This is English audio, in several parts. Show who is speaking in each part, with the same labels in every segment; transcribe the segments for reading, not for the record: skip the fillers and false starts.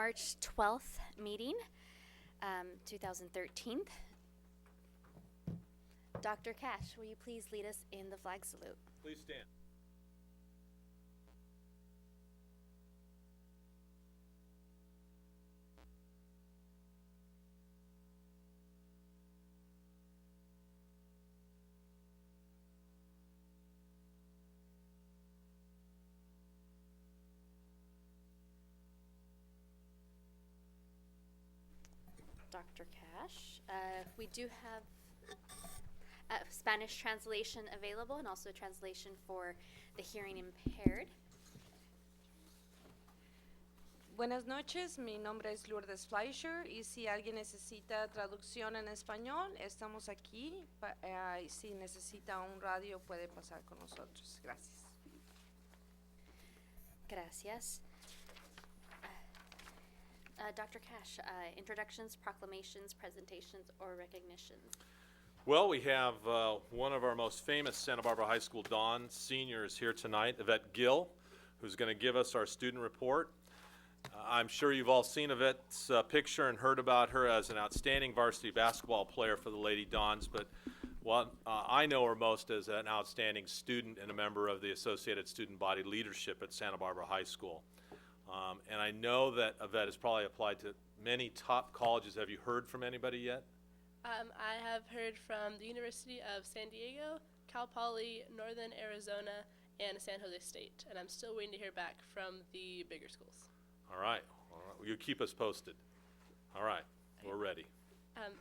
Speaker 1: March 12th meeting, 2013. Dr. Cash, will you please lead us in the flag salute?
Speaker 2: Please stand.
Speaker 1: Dr. Cash. We do have Spanish translation available and also translation for the hearing impaired.
Speaker 3: Buenas noches, mi nombre es Lourdes Fleischer y si alguien necesita traducción en español, estamos aquí. Y si necesita un radio, puede pasar con nosotros. Gracias.
Speaker 1: Gracias. Dr. Cash, introductions, proclamations, presentations, or recognitions.
Speaker 2: Well, we have one of our most famous Santa Barbara High School Dawn seniors here tonight, Yvette Gill, who's going to give us our student report. I'm sure you've all seen Yvette's picture and heard about her as an outstanding varsity basketball player for the Lady Dons, but what I know her most as an outstanding student and a member of the Associated Student Body Leadership at Santa Barbara High School. And I know that Yvette has probably applied to many top colleges. Have you heard from anybody yet?
Speaker 4: I have heard from the University of San Diego, Cal Poly, Northern Arizona, and San Jose State. And I'm still waiting to hear back from the bigger schools.
Speaker 2: All right. Well, you keep us posted. All right. We're ready.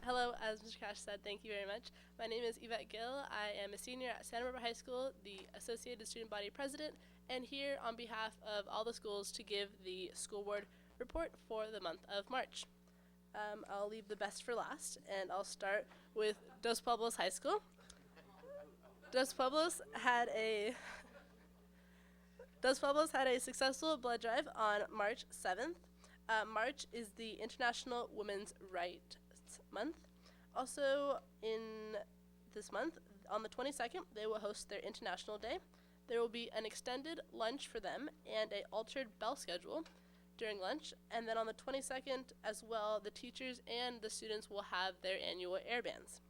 Speaker 4: Hello, as Mr. Cash said, thank you very much. My name is Yvette Gill. I am a senior at Santa Barbara High School, the Associated Student Body President, and here on behalf of all the schools to give the school board report for the month of March. I'll leave the best for last, and I'll start with Dos Pueblos High School. Dos Pueblos had a successful blood drive on March 7th. March is the International Women's Rights Month. Also in this month, on the 22nd, they will host their International Day. There will be an extended lunch for them and an altered bell schedule during lunch. And then on the 22nd as well, the teachers and the students will have their annual air bands.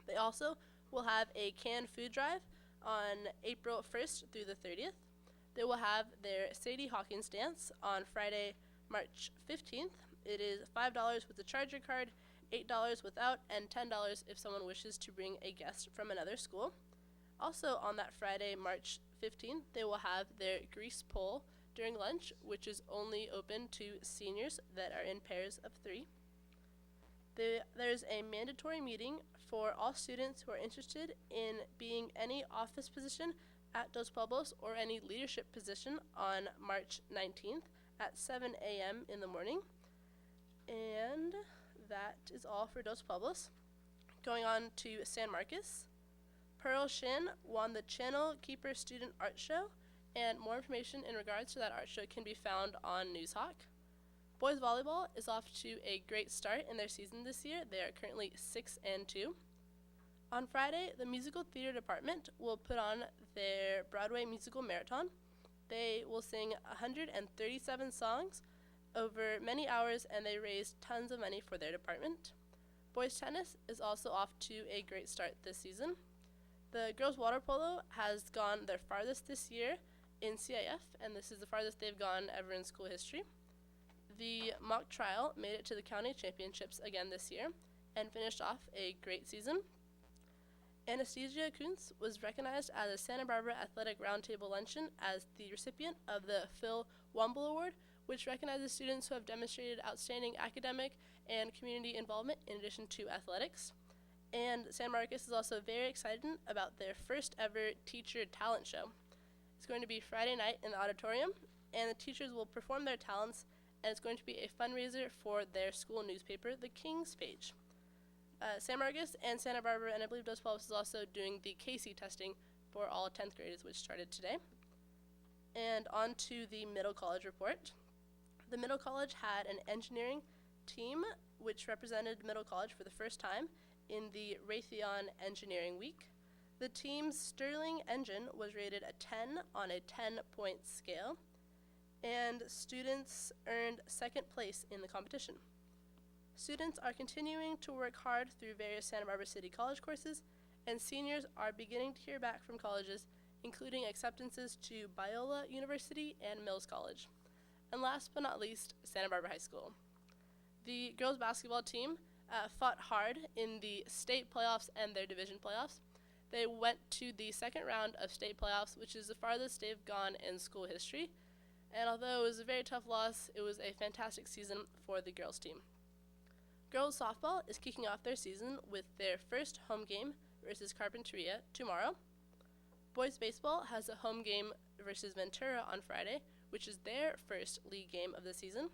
Speaker 4: They also will have a canned food drive on April 1st through the 30th. They will have their Sadie Hawkins dance on Friday, March 15th. It is $5 with the Charger card, $8 without, and $10 if someone wishes to bring a guest from another school. Also on that Friday, March 15th, they will have their grease pole during lunch, which is only open to seniors that are in pairs of 3. There's a mandatory meeting for all students who are interested in being any office position at Dos Pueblos or any leadership position on March 19th at 7 a.m. in the morning. And that is all for Dos Pueblos. Going on to San Marcos. Pearl Shin won the Channel Keeper Student Art Show, and more information in regards to that art show can be found on Newshawk. Boys volleyball is off to a great start in their season this year. They are currently 6-2. On Friday, the musical theater department will put on their Broadway musical marathon. They will sing 137 songs over many hours, and they raised tons of money for their department. Boys tennis is also off to a great start this season. The girls water polo has gone their farthest this year in CIF, and this is the farthest they've gone ever in school history. The mock trial made it to the county championships again this year and finished off a great season. Anastasia Kuntz was recognized at the Santa Barbara Athletic Roundtable Luncheon as the recipient of the Phil Womble Award, which recognizes students who have demonstrated outstanding academic and community involvement in addition to athletics. And San Marcos is also very excited about their first ever teacher talent show. It's going to be Friday night in the auditorium, and the teachers will perform their talents, and it's going to be a fundraiser for their school newspaper, The King's Page. San Marcos and Santa Barbara, and I believe Dos Pueblos is also doing the Casey testing for all 10th graders, which started today. And on to the middle college report. The middle college had an engineering team which represented middle college for the first time in the Raytheon Engineering Week. The team's Sterling engine was rated a 10 on a 10-point scale, and students earned second place in the competition. Students are continuing to work hard through various Santa Barbara City College courses, and seniors are beginning to hear back from colleges, including acceptances to Biola University and Mills College. And last but not least, Santa Barbara High School. The girls basketball team fought hard in the state playoffs and their division playoffs. They went to the second round of state playoffs, which is the farthest they've gone in school history. And although it was a very tough loss, it was a fantastic season for the girls team. Girls softball is kicking off their season with their first home game versus Carpinteria tomorrow. Boys baseball has a home game versus Ventura on Friday, which is their first league game of the season.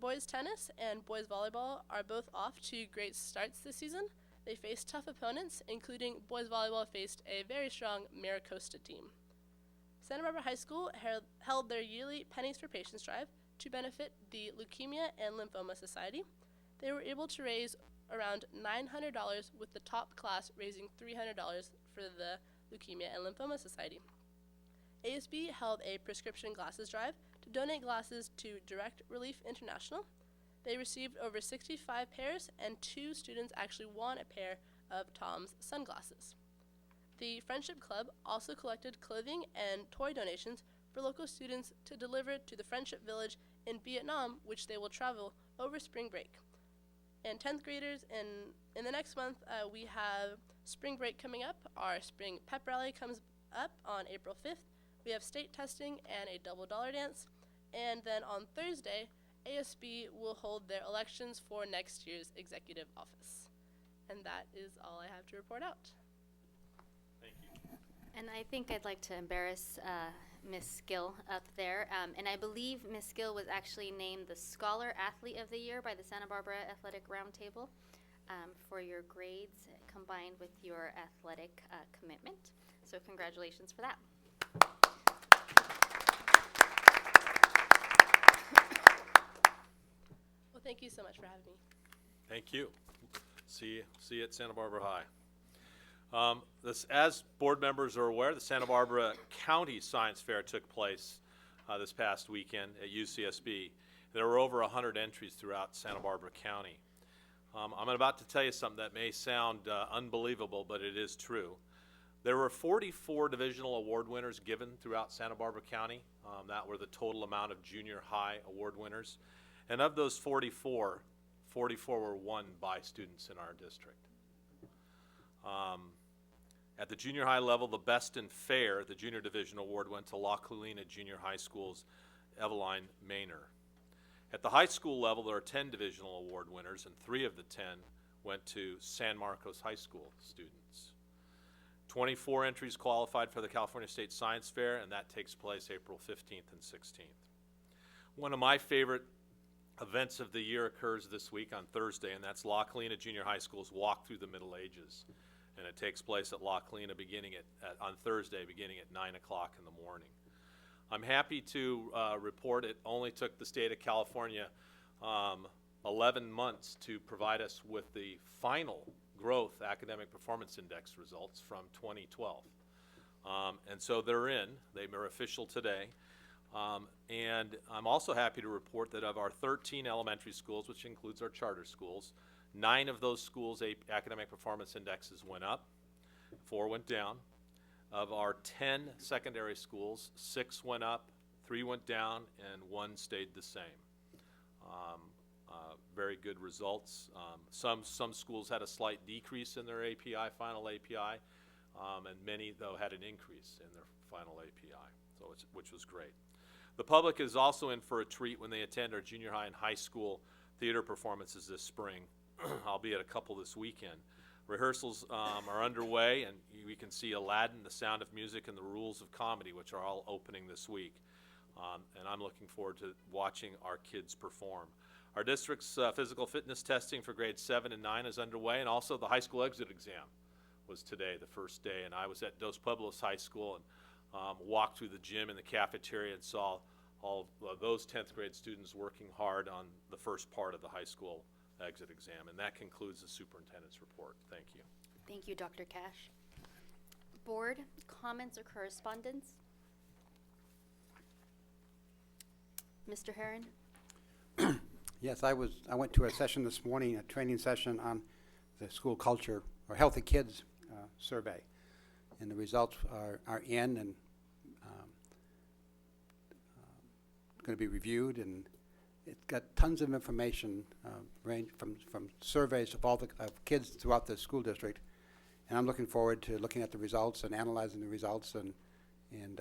Speaker 4: Boys tennis and boys volleyball are both off to great starts this season. They face tough opponents, including boys volleyball faced a very strong Maricosta team. Santa Barbara High School held their yearly Pennies for Patients drive to benefit the Leukemia and Lymphoma Society. They were able to raise around $900, with the top class raising $300 for the Leukemia and Lymphoma Society. ASB held a prescription glasses drive to donate glasses to Direct Relief International. They received over 65 pairs, and 2 students actually won a pair of Tom's sunglasses. The Friendship Club also collected clothing and toy donations for local students to deliver to the Friendship Village in Vietnam, which they will travel over spring break. And 10th graders, in the next month, we have spring break coming up. Our spring pep rally comes up on April 5th. We have state testing and a double dollar dance. And then on Thursday, ASB will hold their elections for next year's executive office. And that is all I have to report out.
Speaker 2: Thank you.
Speaker 1: And I think I'd like to embarrass Miss Gill up there. And I believe Miss Gill was actually named the Scholar Athlete of the Year by the Santa Barbara Athletic Roundtable for your grades combined with your athletic commitment. So congratulations for that.
Speaker 4: Well, thank you so much for having me.
Speaker 2: Thank you. See you at Santa Barbara High. As board members are aware, the Santa Barbara County Science Fair took place this past weekend at UCSB. There were over 100 entries throughout Santa Barbara County. I'm about to tell you something that may sound unbelievable, but it is true. There were 44 divisional award winners given throughout Santa Barbara County. That were the total amount of junior high award winners. And of those 44 were won by students in our district. At the junior high level, the Best and Fair, the junior division award, went to La Colina Junior High School's Eveline Maynor. At the high school level, there are 10 divisional award winners, and 3 of the 10 went to San Marcos High School students. 24 entries qualified for the California State Science Fair, and that takes place April 15th and 16th. One of my favorite events of the year occurs this week on Thursday, and that's La Colina Junior High School's Walk Through the Middle Ages. And it takes place at La Colina on Thursday beginning at 9 o'clock in the morning. I'm happy to report it only took the state of California 11 months to provide us with the final Growth Academic Performance Index results from 2012. And so they're in. They were official today. And I'm also happy to report that of our 13 elementary schools, which includes our charter schools, 9 of those schools' academic performance indexes went up, 4 went down. Of our 10 secondary schools, 6 went up, 3 went down, and 1 stayed the same. Very good results. Some schools had a slight decrease in their API, final API, and many, though, had an increase in their final API, so which was great. The public is also in for a treat when they attend our junior high and high school theater performances this spring. I'll be at a couple this weekend. Rehearsals are underway, and we can see Aladdin, The Sound of Music, and The Rules of Comedy, which are all opening this week. And I'm looking forward to watching our kids perform. Our district's physical fitness testing for grades 7 and 9 is underway, and also the high school exit exam was today, the first day. And I was at Dos Pueblos High School and walked through the gym and the cafeteria and saw all of those 10th grade students working hard on the first part of the high school exit exam. And that concludes the superintendent's report. Thank you.
Speaker 1: Thank you, Dr. Cash. Board comments or correspondence? Mr. Herron?
Speaker 5: Yes, I went to a session this morning, a training session on the school culture or Healthy Kids survey. And the results are in and going to be reviewed, and it's got tons of information range from surveys of all the kids throughout the school district. And I'm looking forward to looking at the results and analyzing the results and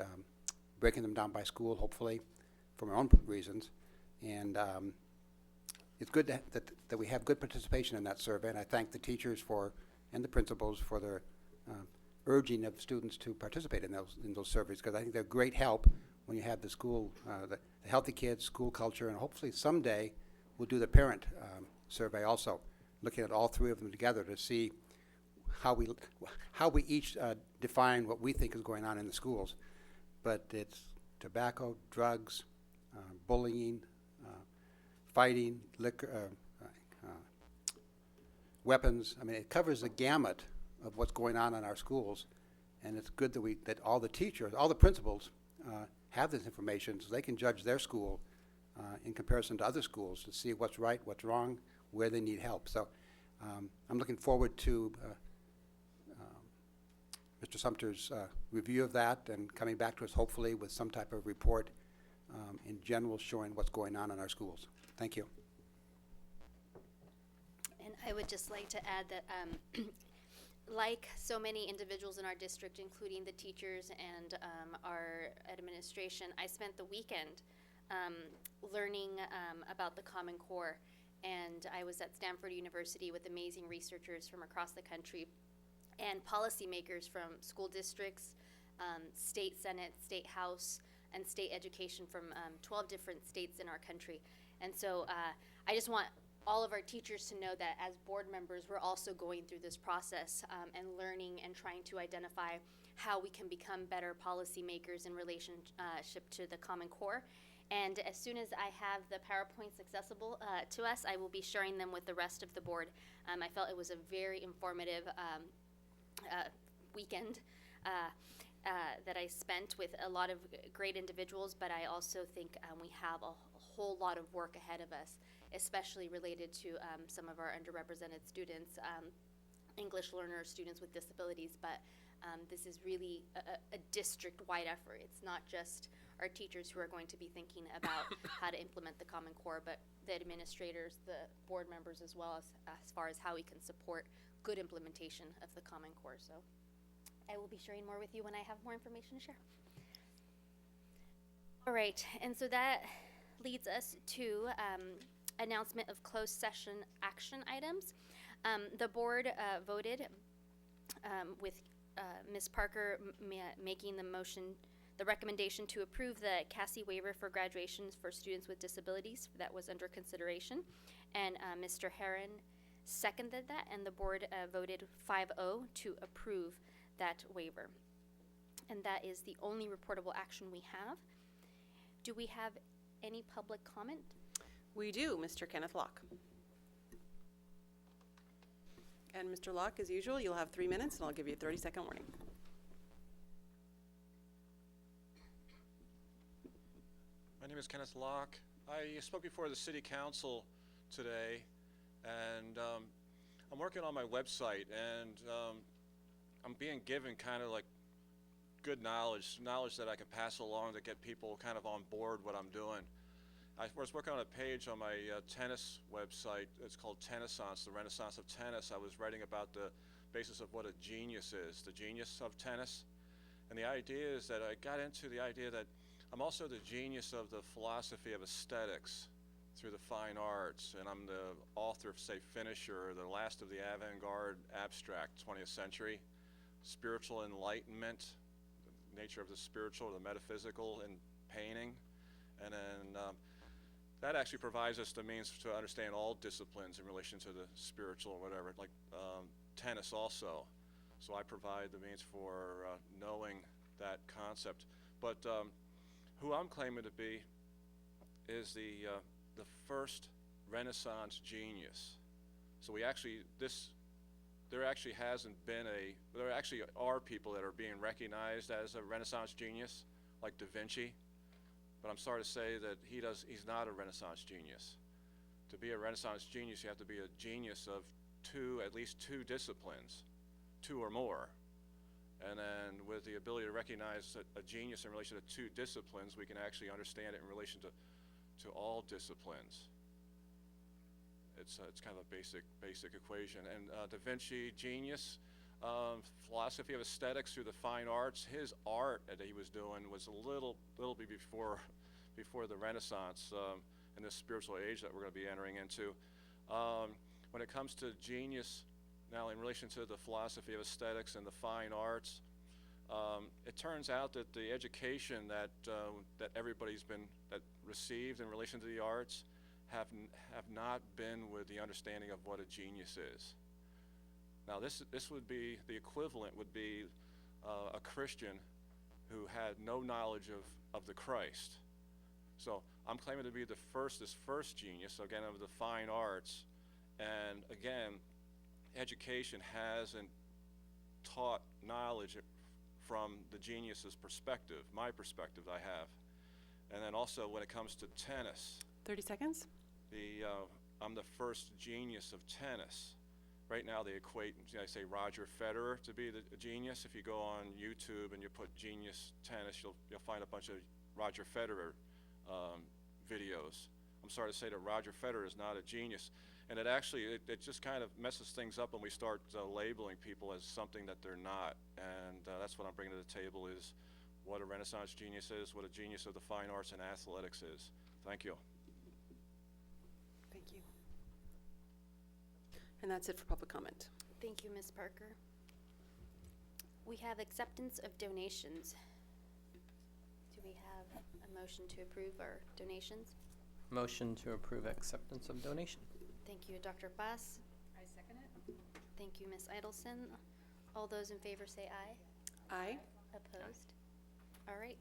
Speaker 5: breaking them down by school, hopefully, for my own reasons. And it's good that we have good participation in that survey, and I thank the teachers and the principals for their urging of students to participate in those surveys, because I think they're great help when you have the school, the Healthy Kids, school culture, and hopefully someday we'll do the parent survey also, looking at all three of them together to see how we each define what we think is going on in the schools. But it's tobacco, drugs, bullying, fighting, liquor, weapons. I mean, it covers the gamut of what's going on in our schools, and it's good that all the teachers, all the principals have this information so they can judge their school in comparison to other schools to see what's right, what's wrong, where they need help. So I'm looking forward to Mr. Sumter's review of that and coming back to us hopefully with some type of report in general showing what's going on in our schools. Thank you.
Speaker 1: And I would just like to add that like so many individuals in our district, including the teachers and our administration, I spent the weekend learning about the Common Core. And I was at Stanford University with amazing researchers from across the country and policymakers from school districts, state senate, state house, and state education from 12 different states in our country. And so I just want all of our teachers to know that as board members, we're also going through this process and learning and trying to identify how we can become better policymakers in relationship to the Common Core. And as soon as I have the PowerPoints accessible to us, I will be sharing them with the rest of the board. I felt it was a very informative weekend that I spent with a lot of great individuals, but I also think we have a whole lot of work ahead of us, especially related to some of our underrepresented students, English learners, students with disabilities, but this is really a district-wide effort. It's not just our teachers who are going to be thinking about how to implement the Common Core, but the administrators, the board members, as well as far as how we can support good implementation of the Common Core. So I will be sharing more with you when I have more information to share. All right, and so that leads us to announcement of closed session action items. The board voted with Ms. Parker making the recommendation to approve the CASI waiver for graduations for students with disabilities that was under consideration, and Mr. Herron seconded that, and the board voted 5-0 to approve that waiver. And that is the only reportable action we have. Do we have any public comment?
Speaker 6: We do, Mr. Kenneth Locke. And Mr. Locke, as usual, you'll have 3 minutes, and I'll give you a 30-second warning.
Speaker 7: My name is Kenneth Locke. I spoke before the City Council today, and I'm working on my website, and I'm being given kind of like good knowledge that I can pass along to get people kind of on board what I'm doing. I was working on a page on my tennis website. It's called Tennaissance, the Renaissance of Tennis. I was writing about the basis of what a genius is, the genius of tennis. And the idea is that I got into the idea that I'm also the genius of the philosophy of aesthetics through the fine arts, and I'm the author of, say, Finisher, the last of the avant-garde abstract 20th century, spiritual enlightenment, the nature of the spiritual, the metaphysical in painting, and then that actually provides us the means to understand all disciplines in relation to the spiritual or whatever, like tennis also. So I provide the means for knowing that concept. But who I'm claiming to be is the first Renaissance genius. So there actually there actually are people that are being recognized as a Renaissance genius, like Da Vinci, but I'm sorry to say that he's not a Renaissance genius. To be a Renaissance genius, you have to be a genius of at least two disciplines, two or more. And then with the ability to recognize a genius in relation to two disciplines, we can actually understand it in relation to all disciplines. It's kind of a basic equation. And Da Vinci, genius, philosophy of aesthetics through the fine arts. His art that he was doing was a little bit before the Renaissance and this spiritual age that we're going to be entering into. When it comes to genius, now in relation to the philosophy of aesthetics and the fine arts, it turns out that the education that everybody's received in relation to the arts have not been with the understanding of what a genius is. Now this would be, the equivalent would be a Christian who had no knowledge of the Christ. So I'm claiming to be this first genius, again, of the fine arts. And again, education hasn't taught knowledge from the genius's perspective, my perspective I have. And then also when it comes to tennis,
Speaker 6: 30 seconds.
Speaker 7: I'm the first genius of tennis. Right now they equate, I say Roger Federer to be the genius. If you go on YouTube and you put genius tennis, you'll find a bunch of Roger Federer videos. I'm sorry to say that Roger Federer is not a genius. And it actually, it just kind of messes things up when we start labeling people as something that they're not. And that's what I'm bringing to the table, is what a Renaissance genius is, what a genius of the fine arts and athletics is. Thank you.
Speaker 6: Thank you. And that's it for public comment.
Speaker 1: Thank you, Ms. Parker. We have acceptance of donations. Do we have a motion to approve our donations?
Speaker 8: Motion to approve acceptance of donation.
Speaker 1: Thank you, Dr. Bass.
Speaker 9: I second it.
Speaker 1: Thank you, Ms. Idelson. All those in favor say aye.
Speaker 6: Aye.
Speaker 1: Opposed? All right.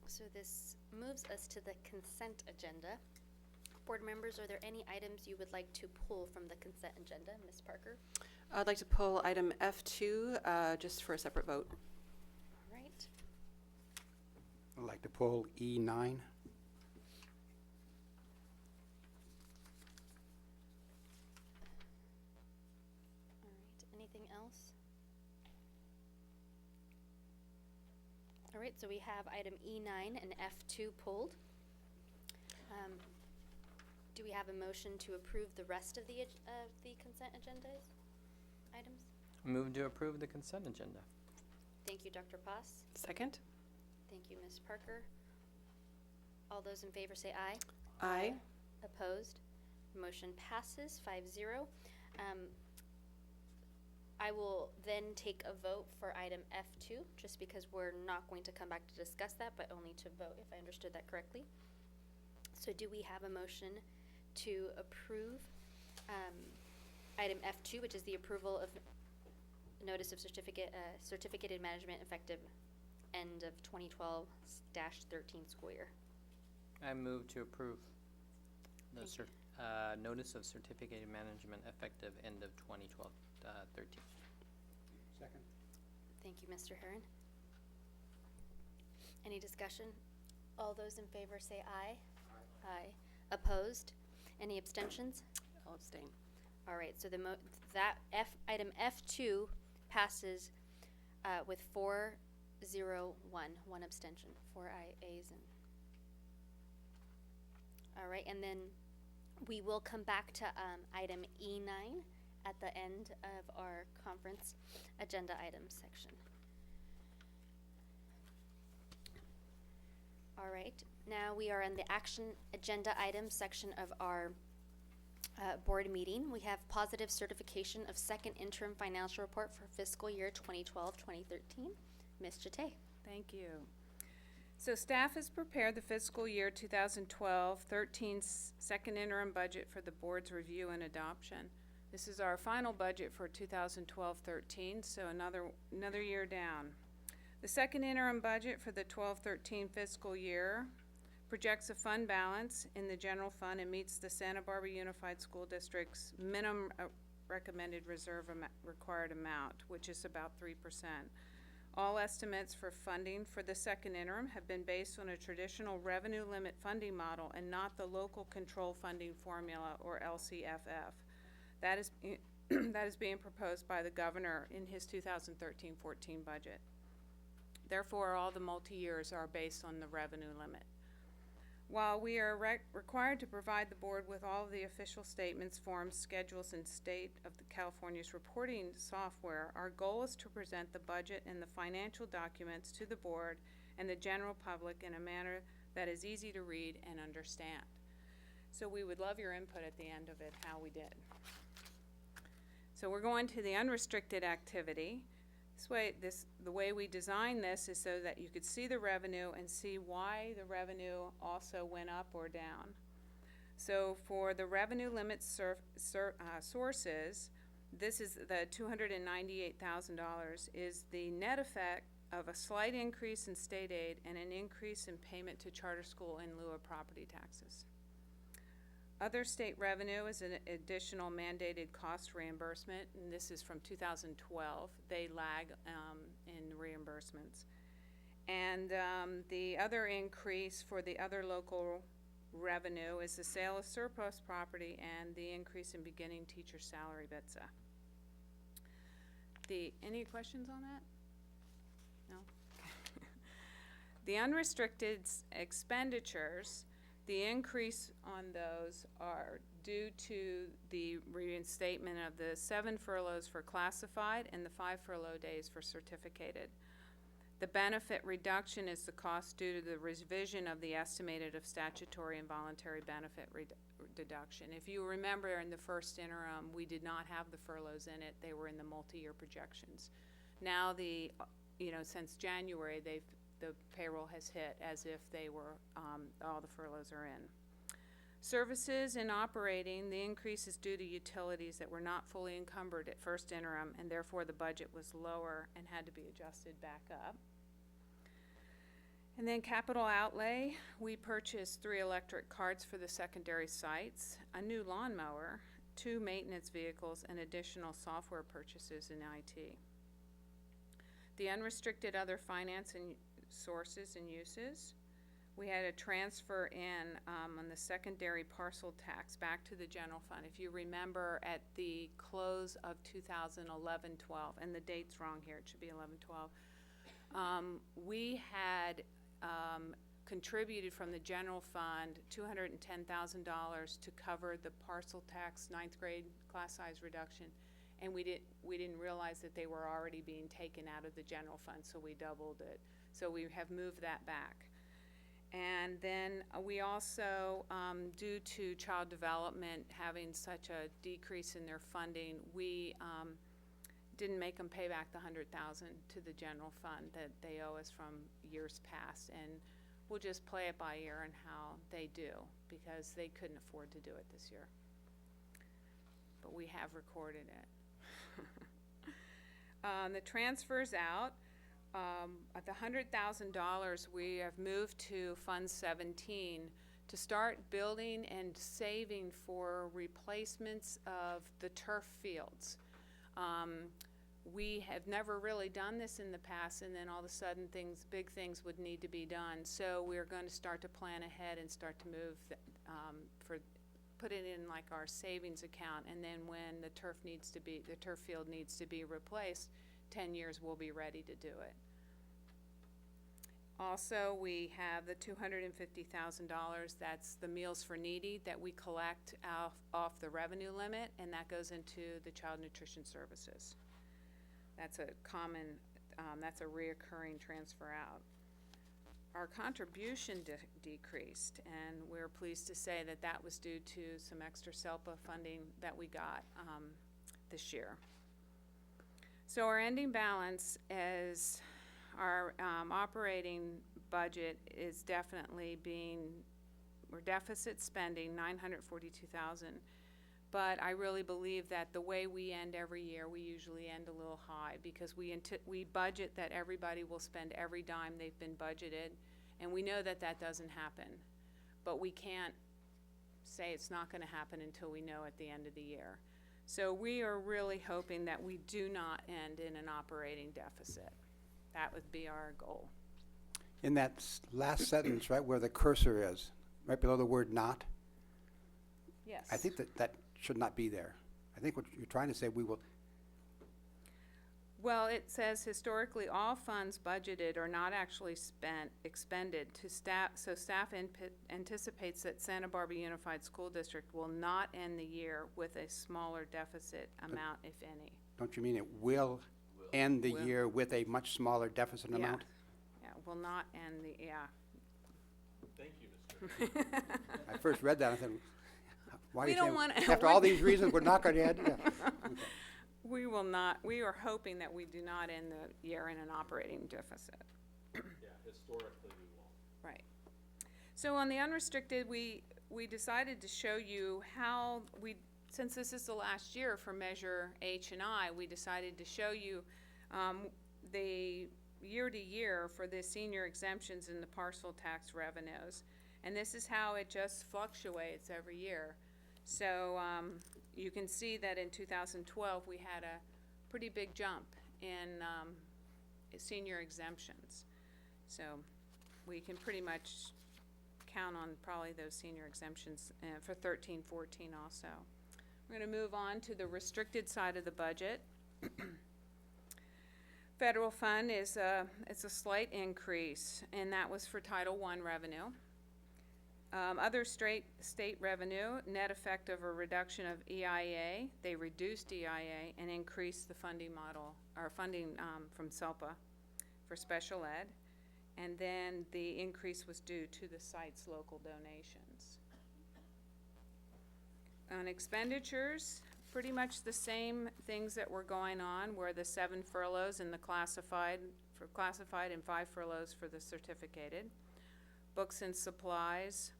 Speaker 1: So this moves us to the consent agenda. Board members, are there any items you would like to pull from the consent agenda? Ms. Parker?
Speaker 6: I'd like to pull item F2 just for a separate vote.
Speaker 1: All right.
Speaker 5: I'd like to pull E9.
Speaker 1: All right. Anything else? All right, so we have item E9 and F2 pulled. Do we have a motion to approve the rest of the consent agenda items?
Speaker 8: Move to approve the consent agenda.
Speaker 1: Thank you, Dr. Pass.
Speaker 6: Second.
Speaker 1: Thank you, Ms. Parker. All those in favor say aye.
Speaker 6: Aye.
Speaker 1: Opposed? Motion passes 5-0. I will then take a vote for item F2, just because we're not going to come back to discuss that, but only to vote, if I understood that correctly. So do we have a motion to approve item F2, which is the approval of notice of certificated management effective end of 2012-13 school year?
Speaker 8: I move to approve the
Speaker 1: Thank
Speaker 8: notice of certificated management effective end of 2012-13.
Speaker 5: Second.
Speaker 1: Thank you, Mr. Herron. Any discussion? All those in favor say aye. Aye. Opposed? Any abstentions?
Speaker 6: I'll abstain.
Speaker 1: All right, so item F2 passes with 4-0-1, one abstention, 4 ayes. All right, and then we will come back to item E9 at the end of our conference agenda items section. All right, now we are in the action agenda items section of our board meeting. We have positive certification of second interim financial report for fiscal year 2012-2013. Ms. Jate.
Speaker 9: Thank you. So staff has prepared the fiscal year 2012-13 second interim budget for the board's review and adoption. This is our final budget for 2012-13, so another year down. The second interim budget for the 12-13 fiscal year projects a fund balance in the general fund and meets the Santa Barbara Unified School District's minimum recommended reserve required amount, which is about 3%. All estimates for funding for the second interim have been based on a traditional revenue limit funding model and not the local control funding formula, or LCFF. That is, that is being proposed by the governor in his 2013-14 budget. Therefore, all the multi-years are based on the revenue limit. While we are required to provide the board with all of the official statements, forms, schedules, and state of the California's reporting software, our goal is to present the budget and the financial documents to the board and the general public in a manner that is easy to read and understand. So we would love your input at the end of it, how we did. So we're going to the unrestricted activity. The way we designed this is so that you could see the revenue and see why the revenue also went up or down. So for the revenue limit sources, this is the $298,000 is the net effect of a slight increase in state aid and an increase in payment to charter school in lieu of property taxes. Other state revenue is an additional mandated cost reimbursement, and this is from 2012. They lag in reimbursements. And the other increase for the other local revenue is the sale of surplus property and the increase in beginning teacher salary, BTSA. Any questions on that? No? The unrestricted expenditures, the increase on those are due to the reinstatement of the 7 furloughs for classified and the 5 furlough days for certificated. The benefit reduction is the cost due to the revision of the estimated of statutory and voluntary benefit deduction. If you remember in the first interim, we did not have the furloughs in it. They were in the multi-year projections. Now since January, the payroll has hit as if they were, all the furloughs are in. Services and operating, the increase is due to utilities that were not fully encumbered at first interim, and therefore the budget was lower and had to be adjusted back up. And then capital outlay, we purchased 3 electric carts for the secondary sites, a new lawnmower, 2 maintenance vehicles, and additional software purchases in IT. The unrestricted other finance and sources and uses, we had a transfer in on the secondary parcel tax back to the general fund. If you remember at the close of 2011-12, and the date's wrong here, it should be 11-12, we had contributed from the general fund $210,000 to cover the parcel tax 9th grade class size reduction, and we didn't realize that they were already being taken out of the general fund, so we doubled it. So we have moved that back. And then we also, due to child development having such a decrease in their funding, we didn't make them pay back the $100,000 to the general fund that they owe us from years past. And we'll just play it by ear on how they do, because they couldn't afford to do it this year. But we have recorded it. The transfers out. At the $100,000, we have moved to Fund 17 to start building and saving for replacements of the turf fields. We have never really done this in the past, and then all of a sudden big things would need to be done. So we're going to start to plan ahead and start to move, put it in like our savings account, and then when the turf field needs to be replaced, 10 years we'll be ready to do it. Also, we have the $250,000, that's the Meals for Needy that we collect off the revenue limit, and that goes into the child nutrition services. That's a common, that's a reoccurring transfer out. Our contribution decreased, and we're pleased to say that that was due to some extra SELPA funding that we got this year. So our ending balance is our operating budget is definitely we're deficit spending $942,000, but I really believe that the way we end every year, we usually end a little high because we budget that everybody will spend every dime they've been budgeted, and we know that that doesn't happen, but we can't say it's not going to happen until we know at the end of the year. So we are really hoping that we do not end in an operating deficit. That would be our goal.
Speaker 5: In that last sentence, right where the cursor is, right below the word not,
Speaker 9: Yes.
Speaker 5: I think that should not be there. I think what you're trying to say, we will,
Speaker 9: Well, it says historically, all funds budgeted are not actually expended to staff, so staff anticipates that Santa Barbara Unified School District will not end the year with a smaller deficit amount, if any.
Speaker 5: don't you mean it will end the
Speaker 9: Will.
Speaker 5: year with a much smaller deficit
Speaker 9: Yeah.
Speaker 5: amount?
Speaker 9: Yeah, will not end the, yeah.
Speaker 2: Thank you, Mr.
Speaker 5: I first read that, I thought, why are
Speaker 9: We
Speaker 5: you
Speaker 9: don't
Speaker 5: saying,
Speaker 9: wanna-
Speaker 5: after all these reasons, we're not gonna end? Yeah. Okay.
Speaker 9: We will not, we are hoping that we do not end the year in an operating deficit.
Speaker 2: Yeah, historically we won't.
Speaker 9: Right. So on the unrestricted, we decided to show you how since this is the last year for Measure H and I, we decided to show you the year to year for the senior exemptions and the parcel tax revenues. And this is how it just fluctuates every year. So you can see that in 2012, we had a pretty big jump in senior exemptions. So we can pretty much count on probably those senior exemptions for 13, 14 also. We're going to move on to the restricted side of the budget. Federal fund is it's a slight increase, and that was for Title I revenue. Other state revenue, net effect of a reduction of EIA, they reduced EIA and increased the funding model, or funding from SELPA for special ed. And then the increase was due to the site's local donations. On expenditures, pretty much the same things that were going on were the 7 furloughs in the classified and 5 furloughs for the certificated. Books and supplies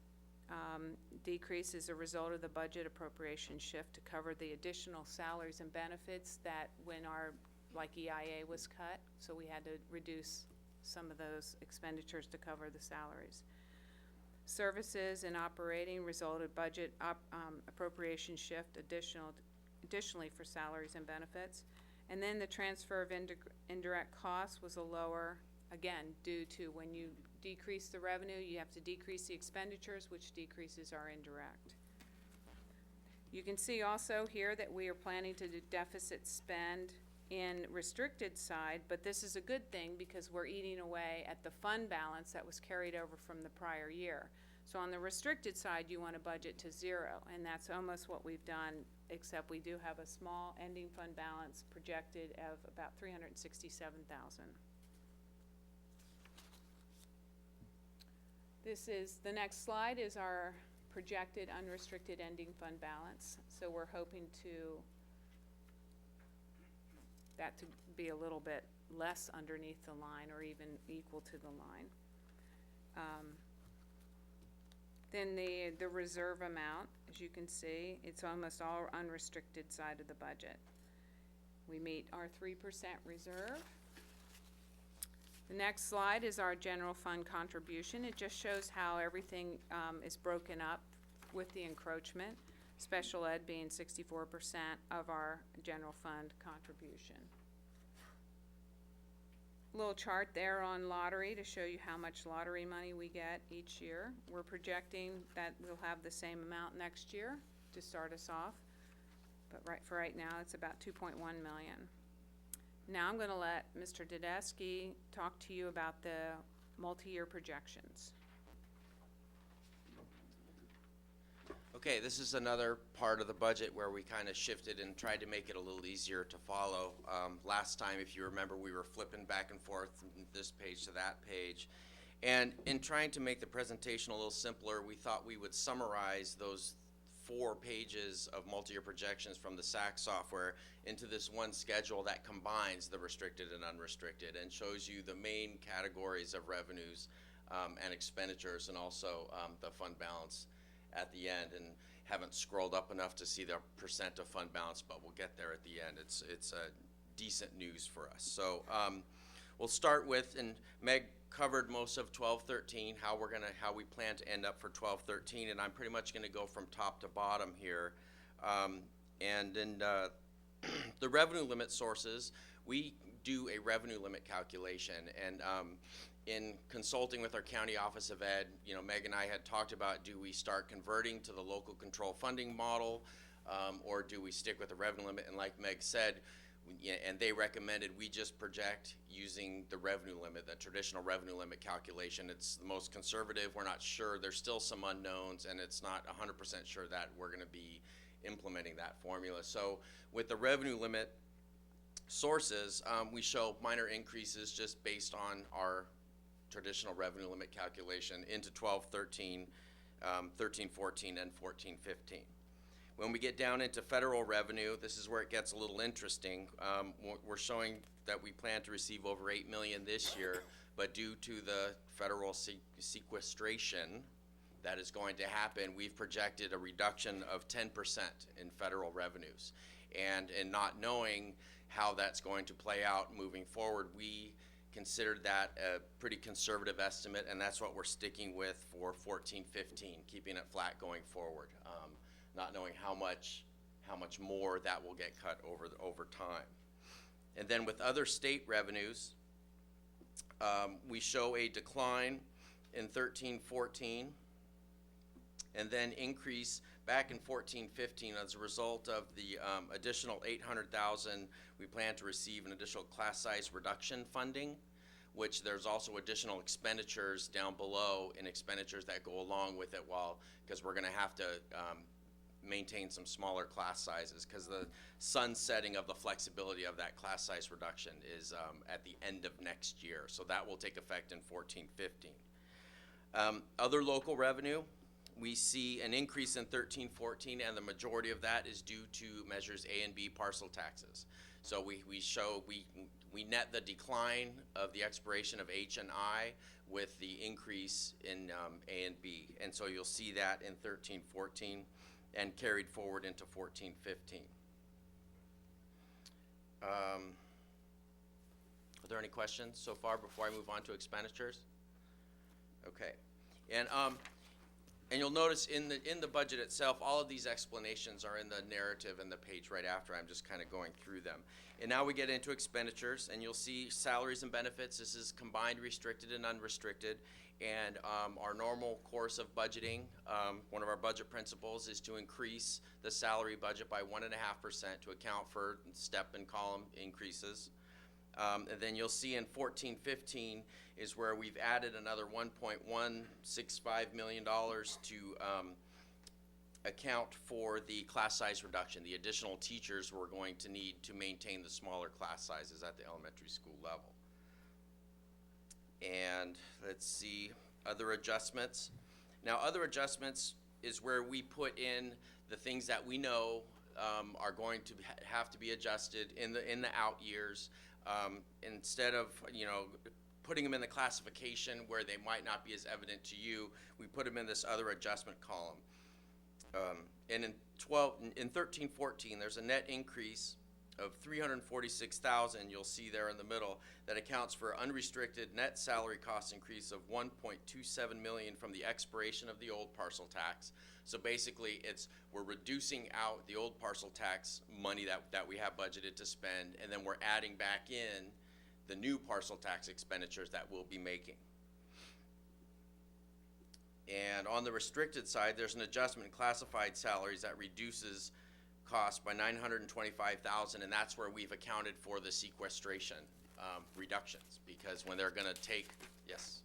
Speaker 9: decrease as a result of the budget appropriation shift to cover the additional salaries and benefits that when our, like EIA was cut, so we had to reduce some of those expenditures to cover the salaries. Services and operating resulted budget appropriation shift additionally for salaries and benefits. And then the transfer of indirect costs was a lower, again, due to when you decrease the revenue, you have to decrease the expenditures, which decreases our indirect. You can see also here that we are planning to do deficit spend in restricted side, but this is a good thing because we're eating away at the fund balance that was carried over from the prior year. So on the restricted side, you want to budget to 0, and that's almost what we've done, except we do have a small ending fund balance projected of about $367,000. The next slide is our projected unrestricted ending fund balance. So we're hoping that to be a little bit less underneath the line or even equal to the line. Then the reserve amount, as you can see, it's almost all unrestricted side of the budget. We meet our 3% reserve. The next slide is our general fund contribution. It just shows how everything is broken up with the encroachment, special ed being 64% of our general fund contribution. Little chart there on lottery to show you how much lottery money we get each year. We're projecting that we'll have the same amount next year to start us off, but right now it's about 2.1 million. Now I'm going to let Mr. Dudesky talk to you about the multi-year projections.
Speaker 10: Okay, this is another part of the budget where we kind of shifted and tried to make it a little easier to follow. Last time, if you remember, we were flipping back and forth from this page to that page. And in trying to make the presentation a little simpler, we thought we would summarize those 4 pages of multi-year projections from the SAC software into this one schedule that combines the restricted and unrestricted and shows you the main categories of revenues and expenditures, and also the fund balance at the end. And haven't scrolled up enough to see the percent of fund balance, but we'll get there at the end. It's a decent news for us. So we'll start with, and Meg covered most of 12-13, how we plan to end up for 12-13, and I'm pretty much going to go from top to bottom here. And then the revenue limit sources, we do a revenue limit calculation, and in consulting with our county office of ed, you know, Meg and I had talked about, do we start converting to the local control funding model, or do we stick with the revenue limit? And like Meg said, and they recommended we just project using the revenue limit, the traditional revenue limit calculation. It's the most conservative. We're not sure. There's still some unknowns, and it's not 100% sure that we're going to be implementing that formula. So with the revenue limit sources, we show minor increases just based on our traditional revenue limit calculation into 12, 13, 13, 14, and 14, 15. When we get down into federal revenue, this is where it gets a little interesting. We're showing that we plan to receive over $8 million this year, but due to the federal sequestration that is going to happen, we've projected a reduction of 10% in federal revenues. And in not knowing how that's going to play out moving forward, we considered that a pretty conservative estimate, and that's what we're sticking with for 14-15, keeping it flat going forward, not knowing how much more that will get cut over time. And then with other state revenues, we show a decline in 13-14, and then increase back in 14-15 as a result of the additional $800,000 we plan to receive an additional class size reduction funding, which there's also additional expenditures down below in expenditures that go along with it, because we're going to have to maintain some smaller class sizes, because the sunsetting of the flexibility of that class size reduction is at the end of next year. So that will take effect in 14-15. Other local revenue, we see an increase in 13-14, and the majority of that is due to measures A and B parcel taxes. So we net the decline of the expiration of H and I with the increase in A and B. And so you'll see that in 13-14 and carried forward into 14-15. Are there any questions so far before I move on to expenditures? Okay. And you'll notice in the budget itself, all of these explanations are in the narrative and the page right after. I'm just kind of going through them. And now we get into expenditures, and you'll see salaries and benefits. This is combined restricted and unrestricted. And our normal course of budgeting, one of our budget principles is to increase the salary budget by 1.5% to account for step and column increases. And then you'll see in 14-15 is where we've added another $1.165 million to account for the class size reduction, the additional teachers we're going to need to maintain the smaller class sizes at the elementary school level. And let's see, other adjustments. Now, other adjustments is where we put in the things that we know are going to have to be adjusted in the out years. Instead of, putting them in the classification where they might not be as evident to you, we put them in this other adjustment column. And in 13-14, there's a net increase of $346,000, you'll see there in the middle, that accounts for unrestricted net salary cost increase of $1.27 million from the expiration of the old parcel tax. So basically, we're reducing out the old parcel tax money that we have budgeted to spend, and then we're adding back in the new parcel tax expenditures that we'll be making. And on the restricted side, there's an adjustment in classified salaries that reduces cost by $925,000, and that's where we've accounted for the sequestration reductions, because when they're going to take, yes.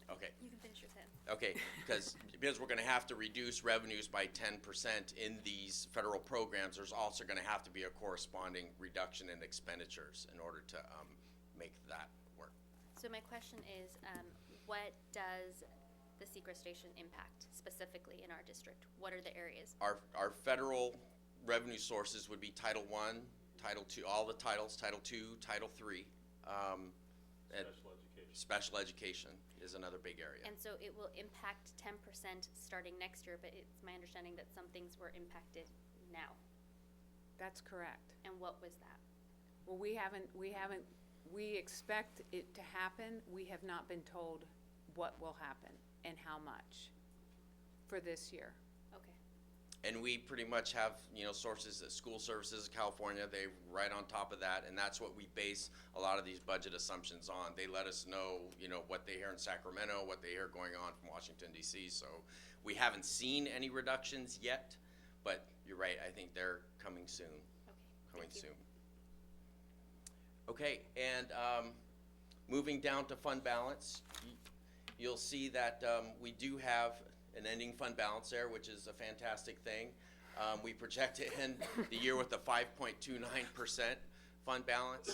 Speaker 10: Okay.
Speaker 1: You can finish your sentence.
Speaker 10: Okay, because we're going to have to reduce revenues by 10% in these federal programs, there's also going to have to be a corresponding reduction in expenditures in order to make that work.
Speaker 1: So my question is, what does the sequestration impact specifically in our district? What are the areas?
Speaker 10: Our federal revenue sources would be Title I, Title II, all the titles, Title II, Title III. Special education is another big area.
Speaker 1: And so it will impact 10% starting next year, but it's my understanding that some things were impacted now.
Speaker 9: That's correct.
Speaker 1: And what was that?
Speaker 9: Well, we expect it to happen. We have not been told what will happen and how much for this year.
Speaker 1: Okay.
Speaker 10: And we pretty much have, sources, School Services of California, they right on top of that, and that's what we base a lot of these budget assumptions on. They let us know, what they hear in Sacramento, what they hear going on from Washington DC. So we haven't seen any reductions yet, but you're right, I think they're coming soon. Coming soon. Okay, and moving down to fund balance, you'll see that we do have an ending fund balance there, which is a fantastic thing. We project to end the year with a 5.29% fund balance,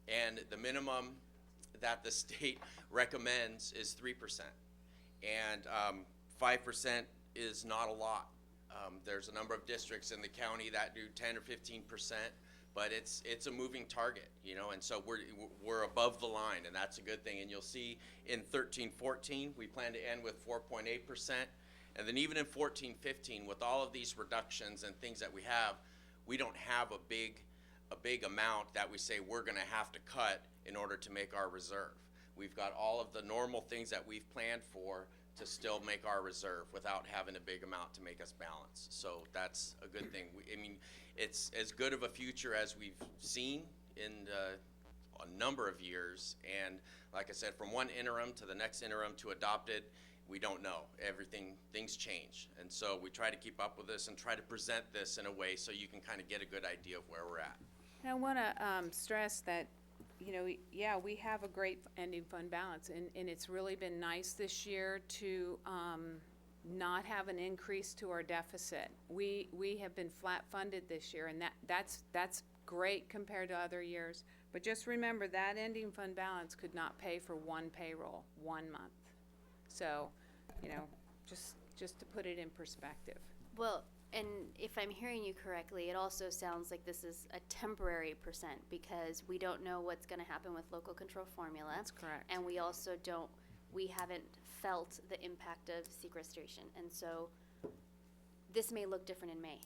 Speaker 10: and the minimum that the state recommends is 3%, and 5% is not a lot. There's a number of districts in the county that do 10 or 15%, but it's a moving target, and so we're above the line, and that's a good thing. And you'll see in 13-14, we plan to end with 4.8%, and then even in 14-15, with all of these reductions and things that we have, we don't have a big amount that we say we're going to have to cut in order to make our reserve. We've got all of the normal things that we've planned for to still make our reserve without having a big amount to make us balance. So that's a good thing. It's as good of a future as we've seen in a number of years. And like I said, from one interim to the next interim to adopted, we don't know. Things change. And so we try to keep up with this and try to present this in a way so you can kind of get a good idea of where we're at.
Speaker 9: I want to stress that, we have a great ending fund balance, and it's really been nice this year to not have an increase to our deficit. We have been flat funded this year, and that's great compared to other years. But just remember that ending fund balance could not pay for one payroll 1 month. So, just to put it in perspective.
Speaker 1: Well, and if I'm hearing you correctly, it also sounds like this is a temporary percent because we don't know what's going to happen with local control formula.
Speaker 9: That's correct.
Speaker 1: And we also we haven't felt the impact of sequestration. And so this may look different in May.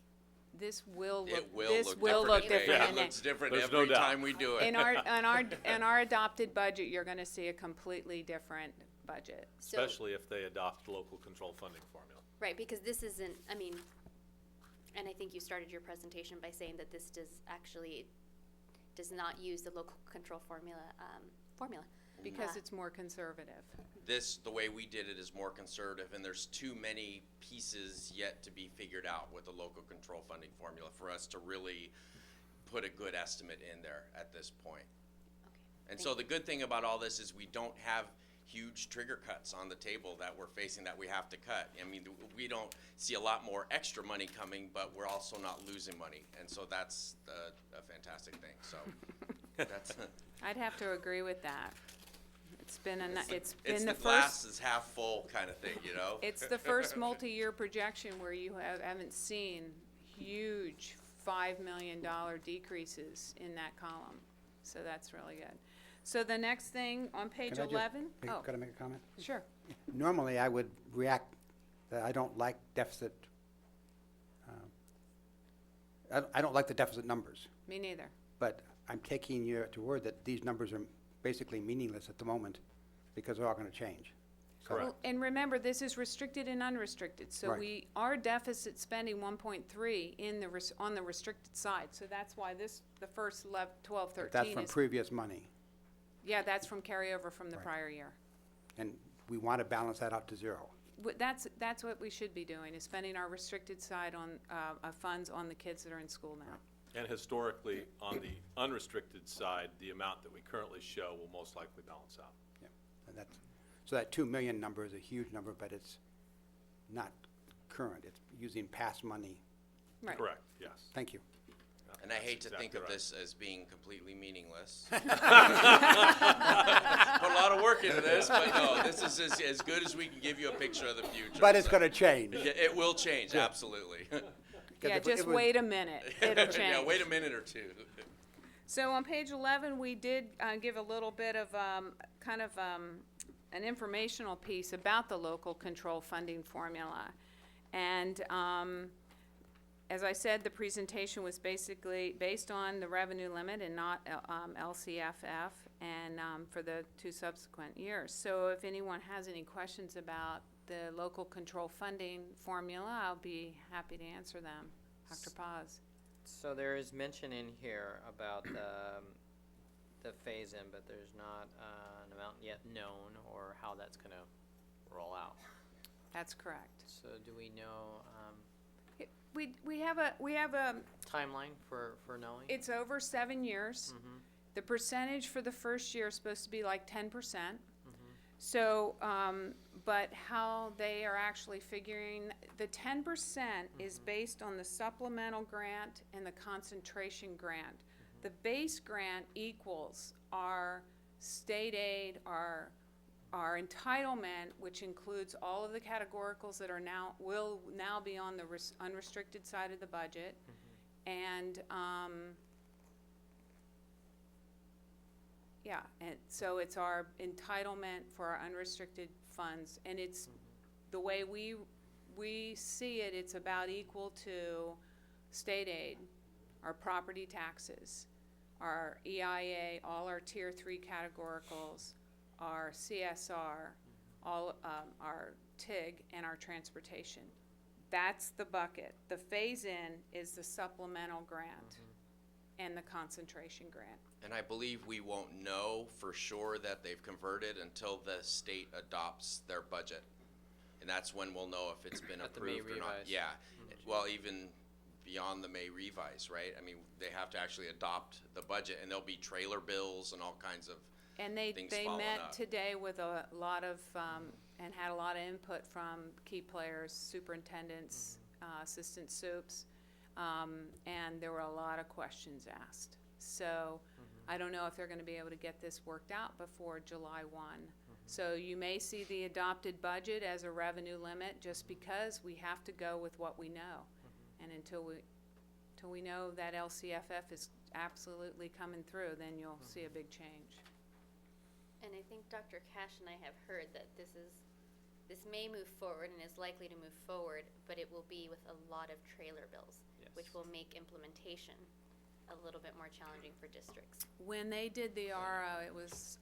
Speaker 9: This will
Speaker 10: It
Speaker 9: look
Speaker 10: will
Speaker 9: look
Speaker 10: look different.
Speaker 9: different
Speaker 10: Yeah,
Speaker 9: in
Speaker 10: it looks different
Speaker 2: There's no
Speaker 10: every
Speaker 2: doubt.
Speaker 10: time we do it.
Speaker 9: in our adopted budget. You're going to see a completely different budget.
Speaker 1: So,
Speaker 2: Especially if they adopt local control funding formula.
Speaker 1: right, because this isn't, and I think you started your presentation by saying that this does not use the local control formula.
Speaker 9: Because it's more conservative.
Speaker 10: The way we did it is more conservative, and there's too many pieces yet to be figured out with the local control funding formula for us to really put a good estimate in there at this point.
Speaker 1: Okay.
Speaker 10: And so the good thing about all this is we don't have huge trigger cuts on the table that we're facing that we have to cut. We don't see a lot more extra money coming, but we're also not losing money. And so that's a fantastic thing. So that's
Speaker 9: I'd have to agree with that. It's been
Speaker 10: it's
Speaker 9: been
Speaker 10: the
Speaker 9: the
Speaker 10: glass
Speaker 9: first.
Speaker 10: is half full kind of thing,
Speaker 9: It's the first multi-year projection where you haven't seen huge $5 million decreases in that column. So that's really good. So the next thing on page
Speaker 5: Can I just
Speaker 9: 11.
Speaker 5: Could I make a comment?
Speaker 9: Sure.
Speaker 5: Normally, I would react that I don't like deficit. I don't like the deficit numbers,
Speaker 9: Me neither.
Speaker 5: but I'm taking you to word that these numbers are basically meaningless at the moment because they're all going to change. So-
Speaker 2: Correct.
Speaker 9: Well, and remember, this is restricted and unrestricted. So
Speaker 5: Right.
Speaker 9: our deficit spending 1.3 on the restricted side. So that's why the first 12, 13
Speaker 5: But that's from
Speaker 9: is.
Speaker 5: previous money,
Speaker 9: Yeah, that's from carryover from the
Speaker 5: Right.
Speaker 9: prior year.
Speaker 5: and we want to balance that out to zero.
Speaker 9: That's what we should be doing, is spending our restricted side on, funds on the kids that are in school now.
Speaker 2: And historically, on the unrestricted side, the amount that we currently show will most likely balance out.
Speaker 5: Yeah, and so that 2 million number is a huge number, but it's not current. It's using past money.
Speaker 9: Right.
Speaker 2: Correct, yes.
Speaker 5: Thank you.
Speaker 10: And I hate to
Speaker 2: That's
Speaker 10: think of
Speaker 2: exactly
Speaker 10: this as being completely meaningless. Put a lot of work into this, but no, this is as good as we can give you a picture of the future.
Speaker 5: But it's
Speaker 10: So-
Speaker 5: going to change.
Speaker 10: Yeah, it will change, absolutely.
Speaker 9: Yeah,
Speaker 5: if it
Speaker 9: just
Speaker 5: was-
Speaker 9: wait a minute. It'll change.
Speaker 10: Yeah, wait a minute or two.
Speaker 9: So on page 11, we did give a little bit of an informational piece about the local control funding formula. And as I said, the presentation was basically based on the revenue limit and not LCFF, and for the 2 subsequent years. So if anyone has any questions about the local control funding formula, I'll be happy to answer them. Dr. Paz.
Speaker 8: So there is mention in here about the phase-in, but there's not an amount yet known or how that's gonna roll out.
Speaker 9: That's correct.
Speaker 8: So do we know
Speaker 9: We have a,
Speaker 8: timeline for knowing?
Speaker 9: it's over 7 years.
Speaker 8: Mhm.
Speaker 9: The percentage for the first year is supposed to be like 10%.
Speaker 8: Mhm.
Speaker 9: So, but how they are actually figuring, the 10% is based on the supplemental grant and the concentration grant. The base grant equals our state aid, our entitlement, which includes all of the categoricals that are will now be on the unrestricted side of the budget. And, yeah, and so it's our entitlement for our unrestricted funds, and it's, the way we see it, it's about equal to state aid, our property taxes, our EIA, all our tier 3 categoricals, our CSR, all, our TIG, and our transportation. That's the bucket. The phase-in is the supplemental grant and the concentration grant.
Speaker 10: And I believe we won't know for sure that they've converted until the state adopts their budget. And that's when we'll know if it's been
Speaker 8: At the May
Speaker 10: approved or not.
Speaker 8: revise.
Speaker 10: Yeah, well, even beyond the May revise, right? I mean, they have to actually adopt the budget, and there'll be trailer bills and all kinds of,
Speaker 9: And they
Speaker 10: things
Speaker 9: they
Speaker 10: following
Speaker 9: met
Speaker 10: up.
Speaker 9: today with a lot of, and had a lot of input from key players, superintendents, assistant soups, and there were a lot of questions asked. So I don't know if they're gonna be able to get this worked out before July 1. So you may see the adopted budget as a revenue limit, just because we have to go with what we know. And until we know that LCFF is absolutely coming through, then you'll see a big change.
Speaker 1: And I think Dr. Cash and I have heard that this may move forward and is likely to move forward, but it will be with a lot of trailer bills, which will make implementation a little bit more challenging for districts.
Speaker 9: When they did the ARA, it was,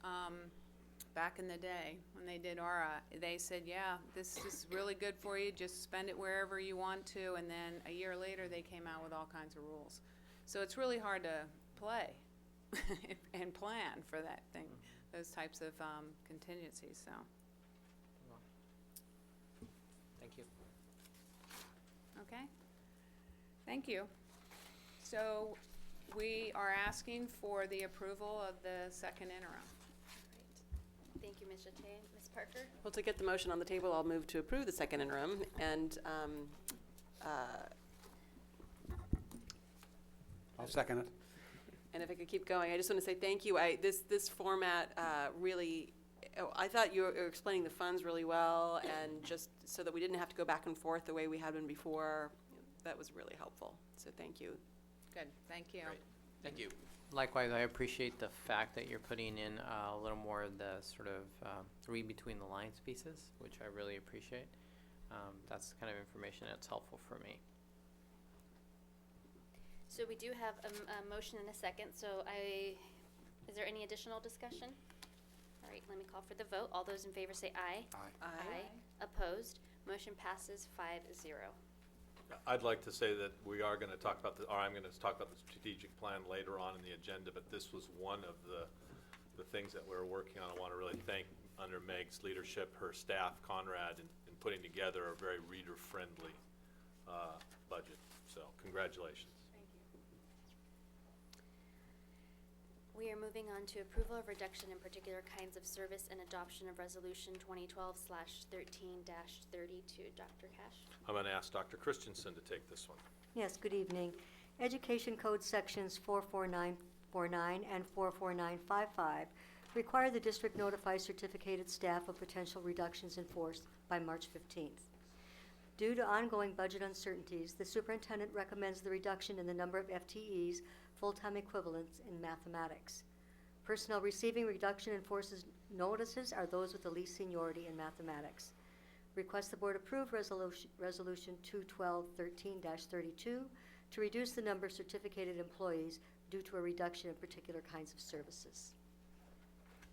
Speaker 9: back in the day, when they did ARA, they said, yeah, this is really good for you, just spend it wherever you want to, and then a year later, they came out with all kinds of rules. So it's really hard to play and plan for that thing, those types of contingencies, so.
Speaker 8: Thank you.
Speaker 9: Okay, thank you. So we are asking for the approval of the second interim.
Speaker 1: Thank you, Ms. Jate. Ms. Parker?
Speaker 6: Well, to get the motion on the table, I'll move to approve the second interim, and
Speaker 5: I'll second it.
Speaker 6: and if I could keep going, I just want to say thank you. This format really, I thought you were explaining the funds really well, and just so that we didn't have to go back and forth the way we had been before, that was really helpful. So thank you.
Speaker 9: Good, thank you.
Speaker 10: Great. Thank you.
Speaker 8: Likewise, I appreciate the fact that you're putting in a little more of the sort of read between the lines pieces, which I really appreciate. That's the kind of information that's helpful for me.
Speaker 1: So we do have a motion and a second, so is there any additional discussion? All right, let me call for the vote. All those in favor say aye.
Speaker 6: Aye.
Speaker 1: Opposed? Motion passes 5-0.
Speaker 2: I'd like to say that we are gonna talk about I'm gonna talk about the strategic plan later on in the agenda, but this was one of the things that we're working on. I wanna really thank, under Meg's leadership, her staff, Conrad, in putting together a very reader-friendly, budget. So, congratulations.
Speaker 1: We are moving on to approval of reduction in particular kinds of service and adoption of resolution 2012/13-32. Dr. Cash?
Speaker 2: I'm gonna ask Dr. Christensen to take this one.
Speaker 11: Yes, good evening. Education Code Sections 44949 and 44955 require the district notify certificated staff of potential reductions in force by March 15th. Due to ongoing budget uncertainties, the superintendent recommends the reduction in the number of FTEs, full-time equivalents, in mathematics. Personnel receiving reduction in forces notices are those with the least seniority in mathematics. Request the board approve resolution 21213-32 to reduce the number of certificated employees due to a reduction in particular kinds of services.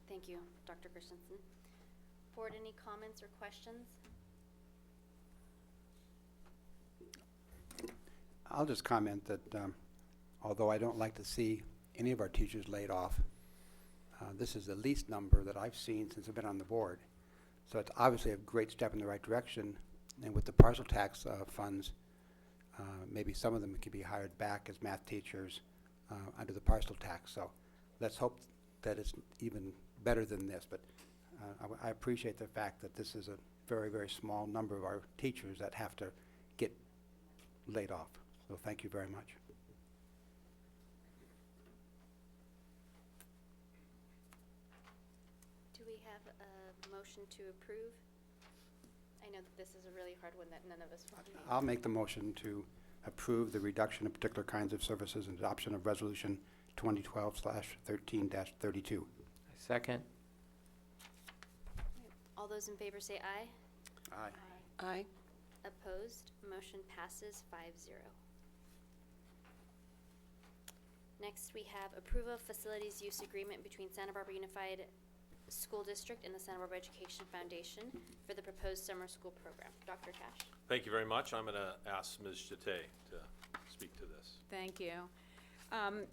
Speaker 1: Thank you, Dr. Christensen. Board, any comments or questions?
Speaker 5: I'll just comment that although I don't like to see any of our teachers laid off, this is the least number that I've seen since I've been on the board. So it's obviously a great step in the right direction. And with the parcel tax funds, maybe some of them could be hired back as math teachers under the parcel tax. So let's hope that it's even better than this. But I appreciate the fact that this is a very, very small number of our teachers that have to get laid off. So thank you very much.
Speaker 1: Do we have a motion to approve? I know that this is a really hard one that none of us want to make.
Speaker 5: I'll make the motion to approve the reduction of particular kinds of services and adoption of Resolution 2012/13-32.
Speaker 8: Second.
Speaker 1: All those in favor say aye.
Speaker 5: Aye.
Speaker 6: Aye.
Speaker 1: Opposed, motion passes 5-0. Next, we have approval of facilities use agreement between Santa Barbara Unified School District and the Santa Barbara Education Foundation for the proposed summer school program. Dr. Cash.
Speaker 2: Thank you very much. I'm going to ask Ms. Jete to speak to this.
Speaker 9: Thank you.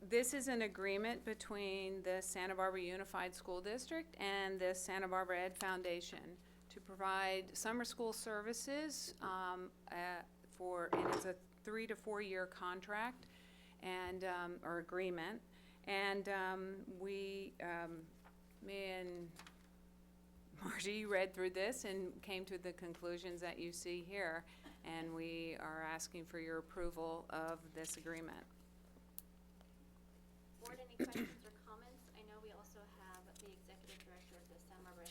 Speaker 9: This is an agreement between the Santa Barbara Unified School District and the Santa Barbara Ed Foundation to provide summer school services and it's a 3 to 4 year contract and or agreement. And me and Margie read through this and came to the conclusions that you see here, and we are asking for your approval of this agreement.
Speaker 1: Board, any questions or comments? I know we also have the executive director of the Santa Barbara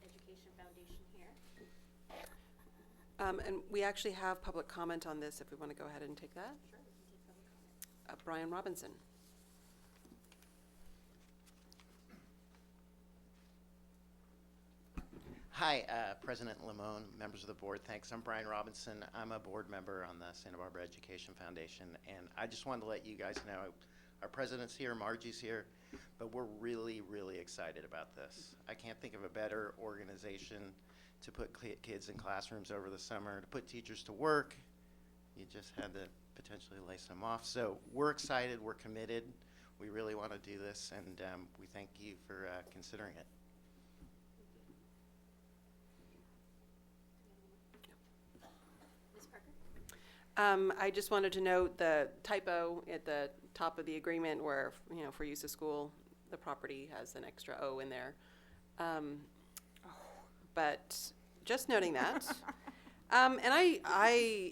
Speaker 1: Education Foundation here.
Speaker 6: And we actually have public comment on this if we want to go ahead and take that.
Speaker 1: Sure, we can take public comment.
Speaker 6: Brian Robinson.
Speaker 12: Hi, President Limon, members of the board, thanks. I'm Brian Robinson. I'm a board member on the Santa Barbara Education Foundation, and I just wanted to let you guys know, our president's here, Margie's here, but we're really, really excited about this. I can't think of a better organization to put kids in classrooms over the summer, to put teachers to work. You just had to potentially lace them off. So we're excited, we're committed. We really want to do this, and we thank you for considering it.
Speaker 1: Ms. Parker?
Speaker 6: I just wanted to note the typo at the top of the agreement where, for use of school, the property has an extra O in there. But just noting that. And I,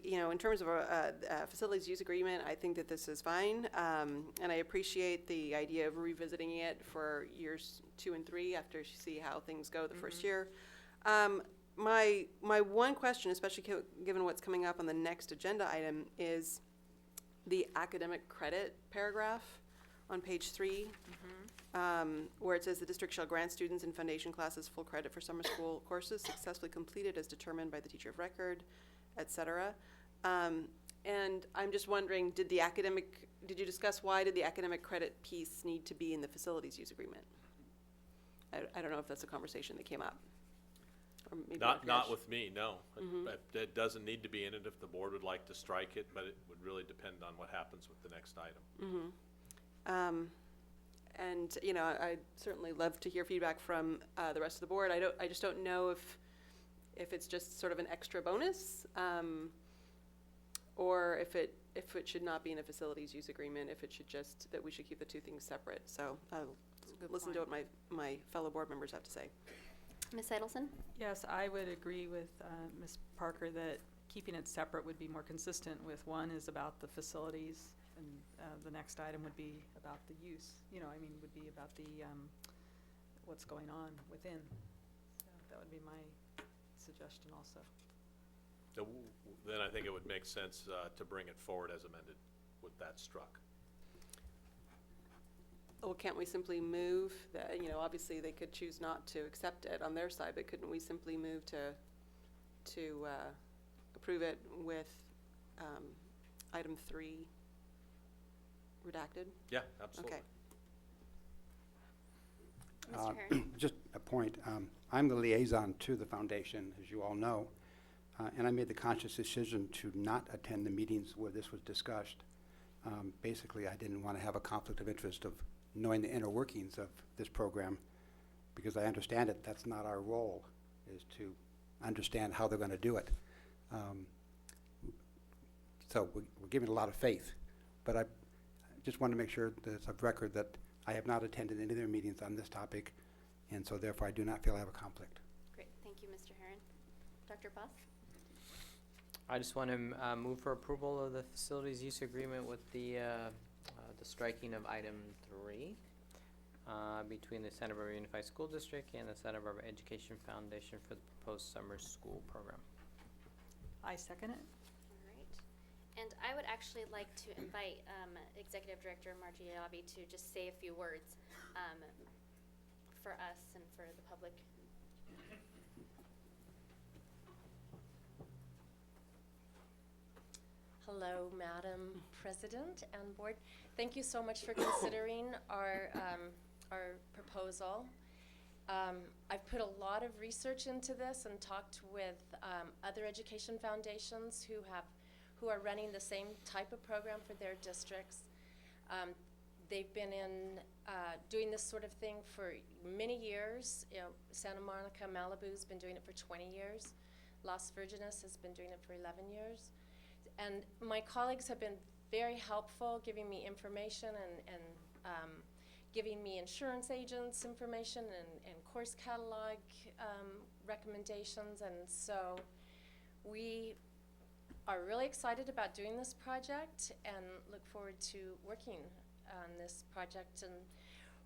Speaker 6: in terms of a facilities use agreement, I think that this is fine. And I appreciate the idea of revisiting it for years 2 and 3 after you see how things go the first year. My one question, especially given what's coming up on the next agenda item, is the academic credit paragraph on page 3, where it says the district shall grant students in foundation classes full credit for summer school courses successfully completed as determined by the teacher of record, et cetera. And I'm just wondering, did you discuss why did the academic credit piece need to be in the facilities use agreement? I don't know if that's a conversation that came up. Or maybe
Speaker 2: Not with me, no. It doesn't need to be in it if the board would like to strike it, but it would really depend on what happens with the next item.
Speaker 6: And I'd certainly love to hear feedback from the rest of the board. I just don't know if it's just sort of an extra bonus, or if it should not be in a facilities use agreement. If it should that we should keep the two things separate. So I'll listen to what my fellow board members have to say.
Speaker 1: Ms. Edelson?
Speaker 13: Yes, I would agree with Ms. Parker that keeping it separate would be more consistent with one is about the facilities and the next item would be about the use, would be about the what's going on within. So that would be my suggestion also.
Speaker 2: Then I think it would make sense to bring it forward as amended with that struck.
Speaker 6: Well, can't we simply move that, obviously they could choose not to accept it on their side, but couldn't we simply move to approve it with item 3 redacted?
Speaker 2: Yeah, absolutely.
Speaker 6: Okay.
Speaker 1: Mr. Herron?
Speaker 5: Just a point. I'm the liaison to the foundation, as you all know. and I made the conscious decision to not attend the meetings where this was discussed. Basically, I didn't want to have a conflict of interest of knowing the inner workings of this program, because I understand it, that's not our role, is to understand how they're going to do it. So we're giving a lot of faith, but I just want to make sure that it's of record that I have not attended any of their meetings on this topic, and so therefore I do not feel I have a conflict.
Speaker 1: Great, thank you, Mr. Herron. Dr. Buff?
Speaker 8: I just want to move for approval of the facilities use agreement with the striking of item 3 between the Santa Barbara Unified School District and the Santa Barbara Education Foundation for the proposed summer school program.
Speaker 13: I second it.
Speaker 1: All right. And I would actually like to invite Executive Director Margie Yabi to just say a few words for us and for the public.
Speaker 14: Hello, Madam President and Board. Thank you so much for considering our proposal. I've put a lot of research into this and talked with other education foundations who are running the same type of program for their districts. They've been doing this sort of thing for many years. You know, Santa Monica, Malibu's been doing it for 20 years. Las Virgenes has been doing it for 11 years. And my colleagues have been very helpful, giving me information and giving me insurance agents information and course catalog recommendations. And so we are really excited about doing this project and look forward to working on this project and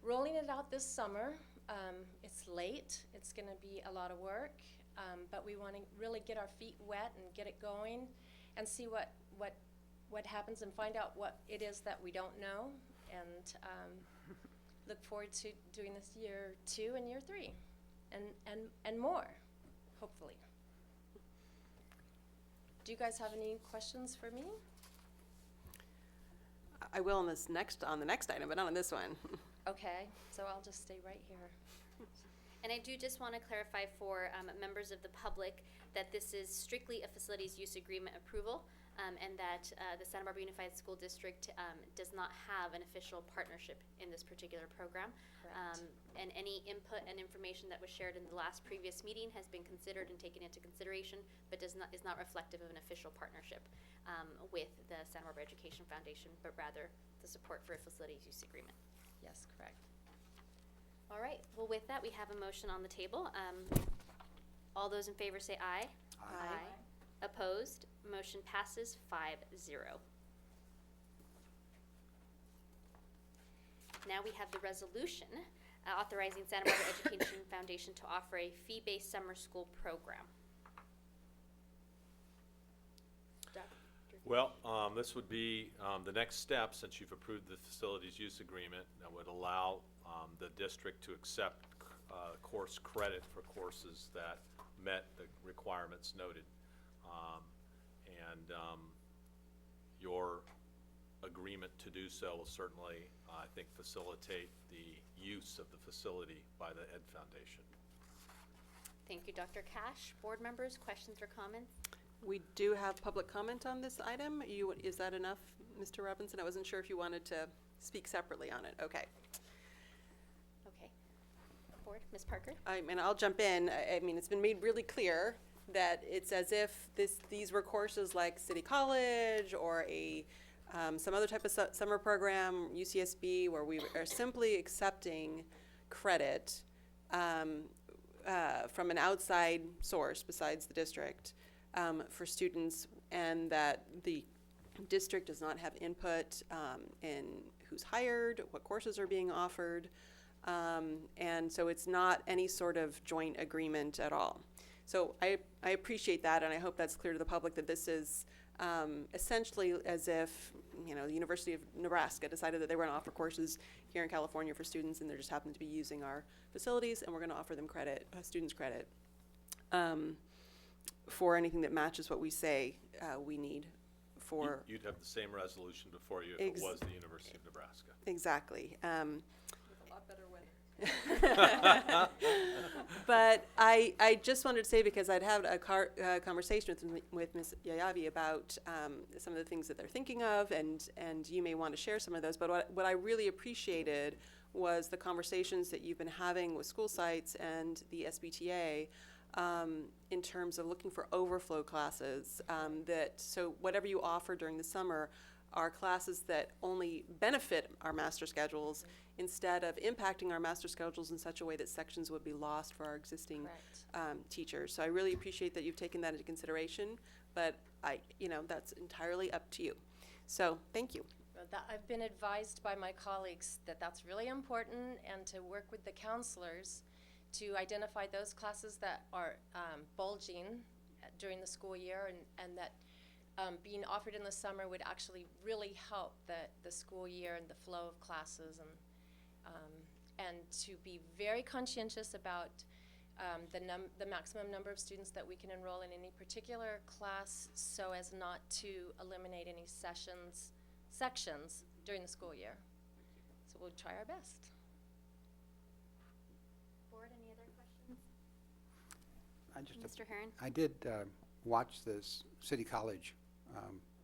Speaker 14: rolling it out this summer. It's late, it's gonna be a lot of work, but we wanna really get our feet wet and get it going and see what happens and find out what it is that we don't know, and look forward to doing this year 2 and year 3 and more, hopefully. Do you guys have any questions for me?
Speaker 6: I will on the next item, but not on this one.
Speaker 14: Okay, so I'll just stay right here.
Speaker 1: And I do just want to clarify for members of the public that this is strictly a facilities use agreement approval, and that the Santa Barbara Unified School District does not have an official partnership in this particular program. And any input and information that was shared in the previous meeting has been considered and taken into consideration, but is not reflective of an official partnership with the Santa Barbara Education Foundation, but rather the support for a facilities use agreement.
Speaker 14: Yes, correct.
Speaker 1: All right, well, with that, we have a motion on the table. All those in favor say aye.
Speaker 6: Aye.
Speaker 1: Opposed? Motion passes 5-0. Now we have the resolution authorizing Santa Barbara Education Foundation to offer a fee-based summer school program.
Speaker 2: Well, this would be the next step, since you've approved the facilities use agreement, that would allow the district to accept course credit for courses that met the requirements noted. Your agreement to do so will certainly, I think, facilitate the use of the facility by the Ed Foundation.
Speaker 1: Thank you, Dr. Cash. Board members, questions or comments?
Speaker 6: We do have public comment on this item. Is that enough, Mr. Robinson? I wasn't sure if you wanted to speak separately on it. Okay.
Speaker 1: Okay. Board, Ms. Parker?
Speaker 6: And I'll jump in. I mean, it's been made really clear that it's as if these were courses like City College or some other type of summer program, UCSB, where we are simply accepting credit from an outside source besides the district for students, and that the district does not have input in who's hired, what courses are being offered, and so it's not any sort of joint agreement at all. So I appreciate that, and I hope that's clear to the public that this is essentially as if, you know, the University of Nebraska decided that they were going to offer courses here in California for students, and they just happen to be using our facilities, and we're going to offer them credit, students credit, for anything that matches what we say we need for.
Speaker 2: You'd have the same resolution before you if it was the University of Nebraska.
Speaker 6: Exactly.
Speaker 13: With a lot better weather.
Speaker 6: But I just wanted to say, because I'd had a conversation with Ms. Yayavi about some of the things that they're thinking of, and you may want to share some of those. But what I really appreciated was the conversations that you've been having with school sites and the SBTA in terms of looking for overflow classes. So whatever you offer during the summer are classes that only benefit our master schedules instead of impacting our master schedules in such a way that sections would be lost for our existing teachers. So I really appreciate that you've taken that into consideration, but that's entirely up to you. So thank you.
Speaker 14: I've been advised by my colleagues that that's really important, and to work with the counselors to identify those classes that are bulging during the school year, and that being offered in the summer would actually really help the school year and the flow of classes, and to be very conscientious about the maximum number of students that we can enroll in any particular class, so as not to eliminate any sections during the school year. So we'll try our best.
Speaker 1: Board, any other questions?
Speaker 5: Mr.
Speaker 1: Mr. Herron?
Speaker 5: I did watch this City College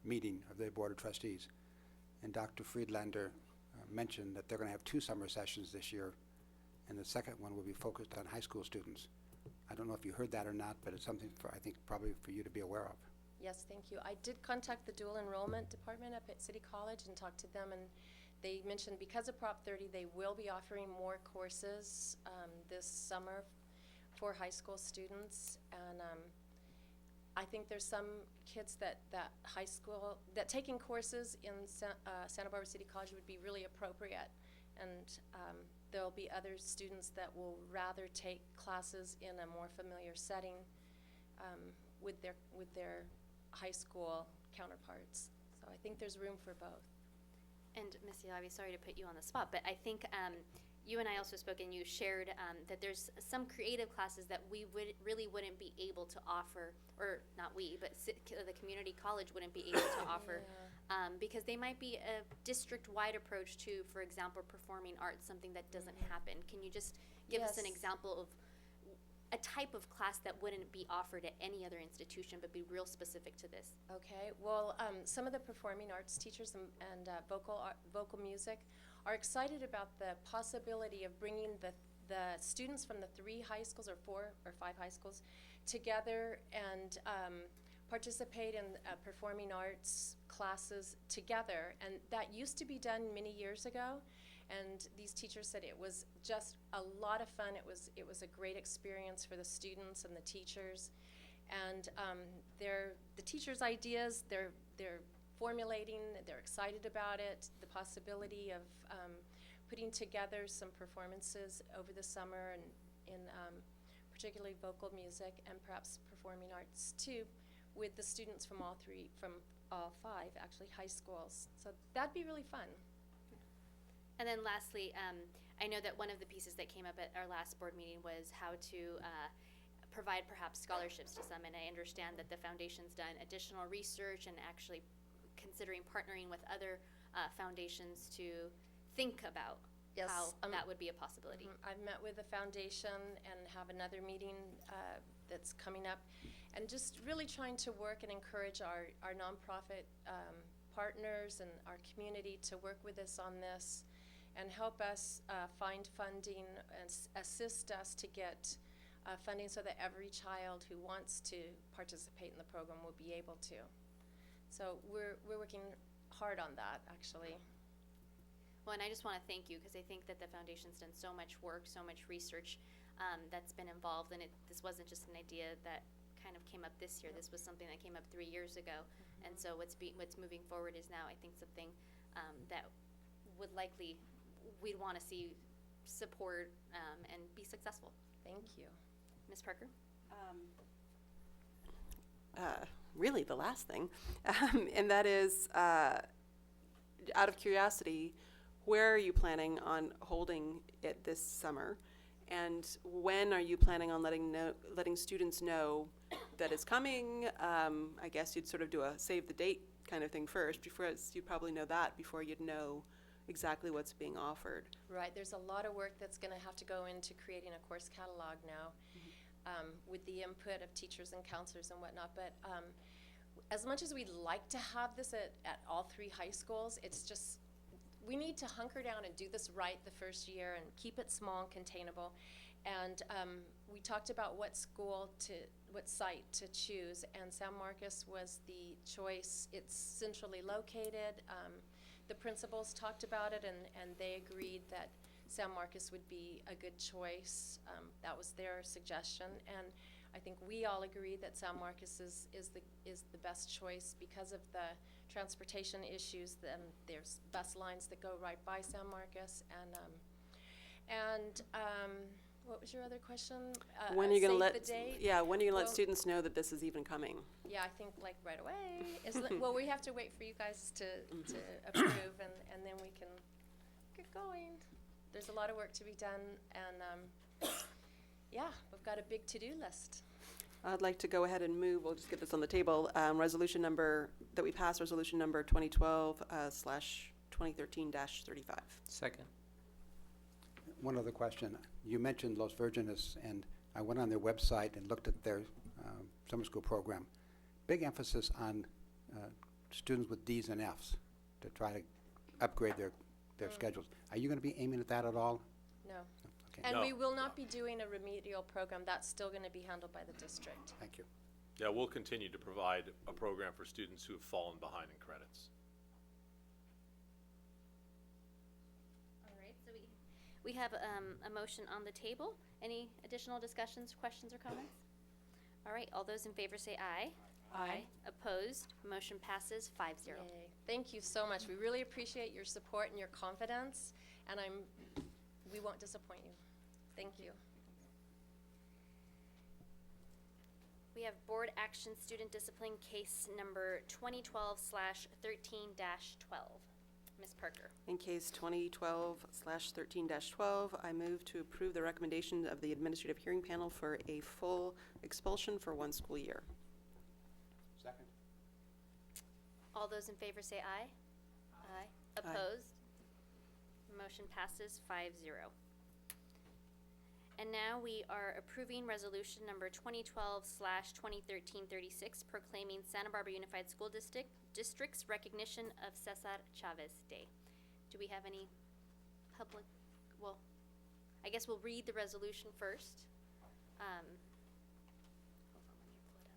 Speaker 5: meeting of the Board of Trustees, and Dr. Friedlander mentioned that they're going to have 2 summer sessions this year, and the second one will be focused on high school students. I don't know if you heard that or not, but it's something I think probably for you to be aware of.
Speaker 14: Yes, thank you. I did contact the dual enrollment department up at City College and talk to them, and they mentioned because of Prop 30, they will be offering more courses this summer for high school students. And I think there's some kids that taking courses in Santa Barbara City College would be really appropriate. And there'll be other students that will rather take classes in a more familiar setting with their high school counterparts. So I think there's room for both.
Speaker 1: And Ms. Yavi, sorry to put you on the spot, but I think you and I also spoke, and you shared that there's some creative classes that we really wouldn't be able to offer, or not we, but the community college wouldn't be able to offer, because they might be a district-wide approach to, for example, performing arts, something that doesn't happen. Can you just give us an example of a type of class that wouldn't be offered at any other institution, but be real specific to this?
Speaker 14: Okay, well, some of the performing arts teachers and vocal music are excited about the possibility of bringing the students from the 3 high schools, or 4 or 5 high schools, together and participate in performing arts classes together. And that used to be done many years ago. And these teachers said it was just a lot of fun. It was a great experience for the students and the teachers. And the teachers' ideas, they're formulating, they're excited about it, the possibility of putting together some performances over the summer, and in particularly vocal music and perhaps performing arts too, with the students from all 5 actually high schools. So that'd be really fun.
Speaker 1: And then lastly, I know that one of the pieces that came up at our last board meeting was how to provide perhaps scholarships to some, and I understand that the foundation's done additional research and actually considering partnering with other foundations to think about how that would be a possibility.
Speaker 14: I've met with the foundation and have another meeting that's coming up, and just really trying to work and encourage our nonprofit partners and our community to work with us on this and help us find funding and assist us to get funding so that every child who wants to participate in the program will be able to. So we're working hard on that, actually.
Speaker 1: Well, and I just want to thank you, because I think that the foundation's done so much work, so much research that's been involved, and this wasn't just an idea that kind of came up this year. This was something that came up 3 years ago, and so what's moving forward is now, I think, something that we'd want to see support and be successful.
Speaker 14: Thank you.
Speaker 1: Ms. Parker?
Speaker 6: Really the last thing, and that is, out of curiosity, where are you planning on holding it this summer? And when are you planning on letting students know that it's coming? I guess you'd sort of do a save the date kind of thing first, before you'd probably know that before you'd know exactly what's being offered.
Speaker 14: Right, there's a lot of work that's gonna have to go into creating a course catalog now, with the input of teachers and counselors and whatnot, but, as much as we'd like to have this at all 3 high schools, it's just, we need to hunker down and do this right the first year and keep it small and containable. And, we talked about what site to choose, and San Marcos was the choice. It's centrally located. The principals talked about it, and they agreed that San Marcos would be a good choice. That was their suggestion, and I think we all agree that San Marcos is the best choice because of the transportation issues. Then there's bus lines that go right by San Marcos, and what was your other question?
Speaker 6: When are you gonna
Speaker 14: save
Speaker 6: let,
Speaker 14: the date?
Speaker 6: when are you gonna let
Speaker 14: Well,
Speaker 6: students know that this is even coming?
Speaker 14: Yeah, I think like right away. Well, we have to wait for you guys to approve, and then we can get going. There's a lot of work to be done, and yeah, we've got a big to-do list.
Speaker 6: I'd like to go ahead and move, we'll just get this on the table, resolution number, that we pass resolution number 2012 slash 2013-35.
Speaker 8: Second.
Speaker 5: One other question. You mentioned Los Virgenes, and I went on their website and looked at their summer school program. Big emphasis on students with D's and F's to try to upgrade their schedules. Are you going to be aiming at that at all?
Speaker 14: No.
Speaker 5: Okay.
Speaker 14: And
Speaker 2: No.
Speaker 14: we will not be doing a remedial program. That's still going to be handled by the district.
Speaker 5: Thank you.
Speaker 2: Yeah, we'll continue to provide a program for students who have fallen behind in credits.
Speaker 1: All right, so we have a motion on the table. Any additional discussions, questions, or comments? All right, all those in favor say aye.
Speaker 14: Aye.
Speaker 1: Opposed? Motion passes 5-0.
Speaker 14: Yay. Thank you so much. We really appreciate your support and your confidence, and we won't disappoint you. Thank you.
Speaker 1: We have board action student discipline case number 2012/13-12. Ms. Parker.
Speaker 6: In case 2012/13-12, I move to approve the recommendation of the administrative hearing panel for a full expulsion for 1 school year.
Speaker 5: Second.
Speaker 1: All those in favor say aye. Aye. Opposed? Motion passes 5-0. And now we are approving resolution number 2012/2013-36, proclaiming Santa Barbara Unified School District's recognition of Cesar Chavez Day. Do we have any public, well, I guess we'll read the resolution first. Hold on, let me pull it up.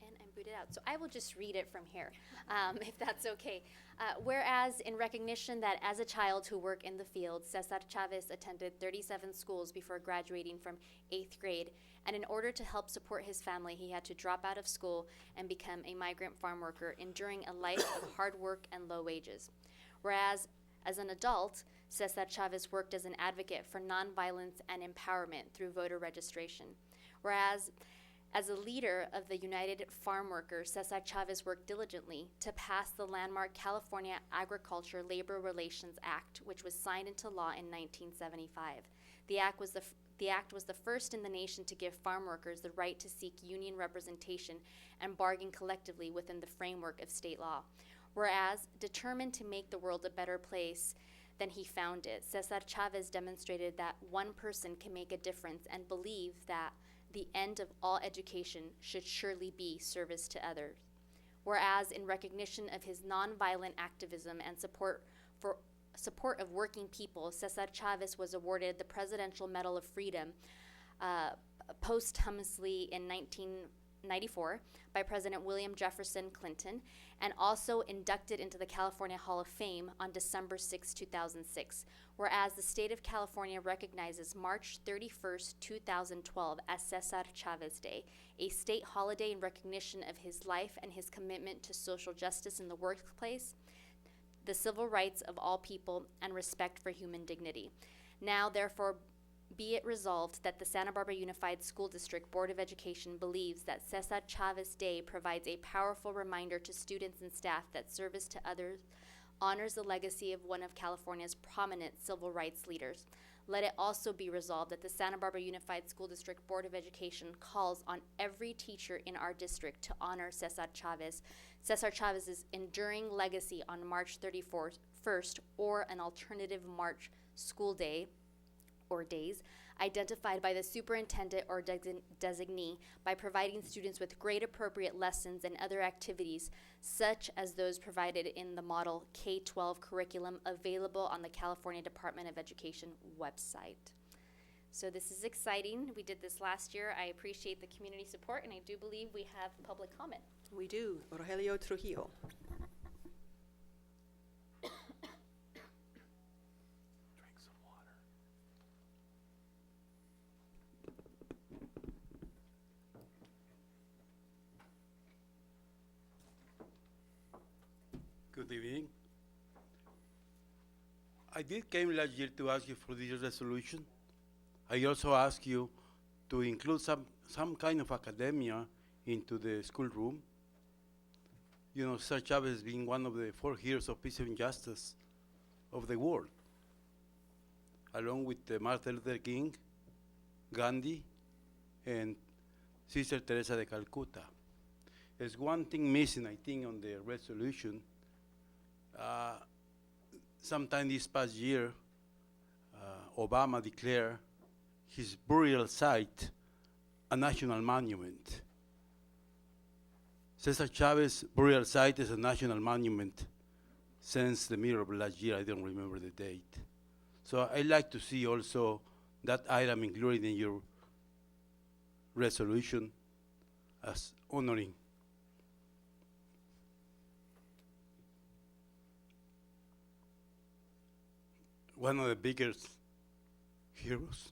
Speaker 1: And I'm booted out, so I will just read it from here, if that's okay. Whereas in recognition that as a child who worked in the field, Cesar Chavez attended 37 schools before graduating from 8th grade, and in order to help support his family, he had to drop out of school and become a migrant farm worker, enduring a life of hard work and low wages. Whereas as an adult, Cesar Chavez worked as an advocate for nonviolence and empowerment through voter registration. Whereas as a leader of the United Farm Workers, Cesar Chavez worked diligently to pass the landmark California Agriculture Labor Relations Act, which was signed into law in 1975. The act was the first in the nation to give farm workers the right to seek union representation and bargain collectively within the framework of state law. Whereas, determined to make the world a better place than he found it, Cesar Chavez demonstrated that one person can make a difference and believed that the end of all education should surely be service to others. Whereas, in recognition of his nonviolent activism and support of working people, Cesar Chavez was awarded the Presidential Medal of Freedom posthumously in 1994 by President William Jefferson Clinton, and also inducted into the California Hall of Fame on December 6, 2006. Whereas the state of California recognizes March 31st, 2012 as Cesar Chavez Day, a state holiday in recognition of his life and his commitment to social justice in the workplace, the civil rights of all people, and respect for human dignity. Now, therefore, Be it resolved that the Santa Barbara Unified School District Board of Education believes that Cesar Chavez Day provides a powerful reminder to students and staff that service to others honors the legacy of one of California's prominent civil rights leaders. Let it also be resolved that the Santa Barbara Unified School District Board of Education calls on every teacher in our district to honor Cesar Chavez's enduring legacy on March 31st or an alternative March school day or days identified by the superintendent or designee by providing students with grade appropriate lessons and other activities such as those provided in the model K-12 curriculum available on the California Department of Education website. So this is exciting. We did this last year. I appreciate the community support, and I do believe we have public comment.
Speaker 6: We do. Rogelio Trujillo.
Speaker 2: Drink some water.
Speaker 15: Good evening. I did came last year to ask you for this resolution. I also asked you to include some kind of academia into the schoolroom. You know, Cesar Chavez being one of the 4 heroes of peace and justice of the world, along with Martin Luther King, Gandhi, and Sister Teresa de Calcutta. There's one thing missing, I think, on the resolution. Sometime this past year, Obama declared his burial site a national monument. Cesar Chavez burial site is a national monument since the middle of last year. I don't remember the date. So I'd like to see also that item included in your resolution as honoring one of the biggest heroes.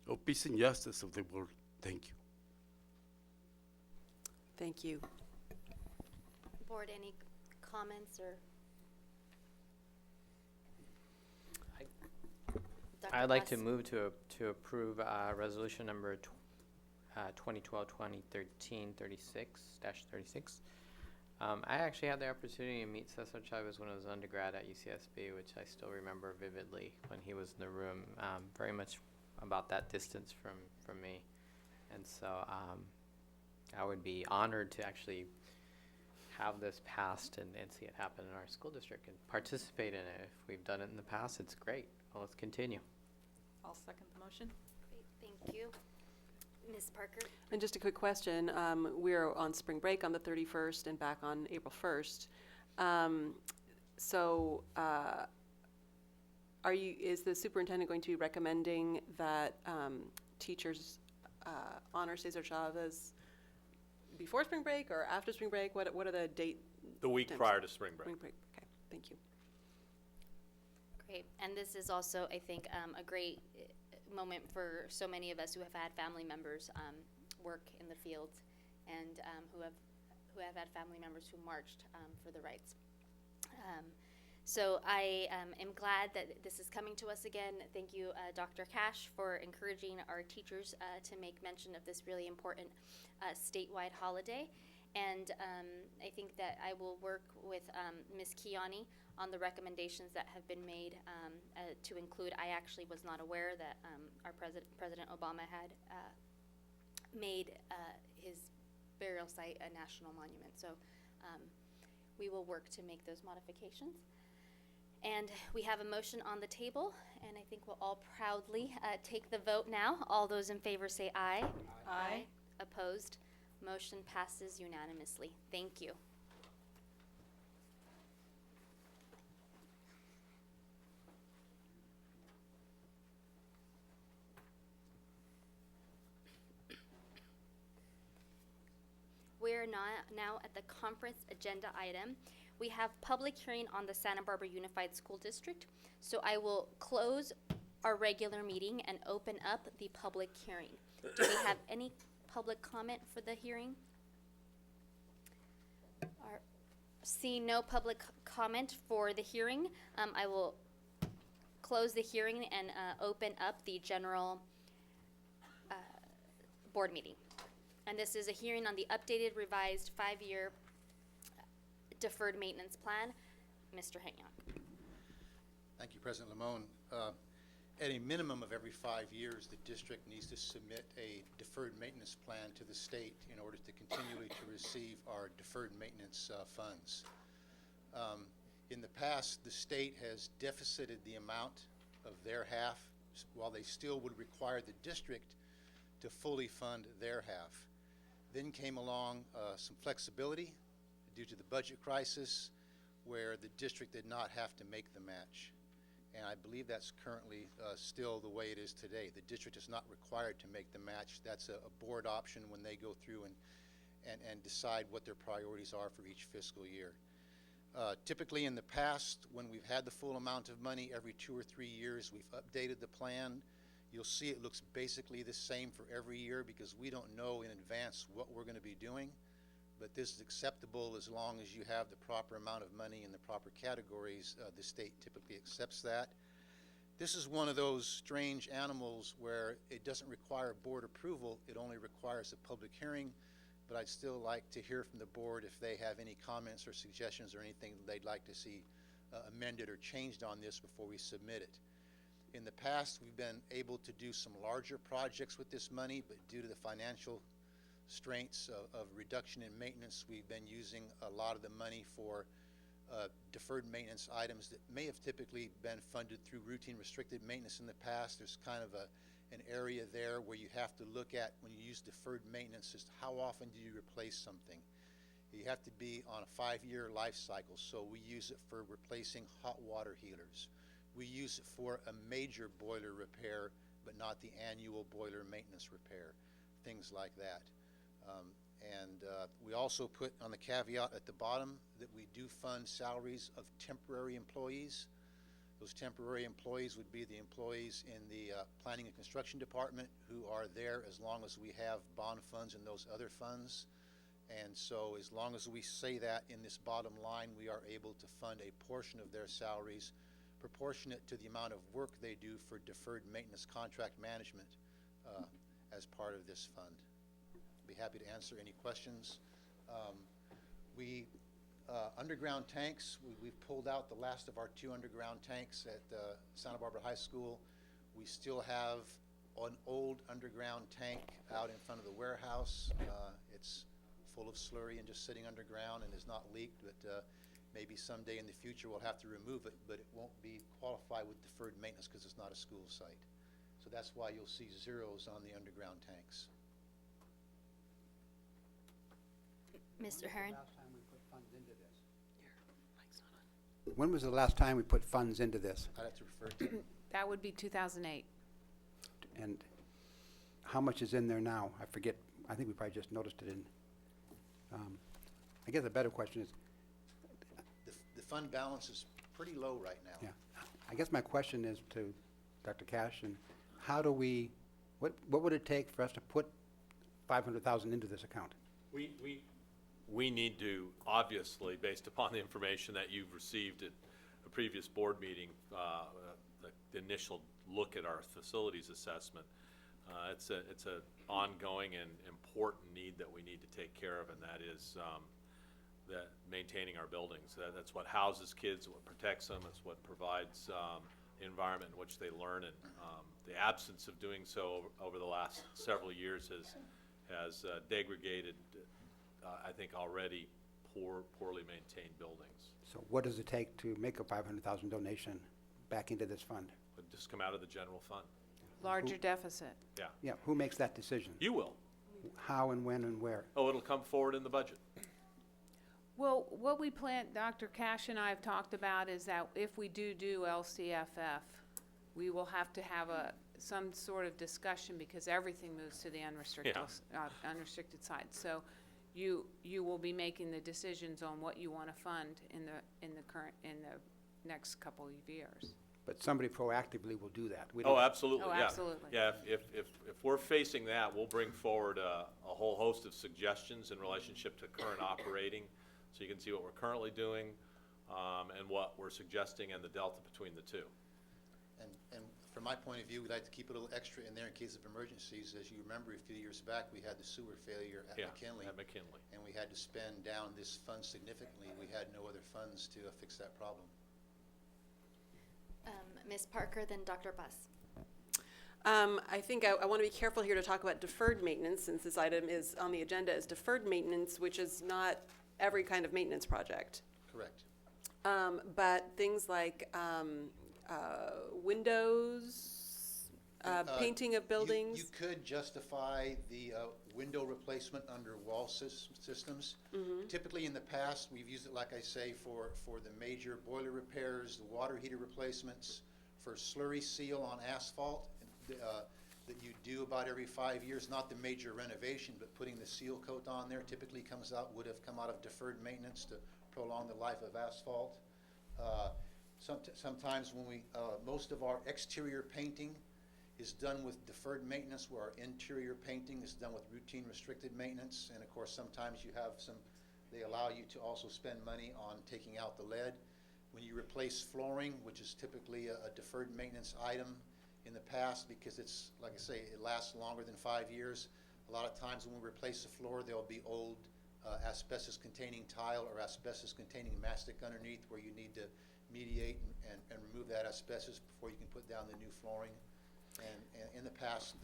Speaker 15: Of peace and justice of the world. Thank you.
Speaker 6: Thank you.
Speaker 1: Board, any comments or? Dr.
Speaker 8: I'd like to
Speaker 1: Ross?
Speaker 8: move to approve resolution number 2012-2013-36-36. I actually had the opportunity to meet Cesar Chavez when I was undergrad at UCSB, which I still remember vividly when he was in the room, very much about that distance from me. And so I would be honored to actually have this passed and see it happen in our school district and participate in it. If we've done it in the past, it's great. Well, let's continue.
Speaker 13: I'll second the motion.
Speaker 1: Great, thank you. Ms. Parker?
Speaker 6: And just a quick question. We're on spring break on the 31st and back on April 1st. Is the superintendent going to be recommending that teachers honor Cesar Chavez before spring break or after spring break? What are the date?
Speaker 2: The week
Speaker 6: times?
Speaker 2: prior to spring break.
Speaker 6: Spring break, okay, thank you.
Speaker 1: Great, and this is also, I think, a great moment for so many of us who have had family members work in the field and who have had family members who marched for the rights. So I am glad that this is coming to us again. Thank you, Dr. Cash, for encouraging our teachers to make mention of this really important statewide holiday. And I think that I will work with Ms. Kiani on the recommendations that have been made to include. I actually was not aware that our President Obama had made his burial site a national monument. So we will work to make those modifications. And we have a motion on the table, and I think we'll all proudly take the vote now. All those in favor say aye.
Speaker 13: Aye.
Speaker 1: Opposed? Motion passes unanimously. Thank you. We're now at the conference agenda item. We have public hearing on the Santa Barbara Unified School District. So I will close our regular meeting and open up the public hearing. Do we have any public comment for the hearing? All Seeing no public comment for the hearing, I will close the hearing and open up the general board meeting. And this is a hearing on the updated revised 5-year deferred maintenance plan. Mr. Henyock.
Speaker 16: Thank you, President Limon. At a minimum of every 5 years, the district needs to submit a deferred maintenance plan to the state in order to continually to receive our deferred maintenance funds. In the past, the state has deficited the amount of their half, while they still would require the district to fully fund their half. Then came along some flexibility due to the budget crisis, where the district did not have to make the match. And I believe that's currently still the way it is today. The district is not required to make the match. That's a board option when they go through and decide what their priorities are for each fiscal year. Typically in the past, when we've had the full amount of money, every 2 or 3 years, we've updated the plan. You'll see it looks basically the same for every year because we don't know in advance what we're going to be doing. But this is acceptable as long as you have the proper amount of money in the proper categories. The state typically accepts that. This is one of those strange animals where it doesn't require board approval. It only requires a public hearing. But I'd still like to hear from the board if they have any comments or suggestions or anything they'd like to see amended or changed on this before we submit it. In the past, we've been able to do some larger projects with this money, but due to the financial constraints of reduction in maintenance, we've been using a lot of the money for deferred maintenance items that may have typically been funded through routine restricted maintenance in the past. There's kind of an area there where you have to look at, when you use deferred maintenance, just how often do you replace something. You have to be on a 5-year life cycle, so we use it for replacing hot water heaters. We use it for a major boiler repair, but not the annual boiler maintenance repair, things like that. We also put on the caveat at the bottom that we do fund salaries of temporary employees. Those temporary employees would be the employees in the planning and construction department who are there as long as we have bond funds and those other funds. And so as long as we say that in this bottom line, we are able to fund a portion of their salaries proportionate to the amount of work they do for deferred maintenance contract management as part of this fund. Be happy to answer any questions. Underground tanks, we've pulled out the last of our 2 underground tanks at Santa Barbara High School. We still have an old underground tank out in front of the warehouse. It's full of slurry and just sitting underground and is not leaked, but maybe someday in the future we'll have to remove it, but it won't be qualified with deferred maintenance because it's not a school site. So that's why you'll see zeros on the underground tanks.
Speaker 1: Mr. Herron.
Speaker 5: When was the last time we put funds into this?
Speaker 16: I'd have to refer to it.
Speaker 9: That would be 2008.
Speaker 5: And how much is in there now? I forget. I think we probably just noticed it in. I guess a better question is,
Speaker 16: The fund balance is pretty low right now.
Speaker 5: yeah, I guess my question is to Dr. Cash, and how do we, what would it take for us to put 500,000 into this account?
Speaker 2: We need to, obviously, based upon the information that you've received at a previous board meeting, the initial look at our facilities assessment, it's an ongoing and important need that we need to take care of, and that is that maintaining our buildings. That's what houses kids, what protects them, it's what provides the environment in which they learn, and the absence of doing so over the last several years has degraded, I think, already poorly maintained buildings.
Speaker 5: So what does it take to make a 500,000 donation back into this fund?
Speaker 2: Would just come out of the general fund.
Speaker 9: Larger deficit.
Speaker 2: Yeah.
Speaker 5: Yeah, who makes that decision?
Speaker 2: You will.
Speaker 5: How and when and where?
Speaker 2: Oh, it'll come forward in the budget.
Speaker 9: Well, what we plan, Dr. Cash and I have talked about is that if we do LCFF, we will have to have some sort of discussion because everything moves to the unrestricted side. So you will be making the decisions on what you want to fund in the next couple of years.
Speaker 5: But somebody proactively will do that. We
Speaker 2: Oh,
Speaker 5: don't-
Speaker 2: absolutely,
Speaker 9: Oh,
Speaker 2: yeah.
Speaker 9: absolutely.
Speaker 2: Yeah, if we're facing that, we'll bring forward a whole host of suggestions in relationship to current operating so you can see what we're currently doing and what we're suggesting and the delta between the two.
Speaker 16: And from my point of view, we'd like to keep a little extra in there in case of emergencies. As you remember, a few years back, we had the sewer failure at
Speaker 2: Yeah,
Speaker 16: McKinley.
Speaker 2: at McKinley.
Speaker 16: And we had to spend down this fund significantly. We had no other funds to fix that problem.
Speaker 1: Ms. Parker, then Dr. Buss.
Speaker 6: I think I want to be careful here to talk about deferred maintenance, since this item is on the agenda as deferred maintenance, which is not every kind of maintenance project.
Speaker 16: Correct.
Speaker 6: But things like windows, painting of buildings.
Speaker 16: You could justify the window replacement under wall systems. Typically in the past, we've used it, like I say, for the major boiler repairs, the water heater replacements, for slurry seal on asphalt that you do about every 5 years, not the major renovation, but putting the seal coat on there typically would have come out of deferred maintenance to prolong the life of asphalt. Sometimes when most of our exterior painting is done with deferred maintenance, where our interior painting is done with routine restricted maintenance. And of course, sometimes they allow you to also spend money on taking out the lead. When you replace flooring, which is typically a deferred maintenance item in the past, because it's, like I say, it lasts longer than 5 years. A lot of times when we replace the floor, there'll be old asbestos-containing tile or asbestos-containing mastic underneath, where you need to mediate and remove that asbestos before you can put down the new flooring. And in the past,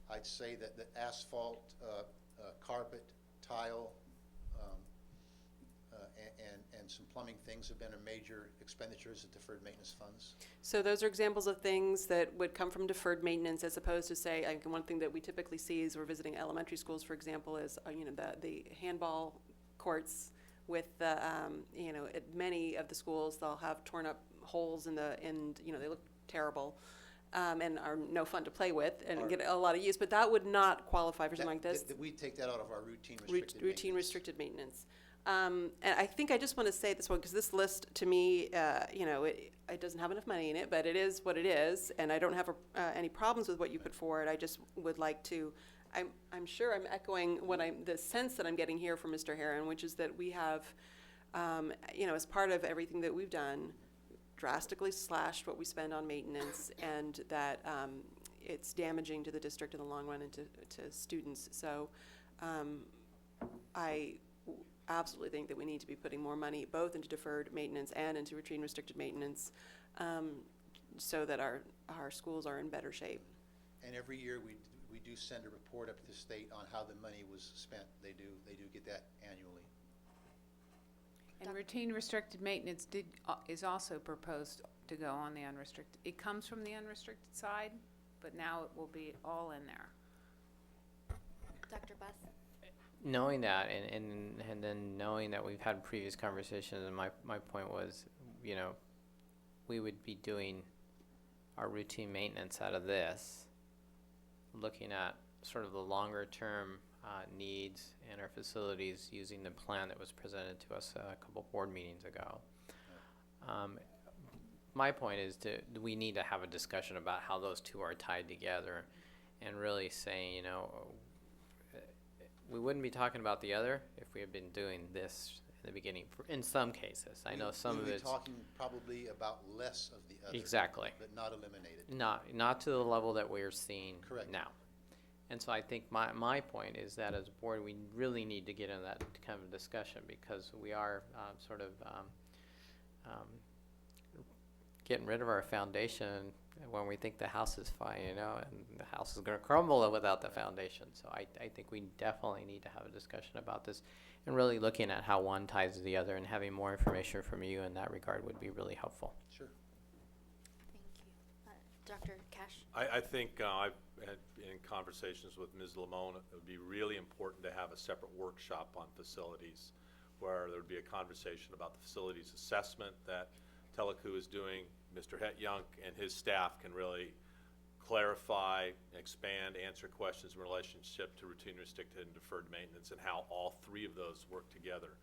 Speaker 16: I'd say that the asphalt, carpet, tile, and some plumbing things have been a major expenditures of deferred maintenance funds.
Speaker 6: So those are examples of things that would come from deferred maintenance, as opposed to, say, like one thing that we typically see is we're visiting elementary schools, for example, is the handball courts with the at many of the schools they'll have torn up holes in they look terrible. And are no fun to play with and get a lot of use, but that would not qualify for something like this.
Speaker 16: We take that out of our routine
Speaker 6: Restricted maintenance. And I think I just want to say this one, because this list, to me, it doesn't have enough money in it, but it is what it is, and I don't have any problems with what you put forward. I just would like to, I'm sure I'm echoing the sense that I'm getting here from Mr. Herron, which is that we have, as part of everything that we've done, drastically slashed what we spend on maintenance, and that it's damaging to the district in the long run and to students. So I absolutely think that we need to be putting more money both into deferred maintenance and into routine restricted maintenance, so that our schools are in better shape.
Speaker 16: And every year we do send a report up to the state on how the money was spent. They do get that annually.
Speaker 9: And routine restricted maintenance is also proposed to go on the unrestricted. It comes from the unrestricted side, but now it will be all in there.
Speaker 1: Dr. Buss?
Speaker 8: Knowing that, and then knowing that we've had previous conversations, and my point was, we would be doing our routine maintenance out of this, looking at sort of the longer term needs and our facilities using the plan that was presented to us a couple board meetings ago. My point is we need to have a discussion about how those two are tied together, and really saying, we wouldn't be talking about the other if we had been doing this in the beginning. In some cases, I know some of it's
Speaker 16: talking probably about less of the other.
Speaker 8: Exactly.
Speaker 16: But not eliminated.
Speaker 8: Not to the level that we're seeing
Speaker 16: Correct.
Speaker 8: now. And so I think my point is that as a board, we really need to get in that kind of discussion, because we are sort of getting rid of our foundation when we think the house is fine, and the house is going to crumble without the foundation. So I think we definitely need to have a discussion about this, and really looking at how one ties to the other, and having more information from you in that regard would be really helpful.
Speaker 16: Sure.
Speaker 1: Thank you. Dr. Cash?
Speaker 2: I think I've had in conversations with Ms. Lamone, it would be really important to have a separate workshop on facilities, where there would be a conversation about the facilities assessment that Teleco is doing. Mr. Het-Yunk and his staff can really clarify, expand, answer questions in relationship to routine, restricted, and deferred maintenance, and how all three of those work together.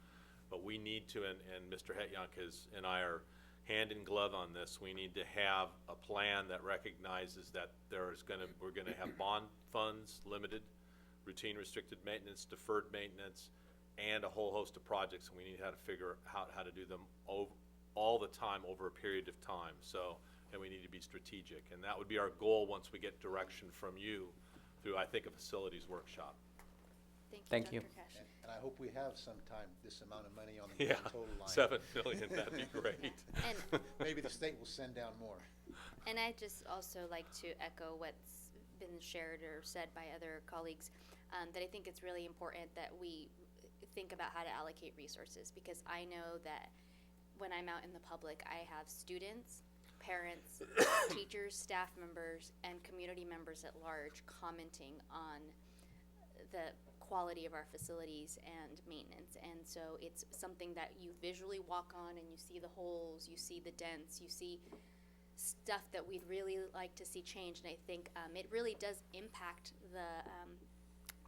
Speaker 2: But we need to, and Mr. Het-Yunk and I are hand in glove on this, we need to have a plan that recognizes that we're gonna have bond funds limited, routine restricted maintenance, deferred maintenance, and a whole host of projects, and we need how to figure out how to do them all the time over a period of time. So, and we need to be strategic, and that would be our goal once we get direction from you through, I think, a facilities workshop.
Speaker 8: Thank you.
Speaker 1: Dr. Cash.
Speaker 16: And I hope we have sometime this amount of money on the
Speaker 2: Yeah,
Speaker 16: total line.
Speaker 2: 7 million, that'd be great.
Speaker 1: And
Speaker 16: Maybe the state will send down more.
Speaker 1: And I'd just also like to echo what's been shared or said by other colleagues, that I think it's really important that we think about how to allocate resources, because I know that when I'm out in the public, I have students, parents, teachers, staff members, and community members at large commenting on the quality of our facilities and maintenance. And so it's something that you visually walk on and you see the holes, you see the dents, you see stuff that we'd really like to see changed. And I think it really does impact the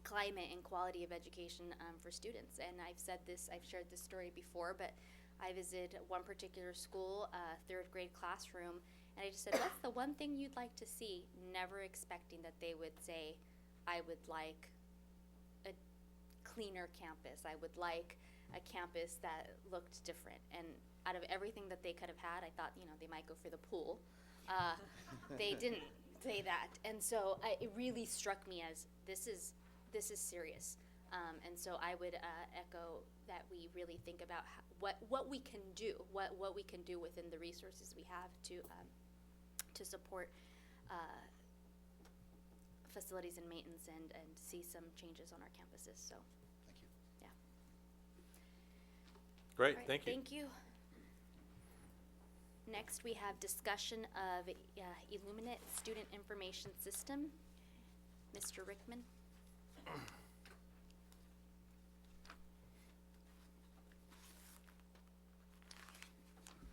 Speaker 1: climate and quality of education for students. And I've said this, I've shared this story before, but I visited one particular school, third grade classroom, and I just said, what's the one thing you'd like to see? Never expecting that they would say, I would like a cleaner campus. I would like a campus that looked different. And out of everything that they could have had, I thought, they might go for the pool. They didn't say that. And so it really struck me as this is serious. And so I would echo that we really think about what we can do, what we can do within the resources we have to support facilities and maintenance and see some changes on our campuses. So,
Speaker 16: Thank you.
Speaker 1: yeah.
Speaker 2: Great,
Speaker 1: All right,
Speaker 2: thank you.
Speaker 1: Thank you. Next, we have discussion of Illuminate Student Information System. Mr. Rickman.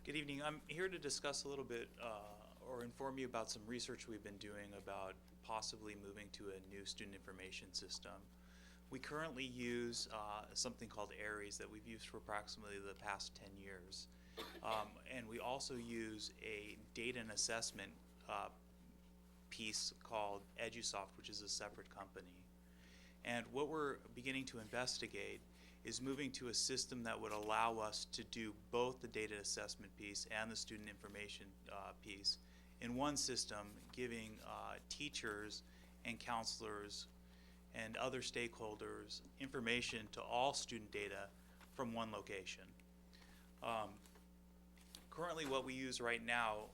Speaker 17: Good evening. I'm here to discuss a little bit or inform you about some research we've been doing about possibly moving to a new student information system. We currently use something called ARIES that we've used for approximately the past 10 years. And we also use a data and assessment piece called EduSoft, which is a separate company. And what we're beginning to investigate is moving to a system that would allow us to do both the data assessment piece and the student information piece in one system, giving teachers and counselors and other stakeholders information to all student data from one location. Currently what we use right now,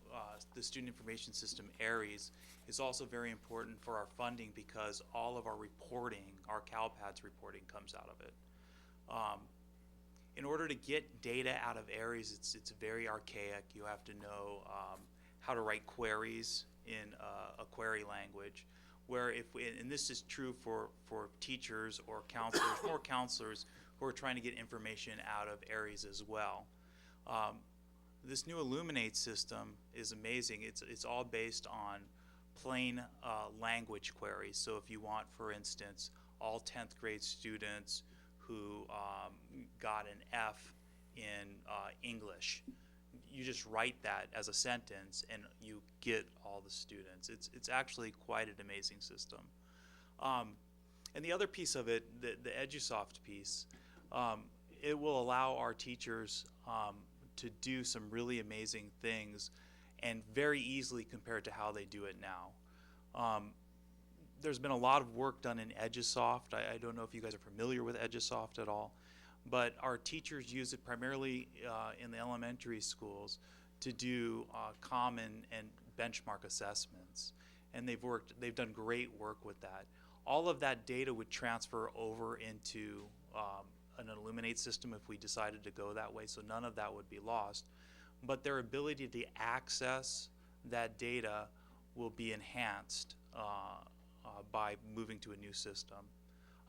Speaker 17: the student information system, ARIES, is also very important for our funding because all of our reporting, our CalPADS reporting, comes out of it. In order to get data out of ARIES, it's very archaic. You have to know how to write queries in a query language, where and this is true for teachers or counselors, more counselors who are trying to get information out of ARIES as well. This new Illuminate system is amazing. It's all based on plain language queries. So if you want, for instance, all 10th grade students who got an F in English, you just write that as a sentence and you get all the students. It's actually quite an amazing system. And the other piece of it, the EduSoft piece, it will allow our teachers to do some really amazing things and very easily compared to how they do it now. There's been a lot of work done in EduSoft. I don't know if you guys are familiar with EduSoft at all, but our teachers use it primarily in the elementary schools to do common and benchmark assessments, and they've done great work with that. All of that data would transfer over into an Illuminate system if we decided to go that way, so none of that would be lost. But their ability to access that data will be enhanced by moving to a new system.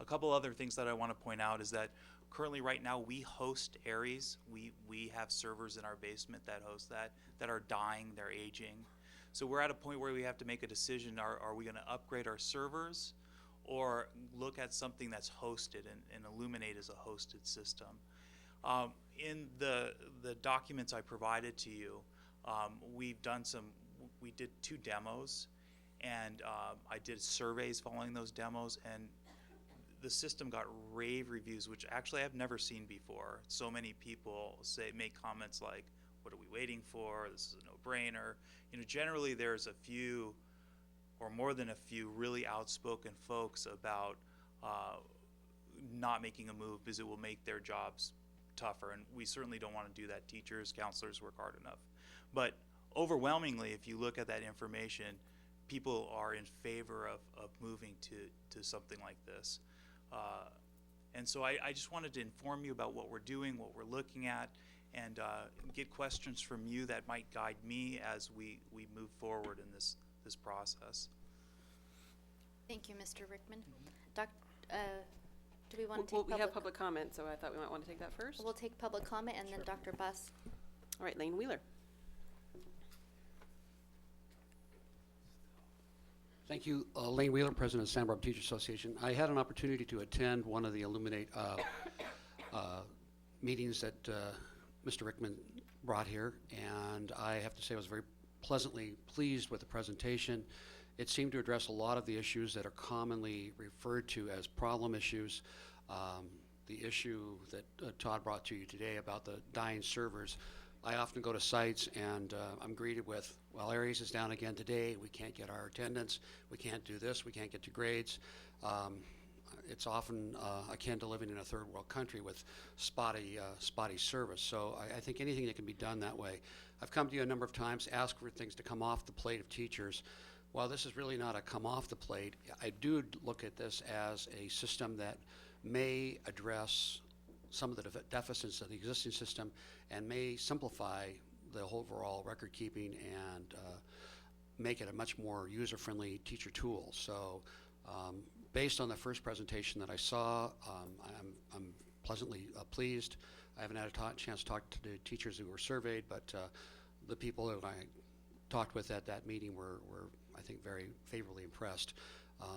Speaker 17: A couple other things that I want to point out is that currently right now we host ARIES. We have servers in our basement that host that are dying, they're aging. So we're at a point where we have to make a decision, are we going to upgrade our servers or look at something that's hosted, and Illuminate is a hosted system. In the documents I provided to you, we did 2 demos, and I did surveys following those demos, and the system got rave reviews, which actually I've never seen before. So many people make comments like, "What are we waiting for? This is a no-brainer." You know, generally there's a few, or more than a few, really outspoken folks about not making a move because it will make their jobs tougher, and we certainly don't want to do that. Teachers, counselors work hard enough. But overwhelmingly, if you look at that information, people are in favor of moving to something like this. And so I just wanted to inform you about what we're doing, what we're looking at, and get questions from you that might guide me as we move forward in this process.
Speaker 1: Thank you, Mr. Rickman. Do we want to
Speaker 6: Well,
Speaker 1: take
Speaker 6: we have public comment, so I thought we might want to take that first.
Speaker 1: We'll take public comment and then Dr. Buss.
Speaker 6: All right, Lane Wheeler.
Speaker 18: Thank you. Lane Wheeler, President of Santa Barbara Teachers Association. I had an opportunity to attend one of the Illuminate meetings that Mr. Rickman brought here, and I have to say I was very pleasantly pleased with the presentation. It seemed to address a lot of the issues that are commonly referred to as problem issues. The issue that Todd brought to you today about the dying servers. I often go to sites and I'm greeted with, well, Aries is down again today, we can't get our attendance, we can't do this, we can't get to grades. It's often akin to living in a third world country with spotty service. So I think anything that can be done that way. I've come to you a number of times, asked for things to come off the plate of teachers. While this is really not a come off the plate, I do look at this as a system that may address some of the deficits of the existing system and may simplify the overall record keeping and make it a much more user-friendly teacher tool. So based on the first presentation that I saw, I'm pleasantly pleased. I haven't had a chance to talk to the teachers who were surveyed, but the people that I talked with at that meeting were I think, very favorably impressed.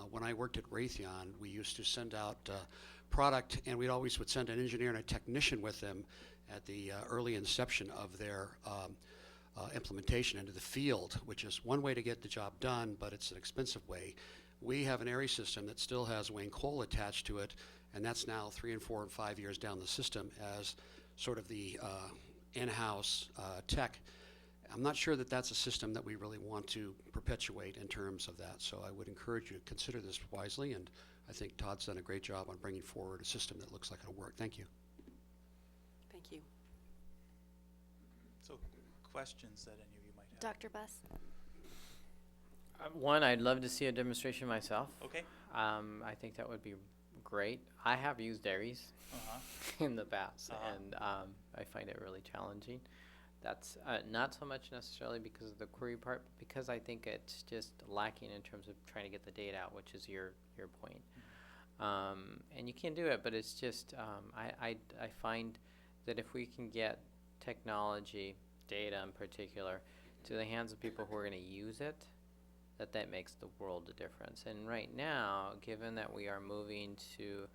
Speaker 18: When I worked at Raytheon, we used to send out product, and we always would send an engineer and a technician with them at the early inception of their implementation into the field, which is one way to get the job done, but it's an expensive way. We have an ARRI system that still has Wayne Cole attached to it, and that's now 3 and 4 and 5 years down the system as sort of the in-house tech. I'm not sure that that's a system that we really want to perpetuate in terms of that, so I would encourage you to consider this wisely, and I think Todd's done a great job on bringing forward a system that looks like it'll work. Thank you.
Speaker 6: Thank you.
Speaker 17: So questions that any of you might have?
Speaker 1: Dr. Buss.
Speaker 8: One, I'd love to see a demonstration myself.
Speaker 17: Okay.
Speaker 8: I think that would be great. I have used Aries in the past, and I find it really challenging. That's not so much necessarily because of the query part, but because I think it's just lacking in terms of trying to get the data out, which is your point. And you can do it, but it's just I find that if we can get technology, data in particular, to the hands of people who are going to use it, that makes the world a difference. And right now, given that we are moving to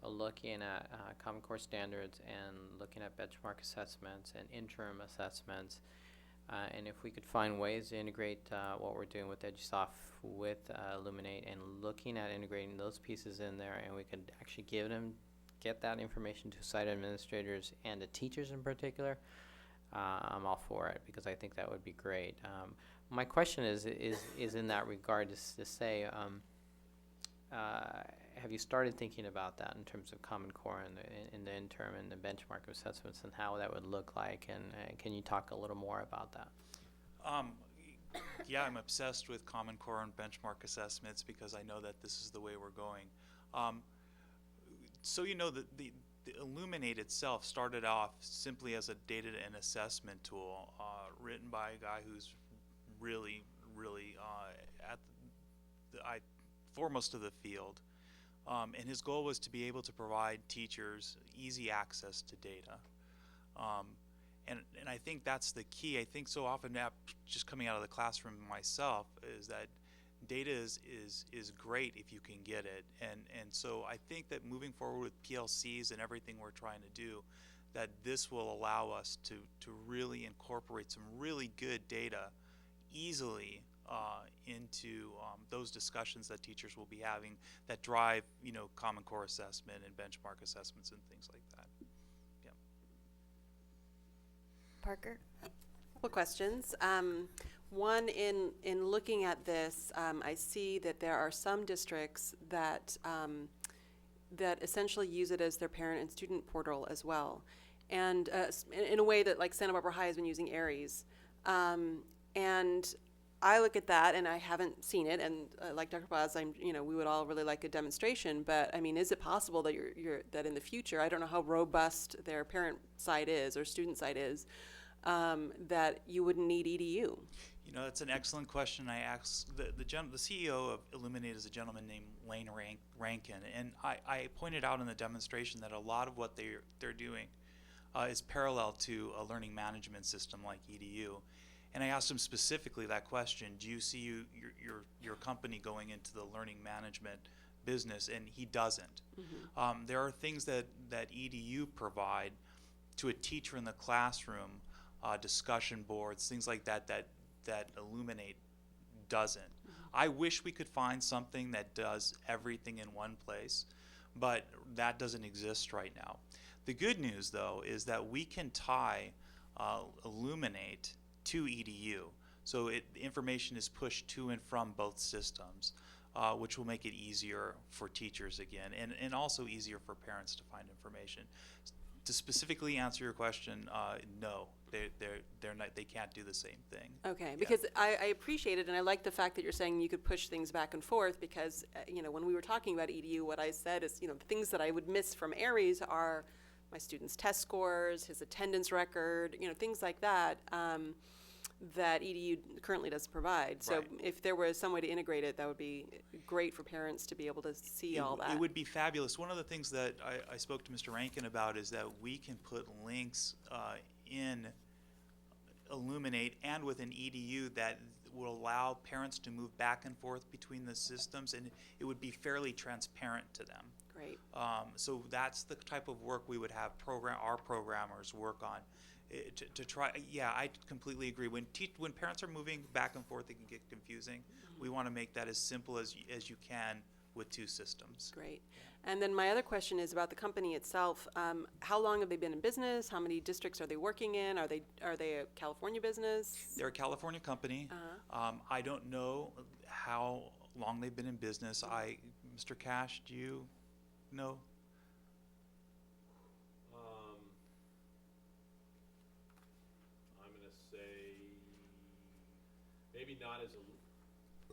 Speaker 8: looking at Common Core standards and looking at benchmark assessments and interim assessments, and if we could find ways to integrate what we're doing with EduSoft with Illuminate and looking at integrating those pieces in there, and we could actually get that information to site administrators and to teachers in particular, I'm all for it, because I think that would be great. My question is in that regard, to say, have you started thinking about that in terms of Common Core in the interim and the benchmark assessments and how that would look like? And can you talk a little more about that?
Speaker 17: Yeah, I'm obsessed with Common Core and benchmark assessments because I know that this is the way we're going. So you know, the Illuminate itself started off simply as a data and assessment tool written by a guy who's really at the foremost of the field. And his goal was to be able to provide teachers easy access to data. And I think that's the key. I think so often, just coming out of the classroom myself, is that data is great if you can get it. And so I think that moving forward with PLCs and everything we're trying to do, that this will allow us to really incorporate some really good data easily into those discussions that teachers will be having that drive, Common Core assessment and benchmark assessments and things like that. Yeah.
Speaker 1: Parker?
Speaker 6: Couple questions. One, in looking at this, I see that there are some districts that that essentially use it as their parent and student portal as well, and in a way that like Santa Barbara High has been using Aries, and I look at that and I haven't seen it, and like Dr. Paz, we would all really like a demonstration, but I mean, is it possible that that in the future, I don't know how robust their parent side is or student side is, that you wouldn't need EDU?
Speaker 17: That's an excellent question. I asked the CEO of Illuminate is a gentleman named Lane Rankin, and I pointed out in the demonstration that a lot of what they're doing is parallel to a learning management system like EDU. And I asked him specifically that question: do you see your company going into the learning management business? And he doesn't.
Speaker 6: Mm-hmm.
Speaker 17: There are things that EDU provide to a teacher in the classroom, discussion boards, things like that Illuminate doesn't.
Speaker 6: Mm-hmm.
Speaker 17: I wish we could find something that does everything in one place, but that doesn't exist right now. The good news, though, is that we can tie Illuminate to EDU. So the information is pushed to and from both systems, which will make it easier for teachers again, and also easier for parents to find information. To specifically answer your question, no, they're not. They can't do the same thing.
Speaker 6: Okay, because I appreciate it, and I like the fact that you're saying you could push things back and forth, because when we were talking about EDU, what I said is the things that I would miss from Aries are my students' test scores, his attendance record, things like that. That EDU currently doesn't provide. So
Speaker 17: Right.
Speaker 6: if there was some way to integrate it, that would be great for parents to be able to see all that.
Speaker 17: It would be fabulous. One of the things that I spoke to Mr. Rankin about is that we can put links in Illuminate and within EDU that will allow parents to move back and forth between the systems, and it would be fairly transparent to them.
Speaker 6: Great.
Speaker 17: So that's the type of work we would have our programmers work on. To try, I completely agree. When parents are moving back and forth, it can get confusing.
Speaker 6: Mm-hmm.
Speaker 17: We want to make that as simple as you can with two systems.
Speaker 6: Great. And then my other question is about the company itself. How long have they been in business? How many districts are they working in? Are they a California business?
Speaker 17: They're a California company.
Speaker 6: Uh-huh.
Speaker 17: I don't know how long they've been in business. Mr. Cash, do you know?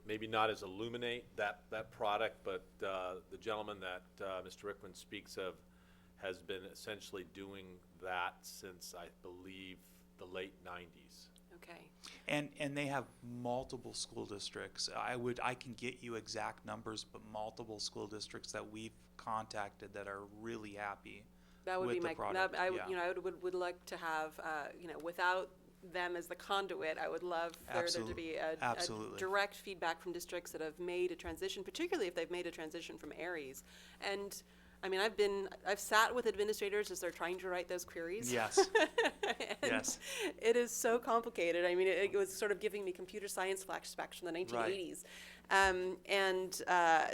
Speaker 2: Maybe not as Illuminate, that product, but the gentleman that Mr. Rickman speaks of has been essentially doing that since, I believe, the late 90s.
Speaker 6: Okay.
Speaker 17: And they have multiple school districts. I can get you exact numbers, but multiple school districts that we've contacted that are really happy
Speaker 6: That would
Speaker 17: with
Speaker 6: be
Speaker 17: the
Speaker 6: my.
Speaker 17: product.
Speaker 6: I
Speaker 17: yeah.
Speaker 6: would like to have without them as the conduit, I would love there to be a direct feedback from districts that have made a transition, particularly if they've made a transition from Aries. And I mean, I've sat with administrators as they're trying to write those queries.
Speaker 17: Yes. Yes.
Speaker 6: It is so complicated. I mean, it was sort of giving me computer science flashbacks from the 1980s.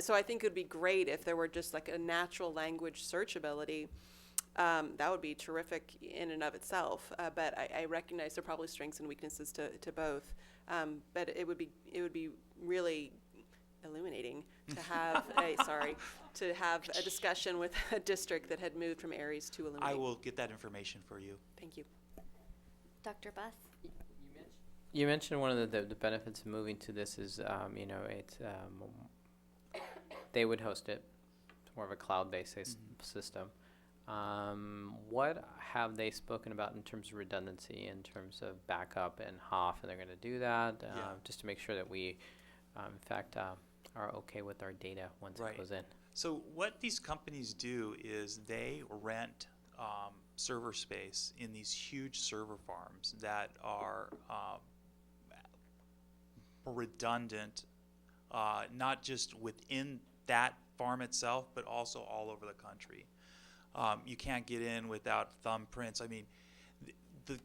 Speaker 6: So I think it would be great if there were just like a natural language search ability. That would be terrific in and of itself, but I recognize there are probably strengths and weaknesses to both. But it would be really illuminating to have to have a discussion with a district that had moved from Aries to Illuminate.
Speaker 17: I will get that information for you.
Speaker 6: Thank you.
Speaker 1: Dr. Buss?
Speaker 8: You mentioned one of the benefits of moving to this is, they would host it. It's more of a cloud-based system. What have they spoken about in terms of redundancy, in terms of backup and HOF, and they're going to do that just to make sure that we, in fact, are okay with our data once it goes in?
Speaker 17: So what these companies do is they rent server space in these huge server farms that are redundant, not just within that farm itself, but also all over the country. You can't get in without thumbprints. I mean,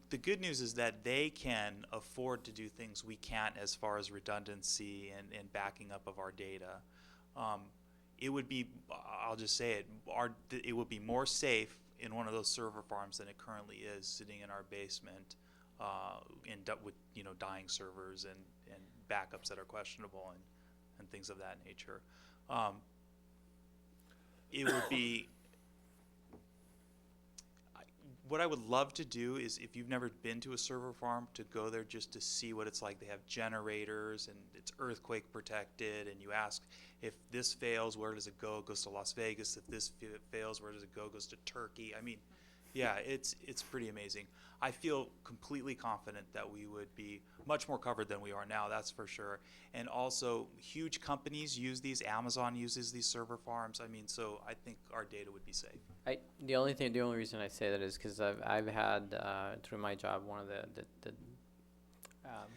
Speaker 17: the good news is that they can afford to do things we can't as far as redundancy and backing up of our data. It would be, I'll just say it, it would be more safe in one of those server farms than it currently is, sitting in our basement with dying servers and backups that are questionable and things of that nature. It would be, what I would love to do is, if you've never been to a server farm, to go there just to see what it's like. They have generators and it's earthquake protected, and you ask, if this fails, where does it go? It goes to Las Vegas. If this fails, where does it go? It goes to Turkey. I mean, yeah, it's pretty amazing. I feel completely confident that we would be much more covered than we are now, that's for sure. And also, huge companies use these. Amazon uses these server farms. I mean, so I think our data would be safe.
Speaker 8: The only reason I say that is because I've had through my job, one of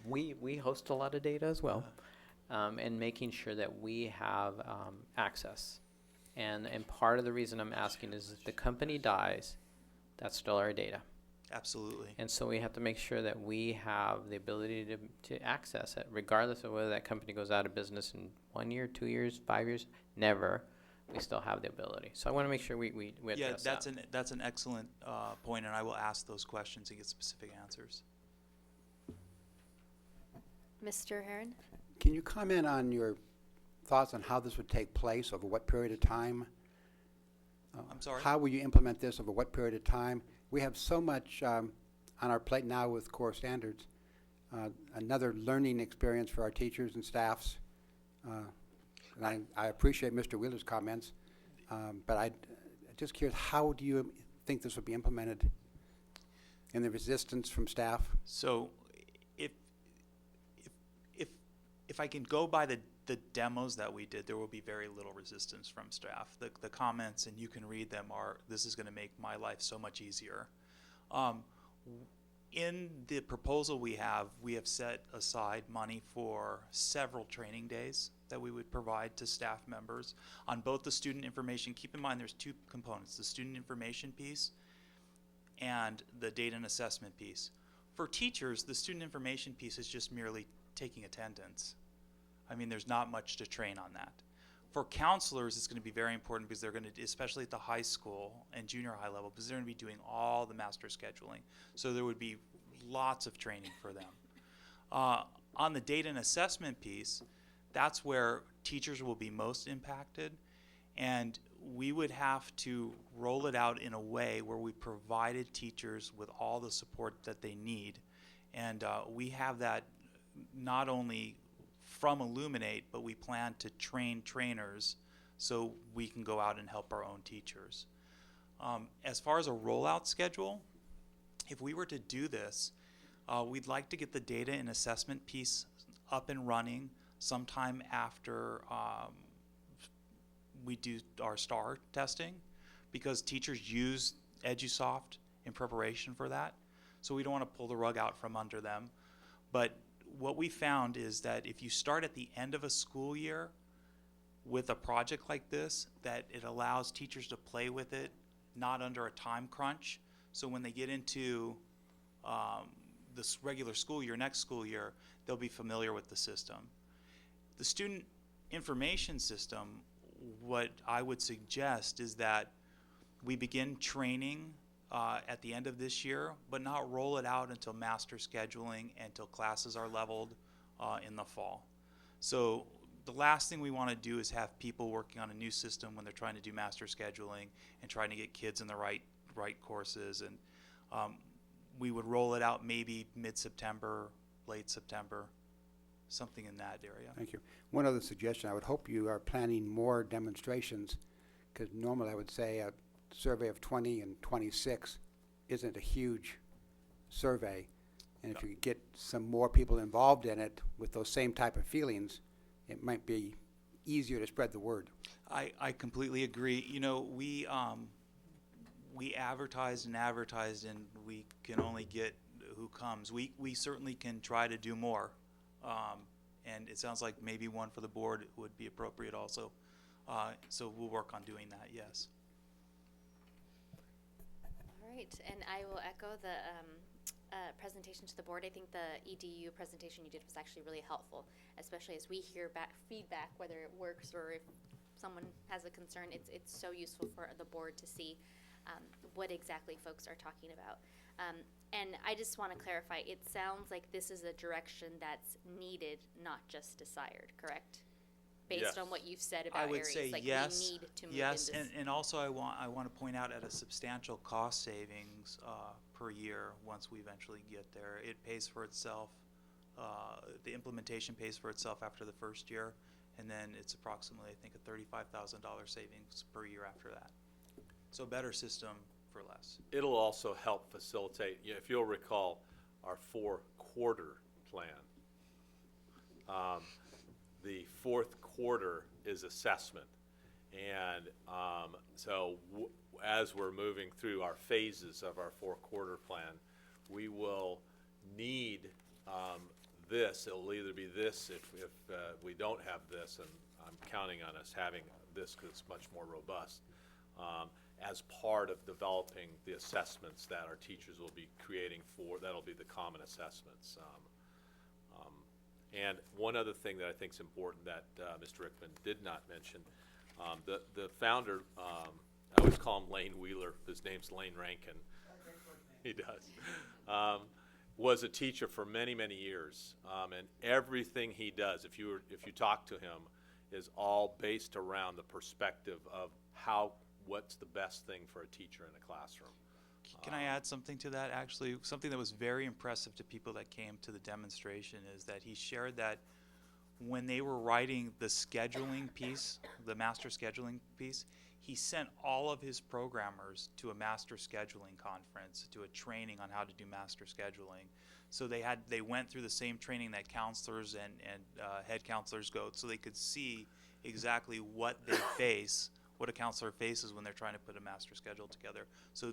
Speaker 8: we host a lot of data as well, and making sure that we have access. And part of the reason I'm asking is, if the company dies, that's still our data.
Speaker 17: Absolutely.
Speaker 8: And so we have to make sure that we have the ability to access it, regardless of whether that company goes out of business in 1 year, 2 years, 5 years. Never. We still have the ability. So I want to make sure we address that.
Speaker 17: That's an excellent point, and I will ask those questions and get specific answers.
Speaker 1: Mr. Herron?
Speaker 5: Can you comment on your thoughts on how this would take place, over what period of time?
Speaker 17: I'm sorry?
Speaker 5: How will you implement this, over what period of time? We have so much on our plate now with core standards. Another learning experience for our teachers and staffs. And I appreciate Mr. Wheeler's comments, but I'm just curious, how do you think this will be implemented? And the resistance from staff?
Speaker 17: So if I can go by the demos that we did, there will be very little resistance from staff. The comments, and you can read them, are, this is going to make my life so much easier. In the proposal we have set aside money for several training days that we would provide to staff members on both the student information. Keep in mind there's two components, the student information piece and the data and assessment piece. For teachers, the student information piece is just merely taking attendance. I mean, there's not much to train on that. For counselors, it's going to be very important, because they're going to, especially at the high school and junior high level, because they're going to be doing all the master scheduling. So there would be lots of training for them. On the data and assessment piece, that's where teachers will be most impacted, and we would have to roll it out in a way where we provided teachers with all the support that they need. And we have that not only from Illuminate, but we plan to train trainers so we can go out and help our own teachers. As far as a rollout schedule, if we were to do this, we'd like to get the data and assessment piece up and running sometime after we do our STAR testing, because teachers use EduSoft in preparation for that. So we don't want to pull the rug out from under them. But what we found is that if you start at the end of a school year with a project like this, that it allows teachers to play with it, not under a time crunch. So when they get into this regular school year, next school year, they'll be familiar with the system. The student information system, what I would suggest is that we begin training at the end of this year, but not roll it out until master scheduling, until classes are leveled in the fall. So the last thing we want to do is have people working on a new system when they're trying to do master scheduling and trying to get kids in the right courses. And we would roll it out maybe mid-September, late September, something in that area.
Speaker 5: Thank you. One other suggestion, I would hope you are planning more demonstrations, because normally I would say a survey of 20 and 26 isn't a huge survey. And if you could get some more people involved in it with those same type of feelings, it might be easier to spread the word.
Speaker 17: I completely agree. You know, we advertised and we can only get who comes. We certainly can try to do more. And it sounds like maybe one for the board would be appropriate also. So we'll work on doing that, yes.
Speaker 1: All right, and I will echo the presentation to the board. I think the EDU presentation you did was actually really helpful, especially as we hear back feedback, whether it works or if someone has a concern. It's so useful for the board to see what exactly folks are talking about. And I just want to clarify, it sounds like this is a direction that's needed, not just desired, correct? Based
Speaker 2: Yes.
Speaker 1: on what you've said about
Speaker 17: I would
Speaker 1: areas,
Speaker 17: say
Speaker 1: like
Speaker 17: yes,
Speaker 1: we need to move
Speaker 17: yes,
Speaker 1: in this.
Speaker 17: and also I want to point out at a substantial cost savings per year once we eventually get there. It pays for itself. The implementation pays for itself after the first year, and then it's approximately, I think, a $35,000 savings per year after that. So a better system for less.
Speaker 2: It'll also help facilitate, if you'll recall, our 4-quarter plan. The fourth quarter is assessment. And so as we're moving through our phases of our 4-quarter plan, we will need this. It'll either be this if we don't have this, and I'm counting on us having this because it's much more robust, as part of developing the assessments that our teachers will be creating that'll be the common assessments. And one other thing that I think is important that Mr. Rickman did not mention, the founder, I always call him Lane Wheeler, his name's Lane Rankin. He does. Was a teacher for many, many years, and everything he does, if you talk to him, is all based around the perspective of what's the best thing for a teacher in a classroom.
Speaker 17: Can I add something to that? Actually, something that was very impressive to people that came to the demonstration is that he shared that when they were writing the scheduling piece, the master scheduling piece, he sent all of his programmers to a master scheduling conference, to a training on how to do master scheduling. So they went through the same training that counselors and head counselors go, so they could see exactly what they face, what a counselor faces when they're trying to put a master schedule together. So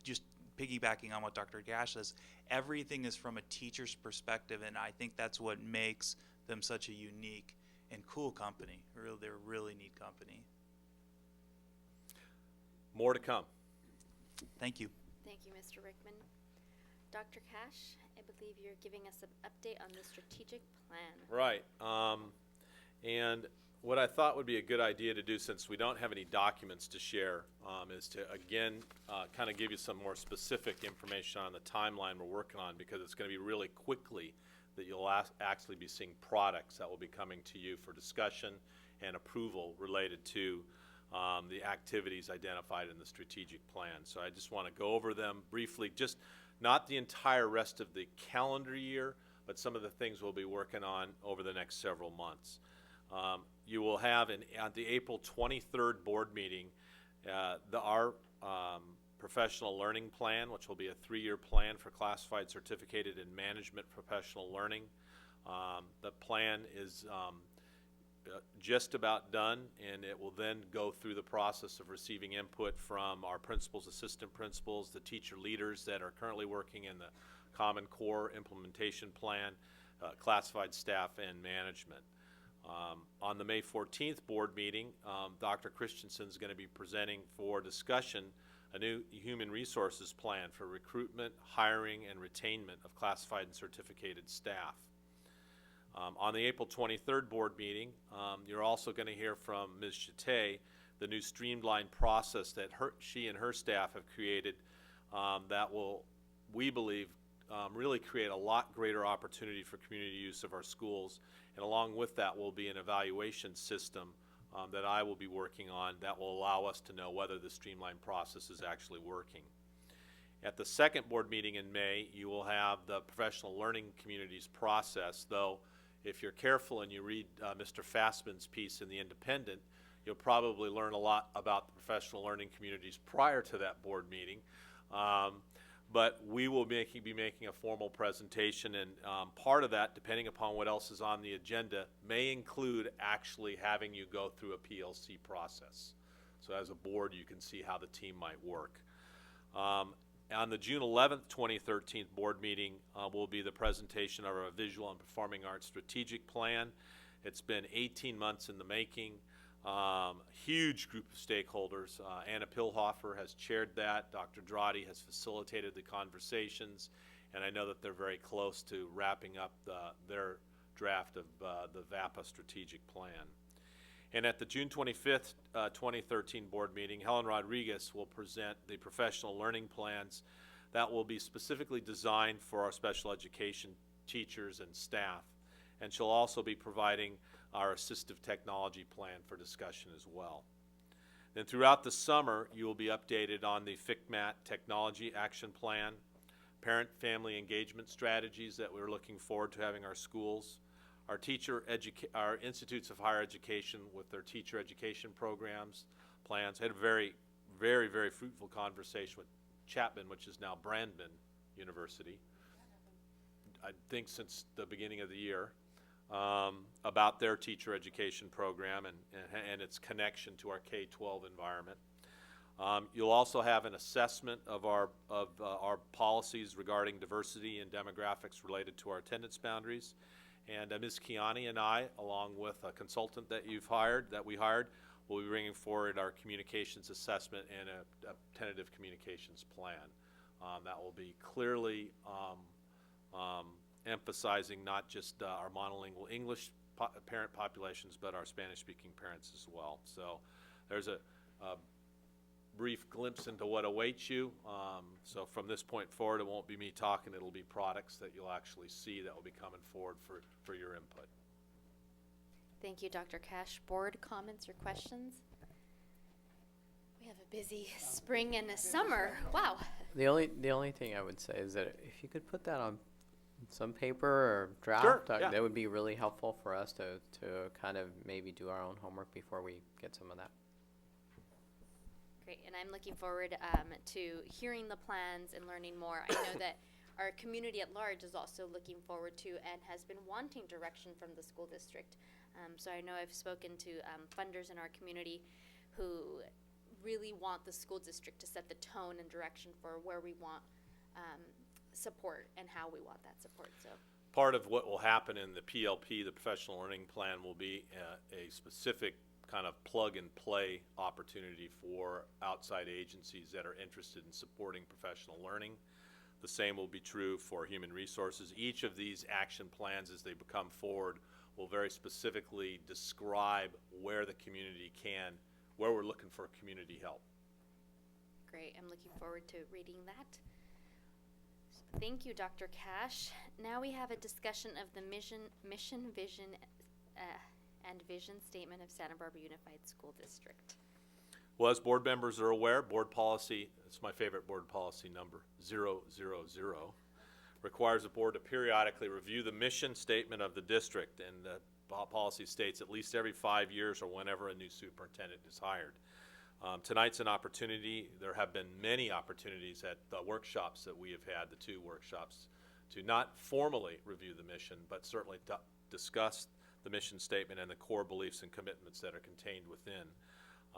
Speaker 17: just piggybacking on what Dr. Gash says, everything is from a teacher's perspective, and I think that's what makes them such a unique and cool company. They're a really neat company.
Speaker 2: More to come.
Speaker 17: Thank you.
Speaker 1: Thank you, Mr. Rickman. Dr. Cash, I believe you're giving us an update on the strategic plan.
Speaker 2: Right. And what I thought would be a good idea to do, since we don't have any documents to share, is to, again, kind of give you some more specific information on the timeline we're working on, because it's going to be really quickly that you'll actually be seeing products that will be coming to you for discussion and approval related to the activities identified in the strategic plan. So I just want to go over them briefly, just not the entire rest of the calendar year, but some of the things we'll be working on over the next several months. You will have at the April 23rd board meeting our professional learning plan, which will be a 3-year plan for classified, certificated, and management professional learning. The plan is just about done, and it will then go through the process of receiving input from our principals, assistant principals, the teacher leaders that are currently working in the Common Core implementation plan, classified staff, and management. On the May 14th board meeting, Dr. Christensen is going to be presenting for discussion a new human resources plan for recruitment, hiring, and retainment of classified and certificated staff. On the April 23rd board meeting, you're also going to hear from Ms. Chate, the new streamlined process that she and her staff have created that will, we believe, really create a lot greater opportunity for community use of our schools. And along with that will be an evaluation system that I will be working on that will allow us to know whether the streamlined process is actually working. At the second board meeting in May, you will have the professional learning communities process, though if you're careful and you read Mr. Fassman's piece in The Independent, you'll probably learn a lot about the professional learning communities prior to that board meeting. But we will be making a formal presentation, and part of that, depending upon what else is on the agenda, may include actually having you go through a PLC process. So as a board, you can see how the team might work. On the June 11th, 2013 board meeting will be the presentation of our Visual and Performing Arts Strategic Plan. It's been 18 months in the making. Huge group of stakeholders. Anna Pilhofer has chaired that. Dr. Drotti has facilitated the conversations, and I know that they're very close to wrapping up their draft of the VAPA strategic plan. And at the June 25th, 2013 board meeting, Helen Rodriguez will present the professional learning plans that will be specifically designed for our special education teachers and staff. And she'll also be providing our assistive technology plan for discussion as well. Then throughout the summer, you will be updated on the FICMAT technology action plan, parent-family engagement strategies that we're looking forward to having our schools, our institutes of higher education with their teacher education programs, plans. I had a very, very, very fruitful conversation with Chapman, which is now Brandman University, I think since the beginning of the year, about their teacher education program and its connection to our K-12 environment. You'll also have an assessment of our policies regarding diversity and demographics related to our attendance boundaries. And Ms. Kiani and I, along with a consultant that we hired, will be bringing forward our communications assessment and a tentative communications plan. That will be clearly emphasizing not just our monolingual English parent populations, but our Spanish-speaking parents as well. So there's a brief glimpse into what awaits you. So from this point forward, it won't be me talking, it'll be products that you'll actually see that will be coming forward for your input.
Speaker 1: Thank you, Dr. Cash. Board comments or questions? We have a busy spring and a summer. Wow.
Speaker 8: The only thing I would say is that if you could put that on some paper or draft,
Speaker 2: Sure, yeah.
Speaker 8: that would be really helpful for us to kind of maybe do our own homework before we get some of that.
Speaker 1: Great, and I'm looking forward to hearing the plans and learning more. I know that our community at large is also looking forward to and has been wanting direction from the school district. So I know I've spoken to funders in our community who really want the school district to set the tone and direction for where we want support and how we want that support. So
Speaker 2: Part of what will happen in the PLP, the Professional Learning Plan, will be a specific kind of plug-and-play opportunity for outside agencies that are interested in supporting professional learning. The same will be true for human resources. Each of these action plans, as they become forward, will very specifically describe where the community where we're looking for community help.
Speaker 1: great, I'm looking forward to reading that. So thank you, Dr. Cash. Now we have a discussion of the mission, vision, and vision statement of Santa Barbara Unified School District.
Speaker 2: Well, as board members are aware, board policy, it's my favorite board policy number, 000, requires the board to periodically review the mission statement of the district, and the policy states at least every 5 years or whenever a new superintendent is hired. Tonight's an opportunity. There have been many opportunities at the workshops that we have had, the 2 workshops, to not formally review the mission, but certainly discuss the mission statement and the core beliefs and commitments that are contained within.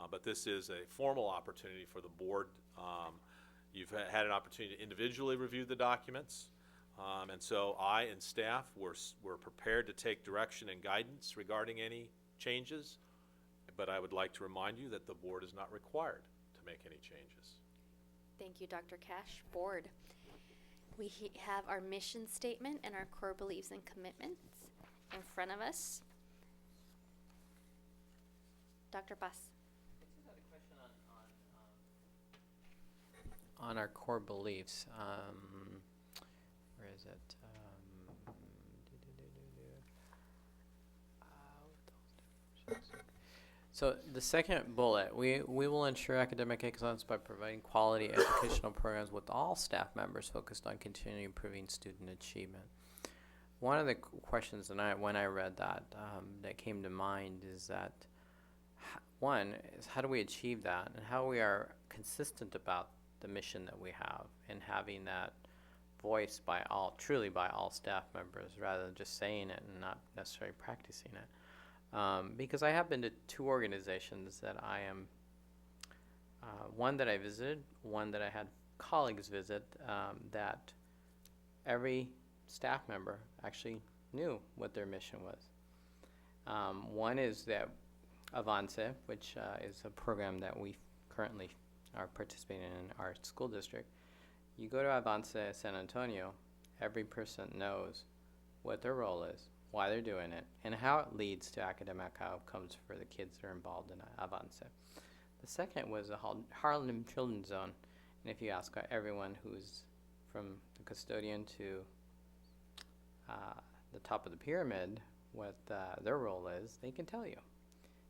Speaker 2: But this is a formal opportunity for the board. You've had an opportunity to individually review the documents. And so I and staff were prepared to take direction and guidance regarding any changes, but I would like to remind you that the board is not required to make any changes.
Speaker 1: Thank you, Dr. Cash. Board, we have our mission statement and our core beliefs and commitments in front of us. Dr. Bass.
Speaker 8: On our core beliefs, where is it? So the second bullet, we will ensure academic excellence by providing quality educational programs with all staff members focused on continuing improving student achievement. One of the questions when I read that that came to mind is that one is how do we achieve that, and how we are consistent about the mission that we have, and having that voiced by truly by all staff members, rather than just saying it and not necessarily practicing it. Because I have been to 2 organizations that I am, one that I visited, one that I had colleagues visit, that every staff member actually knew what their mission was. One is that Avance, which is a program that we currently are participating in our school district. You go to Avance San Antonio, every person knows what their role is, why they're doing it, and how it leads to academic outcomes for the kids that are involved in Avance. The second was the Harlem Children's Zone, and if you ask everyone who's from the custodian to the top of the pyramid what their role is, they can tell you.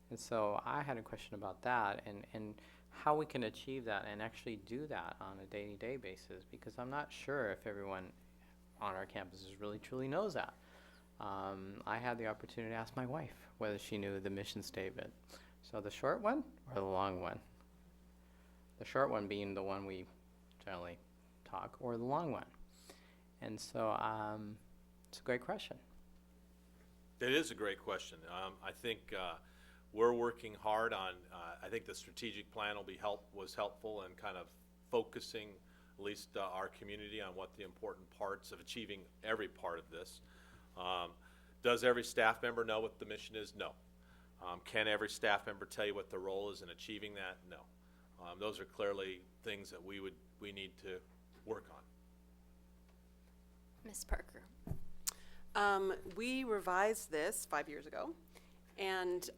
Speaker 8: And so I had a question about that and how we can achieve that and actually do that on a day-to-day basis, because I'm not sure if everyone on our campuses really truly knows that. I had the opportunity to ask my wife whether she knew the mission statement. So the short one or the long one? The short one being the one we generally talk, or the long one? And so it's a great question.
Speaker 2: It is a great question. I think we're working hard on, I think the strategic plan was helpful in kind of focusing at least our community on what the important parts of achieving every part of this. Does every staff member know what the mission is? No. Can every staff member tell you what the role is in achieving that? No. Those are clearly things that we need to work on.
Speaker 1: Ms. Parker.
Speaker 6: We revised this 5 years ago, and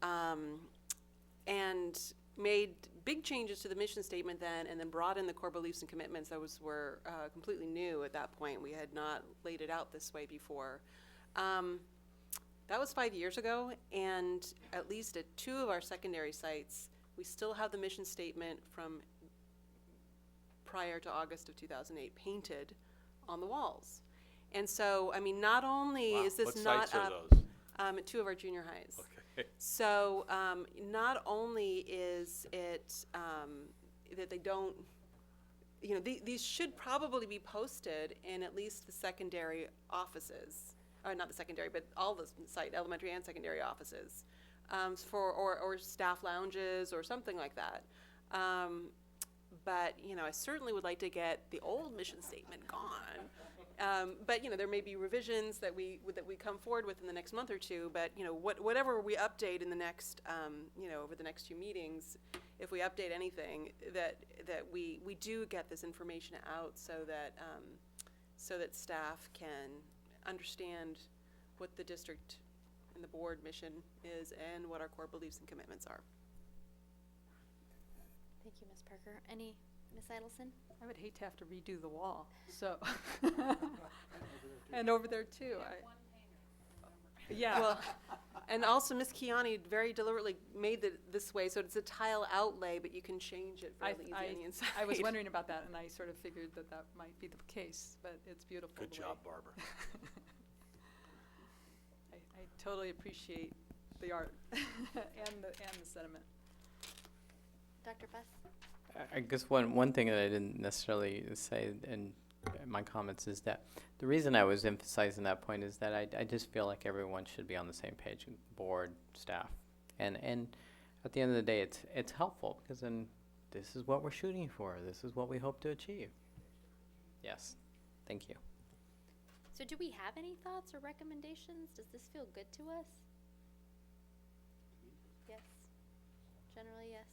Speaker 6: made big changes to the mission statement then, and then brought in the core beliefs and commitments. Those were completely new at that point. We had not laid it out this way before. That was 5 years ago, and at least at 2 of our secondary sites, we still have the mission statement from prior to August of 2008 painted on the walls. And so, I mean, not only is this
Speaker 2: What
Speaker 6: not
Speaker 2: sites are
Speaker 6: up
Speaker 2: those?
Speaker 6: at 2 of our junior highs.
Speaker 2: Okay.
Speaker 6: So not only is it that they don't, these should probably be posted in at least the secondary offices, not the secondary, but all the site, elementary and secondary offices, or staff lounges or something like that. But I certainly would like to get the old mission statement gone. But there may be revisions that we come forward with in the next month or two. But whatever we update in the next over the next 2 meetings, if we update anything, that we do get this information out so that staff can understand what the district and the board mission is and what our core beliefs and commitments are.
Speaker 1: Thank you, Ms. Parker. Ms. Idelson?
Speaker 13: I would hate to have to redo the wall, so. And over there too. Yeah.
Speaker 6: Well, and also Ms. Kiani very deliberately made it this way, so it's a tile outlay, but you can change it fairly easy on the inside.
Speaker 13: I was wondering about that, and I sort of figured that might be the case, but it's beautiful.
Speaker 2: Good job, Barbara.
Speaker 13: I totally appreciate the art and the sentiment.
Speaker 1: Dr. Buss?
Speaker 8: I guess one thing that I didn't necessarily say in my comments is that the reason I was emphasizing that point is that I just feel like everyone should be on the same page, board, staff. And at the end of the day, it's helpful because then this is what we're shooting for. This is what we hope to achieve. Yes. Thank you.
Speaker 1: So do we have any thoughts or recommendations? Does this feel good to us? Yes. Generally, yes.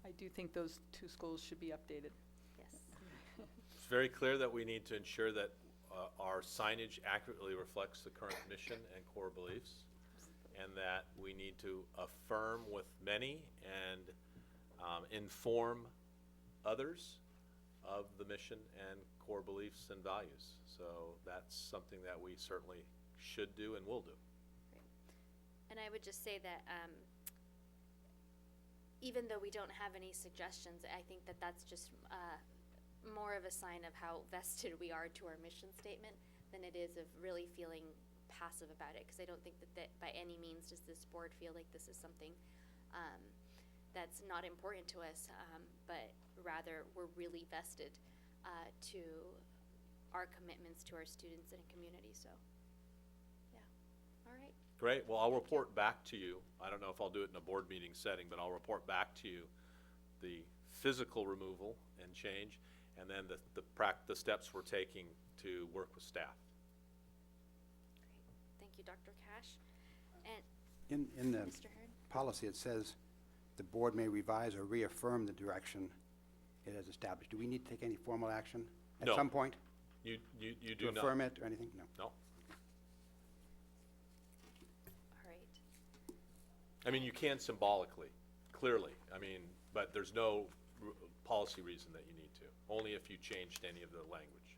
Speaker 13: I do think those 2 schools should be updated.
Speaker 1: Yes.
Speaker 2: It's very clear that we need to ensure that our signage accurately reflects the current mission and core beliefs, and that we need to affirm with many and inform others of the mission and core beliefs and values. So that's something that we certainly should do and will do.
Speaker 1: Great. And I would just say that even though we don't have any suggestions, I think that that's just more of a sign of how vested we are to our mission statement than it is of really feeling passive about it, because I don't think that by any means does this board feel like this is something that's not important to us, but rather we're really vested to our commitments to our students and community. So, yeah. All right.
Speaker 2: Great. Well, I'll report back to you. I don't know if I'll do it in a board meeting setting, but I'll report back to you the physical removal and change, and then the steps we're taking to work with staff.
Speaker 1: Great. Thank you, you, Dr. Cash. And
Speaker 5: In the
Speaker 1: Mr. Hurd?
Speaker 5: policy, it says the board may revise or reaffirm the direction it has established. Do we need to take any formal action at
Speaker 2: No.
Speaker 5: some point?
Speaker 2: You
Speaker 5: To
Speaker 2: do not.
Speaker 5: affirm it or anything? No.
Speaker 2: No.
Speaker 1: All right.
Speaker 2: I mean, you can symbolically, clearly. I mean, but there's no policy reason that you need to, only if you changed any of the language.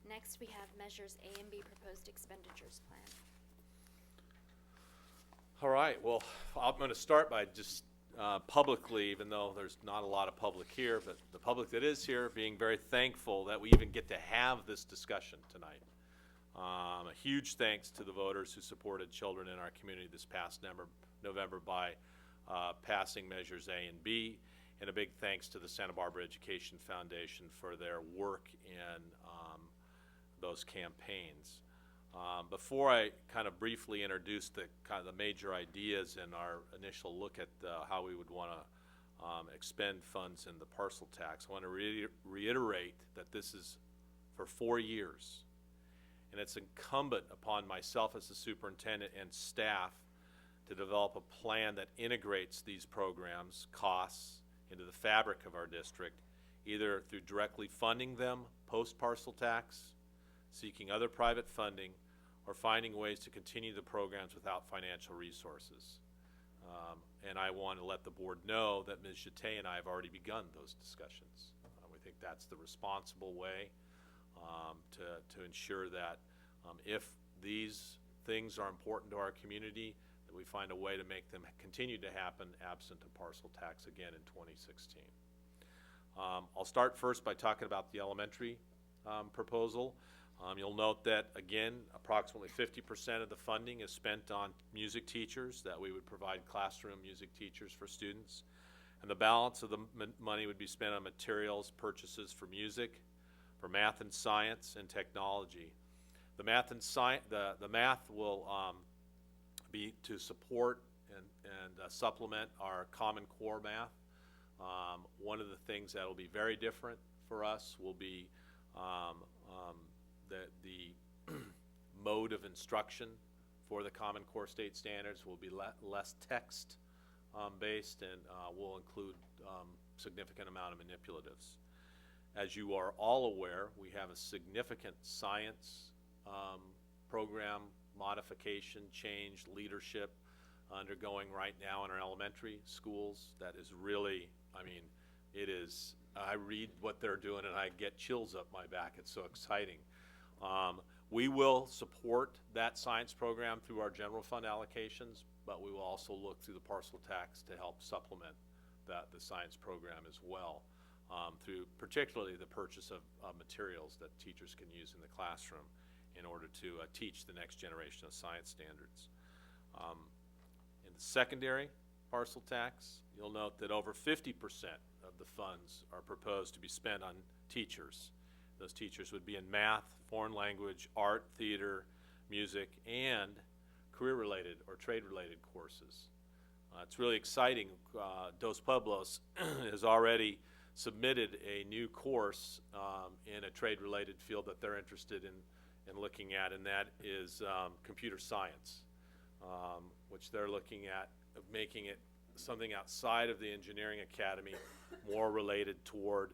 Speaker 1: Next, we have measures A and B proposed expenditures plan.
Speaker 2: All right, well, I'm going to start by just publicly, even though there's not a lot of public here, but the public that is here, being very thankful that we even get to have this discussion tonight. A huge thanks to the voters who supported children in our community this past November by passing measures A and B, and a big thanks to the Santa Barbara Education Foundation for their work in those campaigns. Before I kind of briefly introduce the major ideas in our initial look at how we would want to expend funds in the parcel tax, I want to reiterate that this is for 4 years, and it's incumbent upon myself as the superintendent and staff to develop a plan that integrates these programs, costs, into the fabric of our district, either through directly funding them post-parcel tax, seeking other private funding, or finding ways to continue the programs without financial resources. And I want to let the board know that Ms. Jete and I have already begun those discussions. We think that's the responsible way to ensure that if these things are important to our community, that we find a way to make them continue to happen absent a parcel tax again in 2016. I'll start first by talking about the elementary proposal. You'll note that, again, approximately 50% of the funding is spent on music teachers, that we would provide classroom music teachers for students. And the balance of the money would be spent on materials, purchases for music, for math and science, and technology. The math and the math will be to support and supplement our Common Core math. One of the things that will be very different for us will be the mode of instruction for the Common Core state standards will be less text based, and will include significant amount of manipulatives. As you are all aware, we have a significant science program modification, change, leadership undergoing right now in our elementary schools. That is really, I mean, it is, I read what they're doing and I get chills up my back. It's so exciting. We will support that science program through our general fund allocations, but we will also look through the parcel tax to help supplement the science program as well, through particularly the purchase of materials that teachers can use in the classroom in order to teach the next generation of science standards. In the secondary parcel tax, you'll note that over 50% of the funds are proposed to be spent on teachers. Those teachers would be in math, foreign language, art, theater, music, and career-related or trade-related courses. It's really exciting. Dos Pueblos has already submitted a new course in a trade-related field that they're interested in looking at, and that is computer science, which they're looking at making it something outside of the engineering academy, more related toward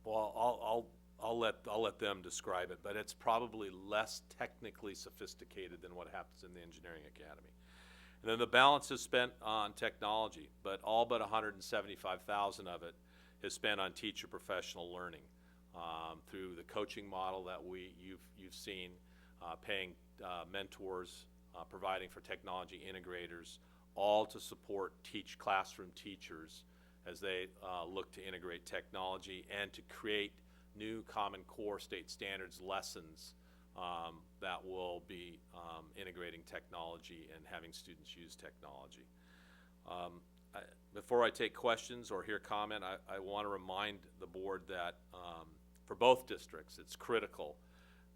Speaker 2: well, I'll let them describe it, but it's probably less technically sophisticated than what happens in the engineering academy. And then the balance is spent on technology, but all but $175,000 of it is spent on teacher professional learning through the coaching model that you've seen, paying mentors, providing for technology integrators, all to support classroom teachers as they look to integrate technology and to create new Common Core state standards lessons that will be integrating technology and having students use technology. Before I take questions or hear comment, I want to remind the board that for both districts, it's critical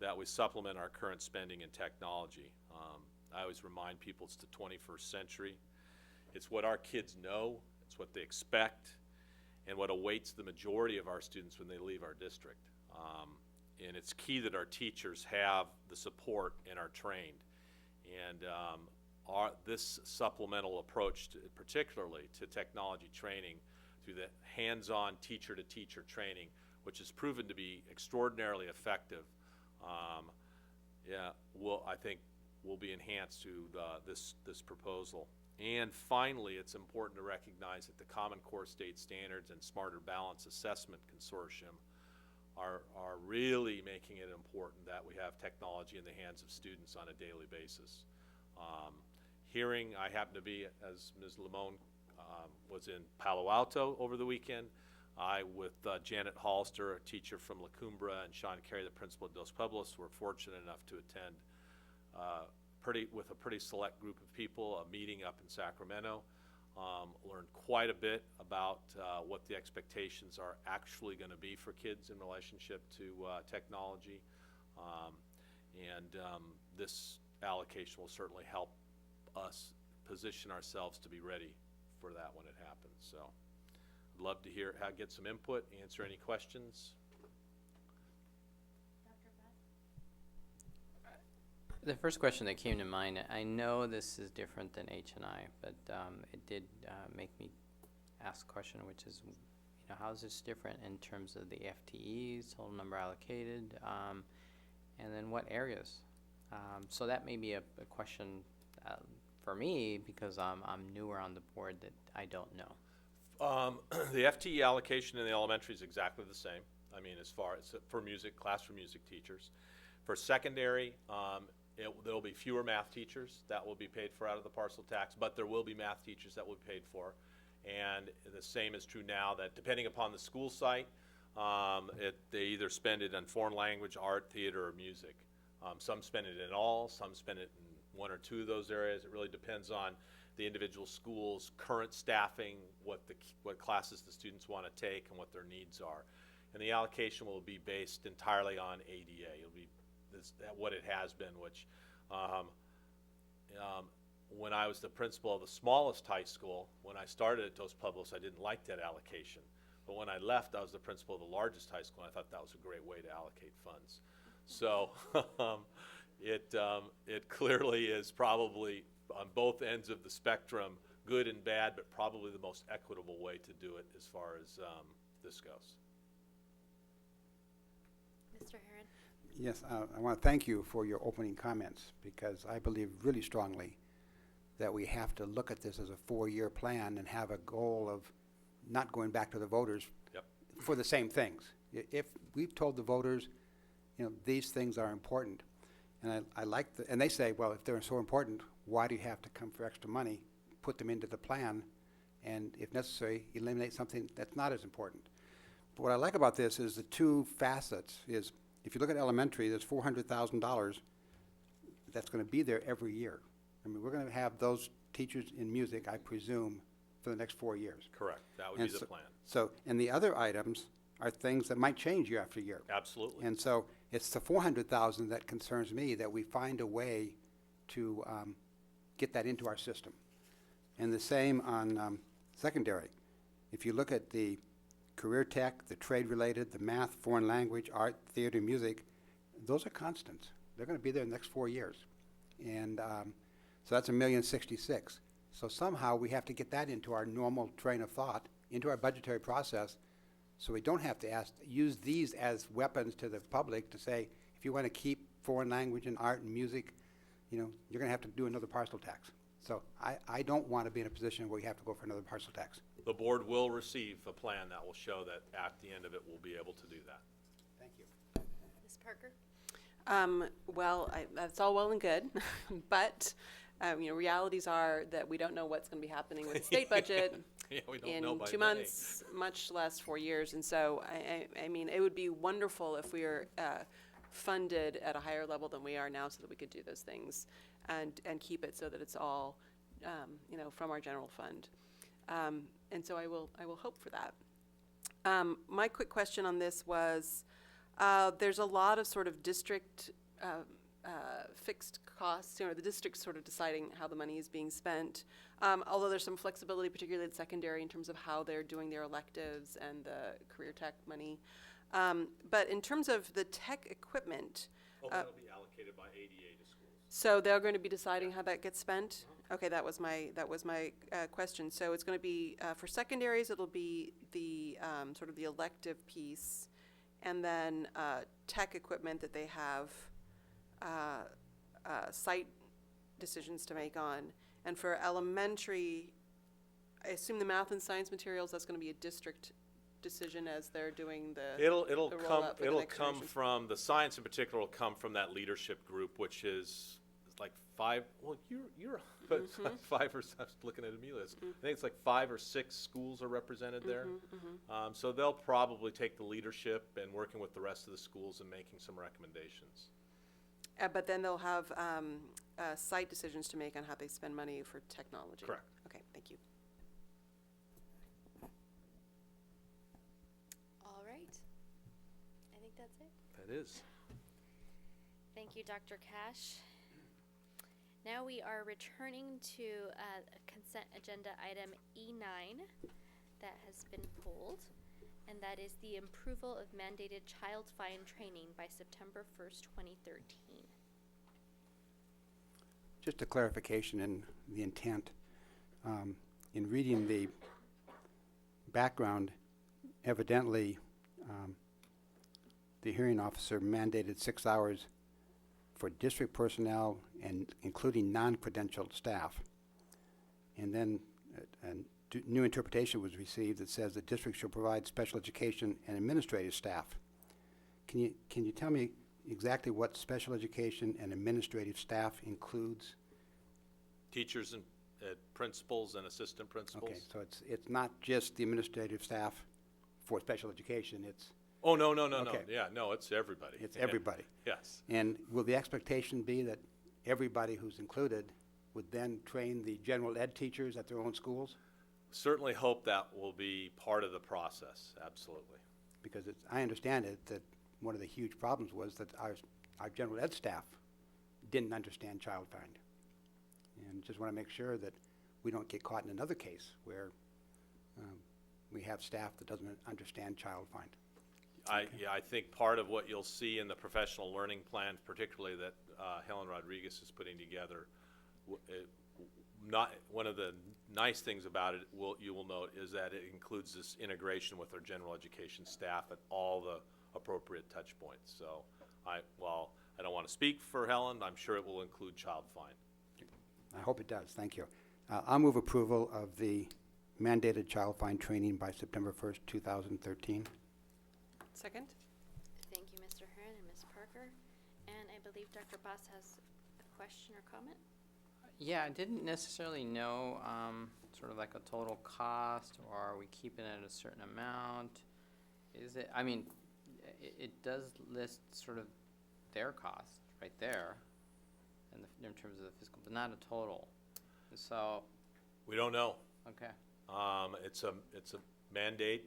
Speaker 2: that we supplement our current spending in technology. I always remind people it's the 21st century. It's what our kids know, it's what they expect, and what awaits the majority of our students when they leave our district. And it's key that our teachers have the support and are trained. And this supplemental approach, particularly to technology training, through the hands-on teacher-to-teacher training, which has proven to be extraordinarily effective, I think will be enhanced to this proposal. And finally, it's important to recognize that the Common Core State Standards and Smarter Balance Assessment Consortium are really making it important that we have technology in the hands of students on a daily basis. I happened to be, as Ms. Limon was in Palo Alto over the weekend. I, with Janet Hollister, a teacher from La Cumbra, and Sean Carey, the principal at Dos Pueblos, were fortunate enough to attend with a pretty select group of people, a meeting up in Sacramento. Learned quite a bit about what the expectations are actually going to be for kids in relationship to technology. This allocation will certainly help us position ourselves to be ready for that when it happens. So I'd love to get some input, answer any questions.
Speaker 8: The first question that came to mind, I know this is different than H&I, but it did make me ask a question, which is, how is this different in terms of the FTEs, total number allocated, and then what areas? So that may be a question for me, because I'm newer on the board that I don't know.
Speaker 2: The FTE allocation in the elementary is exactly the same. I mean, as far as for classroom music teachers. For secondary, there'll be fewer math teachers that will be paid for out of the parcel tax, but there will be math teachers that will be paid for. And the same is true now, that depending upon the school site, they either spend it on foreign language, art, theater, or music. Some spend it in all, some spend it in one or two of those areas. It really depends on the individual school's current staffing, what classes the students want to take, and what their needs are. And the allocation will be based entirely on ADA. It'll be what it has been, which when I was the principal of the smallest high school, when I started at Dos Pueblos, I didn't like that allocation. But when I left, I was the principal of the largest high school, and I thought that was a great way to allocate funds. So it clearly is probably on both ends of the spectrum, good and bad, but probably the most equitable way to do it as far as this goes.
Speaker 1: Mr. Herron?
Speaker 5: Yes, I want to thank you for your opening comments, because I believe really strongly that we have to look at this as a 4-year plan and have a goal of not going back to the voters for the same things. If we've told the voters, these things are important, and I like and they say, well, if they're so important, why do you have to come for extra money? Put them into the plan, and if necessary, eliminate something that's not as important. But what I like about this is the two facets is, if you look at elementary, there's $400,000 that's going to be there every year. I mean, we're going to have those teachers in music, I presume, for the next 4 years.
Speaker 2: Correct. That would be the plan.
Speaker 5: So, and the other items are things that might change year after year.
Speaker 2: Absolutely.
Speaker 5: And so it's the $400,000 that concerns me, that we find a way to get that into our system. And the same on secondary. If you look at the career tech, the trade-related, the math, foreign language, art, theater, music, those are constants. They're going to be there in the next 4 years. And so that's $1,066,000. So somehow we have to get that into our normal train of thought, into our budgetary process, so we don't have to use these as weapons to the public to say, if you want to keep foreign language and art and music, you're going to have to do another parcel tax. So I don't want to be in a position where we have to go for another parcel tax.
Speaker 2: The board will receive a plan that will show that at the end of it we'll be able to do that.
Speaker 5: Thank you.
Speaker 1: Ms. Parker?
Speaker 6: Well, that's all well and good, but realities are that we don't know what's going to be happening with the state budget
Speaker 2: we don't
Speaker 6: in
Speaker 2: know by
Speaker 6: 2 months, much less 4 years. And so, I mean, it would be wonderful if we were funded at a higher level than we are now, so that we could do those things and keep it so that it's all, from our general fund. And so I will hope for that. My quick question on this was, there's a lot of sort of district fixed costs, the district sort of deciding how the money is being spent. Although there's some flexibility, particularly in secondary, in terms of how they're doing their electives and the career tech money. But in terms of the tech equipment,
Speaker 2: that'll be allocated by ADA to schools.
Speaker 6: so they're going to be deciding how that gets spent? Okay, that was my question. So it's going to be, for secondaries, it'll be the, sort of the elective piece, and then tech equipment that they have site decisions to make on. And for elementary, I assume the math and science materials, that's going to be a district decision as they're doing the
Speaker 2: It'll
Speaker 6: the
Speaker 2: come,
Speaker 6: rollout for the
Speaker 2: it'll
Speaker 6: next
Speaker 2: come
Speaker 6: generation.
Speaker 2: from, the science in particular will come from that leadership group, which is like five, well, you're, but five or, I was looking at Amelia's. I think it's like 5 or 6 schools are represented there. So they'll probably take the leadership and working with the rest of the schools and making some recommendations.
Speaker 6: But then they'll have site decisions to make on how they spend money for technology.
Speaker 2: Correct.
Speaker 6: Okay, thank you.
Speaker 1: All right. I think that's it.
Speaker 2: That is.
Speaker 1: Thank you, Dr. Cash. Now we are returning to consent agenda item E9 that has been pulled, and that is the approval of mandated child fine training by September 1st, 2013.
Speaker 5: Just a clarification in the intent. In reading the background, evidently the hearing officer mandated 6 hours for district personnel and including non-credentialed staff. And then a new interpretation was received that says the district shall provide special education and administrative staff. Can you tell me exactly what special education and administrative staff includes?
Speaker 2: Teachers and principals and assistant principals.
Speaker 5: Okay, so it's not just the administrative staff for special education, it's...
Speaker 2: Oh, no,
Speaker 5: Okay.
Speaker 2: yeah, no, it's everybody.
Speaker 5: It's
Speaker 2: Yeah.
Speaker 5: everybody.
Speaker 2: Yes.
Speaker 5: And will the expectation be that everybody who's included would then train the general ed teachers at their own schools?
Speaker 2: Certainly hope that will be part of the process, absolutely.
Speaker 5: Because I understand it, that one of the huge problems was that our general ed staff didn't understand child find. And just want to make sure that we don't get caught in another case where we have staff that doesn't understand child find.
Speaker 2: I think part of what you'll see in the professional learning plan, particularly that Helen Rodriguez is putting together, not one of the nice things about it, you will note, is that it includes this integration with our general education staff at all the appropriate touch points. So while I don't want to speak for Helen, I'm sure it will include child find.
Speaker 5: I hope it does. Thank you. I'll move approval of the mandated child find training by September 1st, 2013.
Speaker 6: Second?
Speaker 1: Thank you, Mr. Hearn and Ms. Parker. And I believe Dr. Boss has a question or comment?
Speaker 8: Yeah, I didn't necessarily know sort of like a total cost, or are we keeping it at a certain amount? Is it, I mean, it does list sort of their cost right there in terms of the fiscal, but not a total. So.
Speaker 2: We don't know.
Speaker 8: Okay.
Speaker 2: It's a mandate.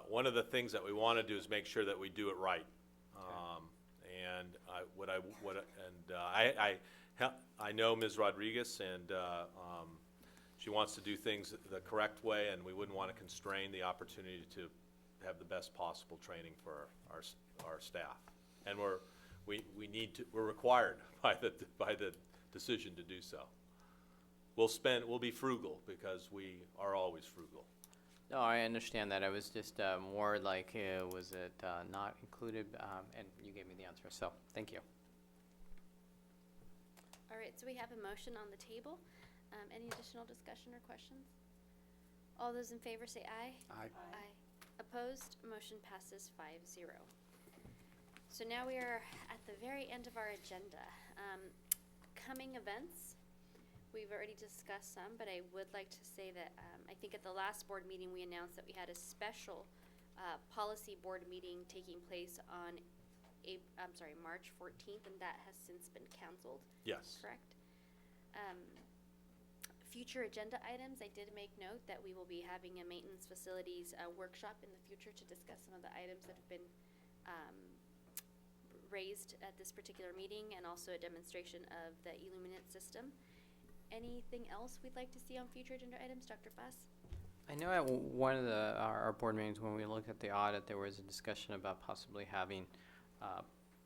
Speaker 2: One of the things that we want to do is make sure that we do it right. I know Ms. Rodriguez, and she wants to do things the correct way, and we wouldn't want to constrain the opportunity to have the best possible training for our staff. And we're required by the decision to do so. We'll be frugal because we are always frugal.
Speaker 8: No, I understand that. I was just more like, was it not included? And you gave me the answer, so thank you.
Speaker 1: All right, so we have a motion on the table. Any additional discussion or questions? All those in favor say aye.
Speaker 5: Aye.
Speaker 1: Aye. Opposed? Motion passes 5-0. So now we are at the very end of our agenda. Coming events. We've already discussed some, but I would like to say that I think at the last board meeting we announced that we had a special policy board meeting taking place on March 14th, and that has since been canceled.
Speaker 2: Yes.
Speaker 1: Correct? Future agenda items, I did make note that we will be having a maintenance facilities workshop in the future to discuss some of the items that have been raised at this particular meeting, and also a demonstration of the Illuminate system. Anything else we'd like to see on future agenda items, Dr. Fass?
Speaker 8: I know at one of our board meetings, when we looked at the audit, there was a discussion about possibly having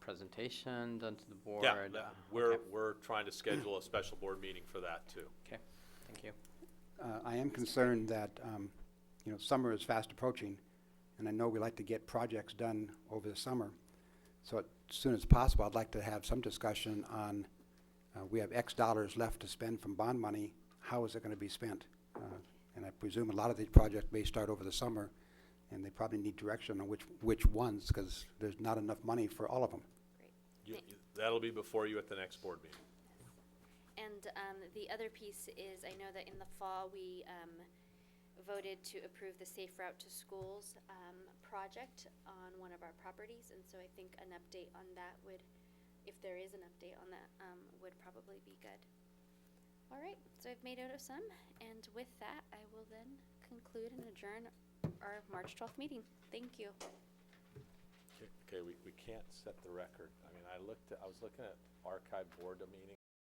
Speaker 8: presentation done to the board.
Speaker 2: Yeah, we're trying to schedule a special board meeting for that too.
Speaker 8: Okay, thank you.
Speaker 5: I am concerned that, summer is fast approaching, and I know we like to get projects done over the summer. So as soon as possible, I'd like to have some discussion on, we have X dollars left to spend from bond money. How is it going to be spent? And I presume a lot of these projects may start over the summer, and they probably need direction on which ones, because there's not enough money for all of them.
Speaker 2: That'll be before you at the next board meeting.
Speaker 1: And the other piece is, I know that in the fall, we voted to approve the Safe Route to Schools project on one of our properties, and so I think an update on that would, if there is an update on that, would probably be good. All right, so I've made out of some, and with that, I will then conclude and adjourn our March 12th meeting. Thank you.
Speaker 2: Okay, we can't set the record. I mean, I was looking at archive board meeting.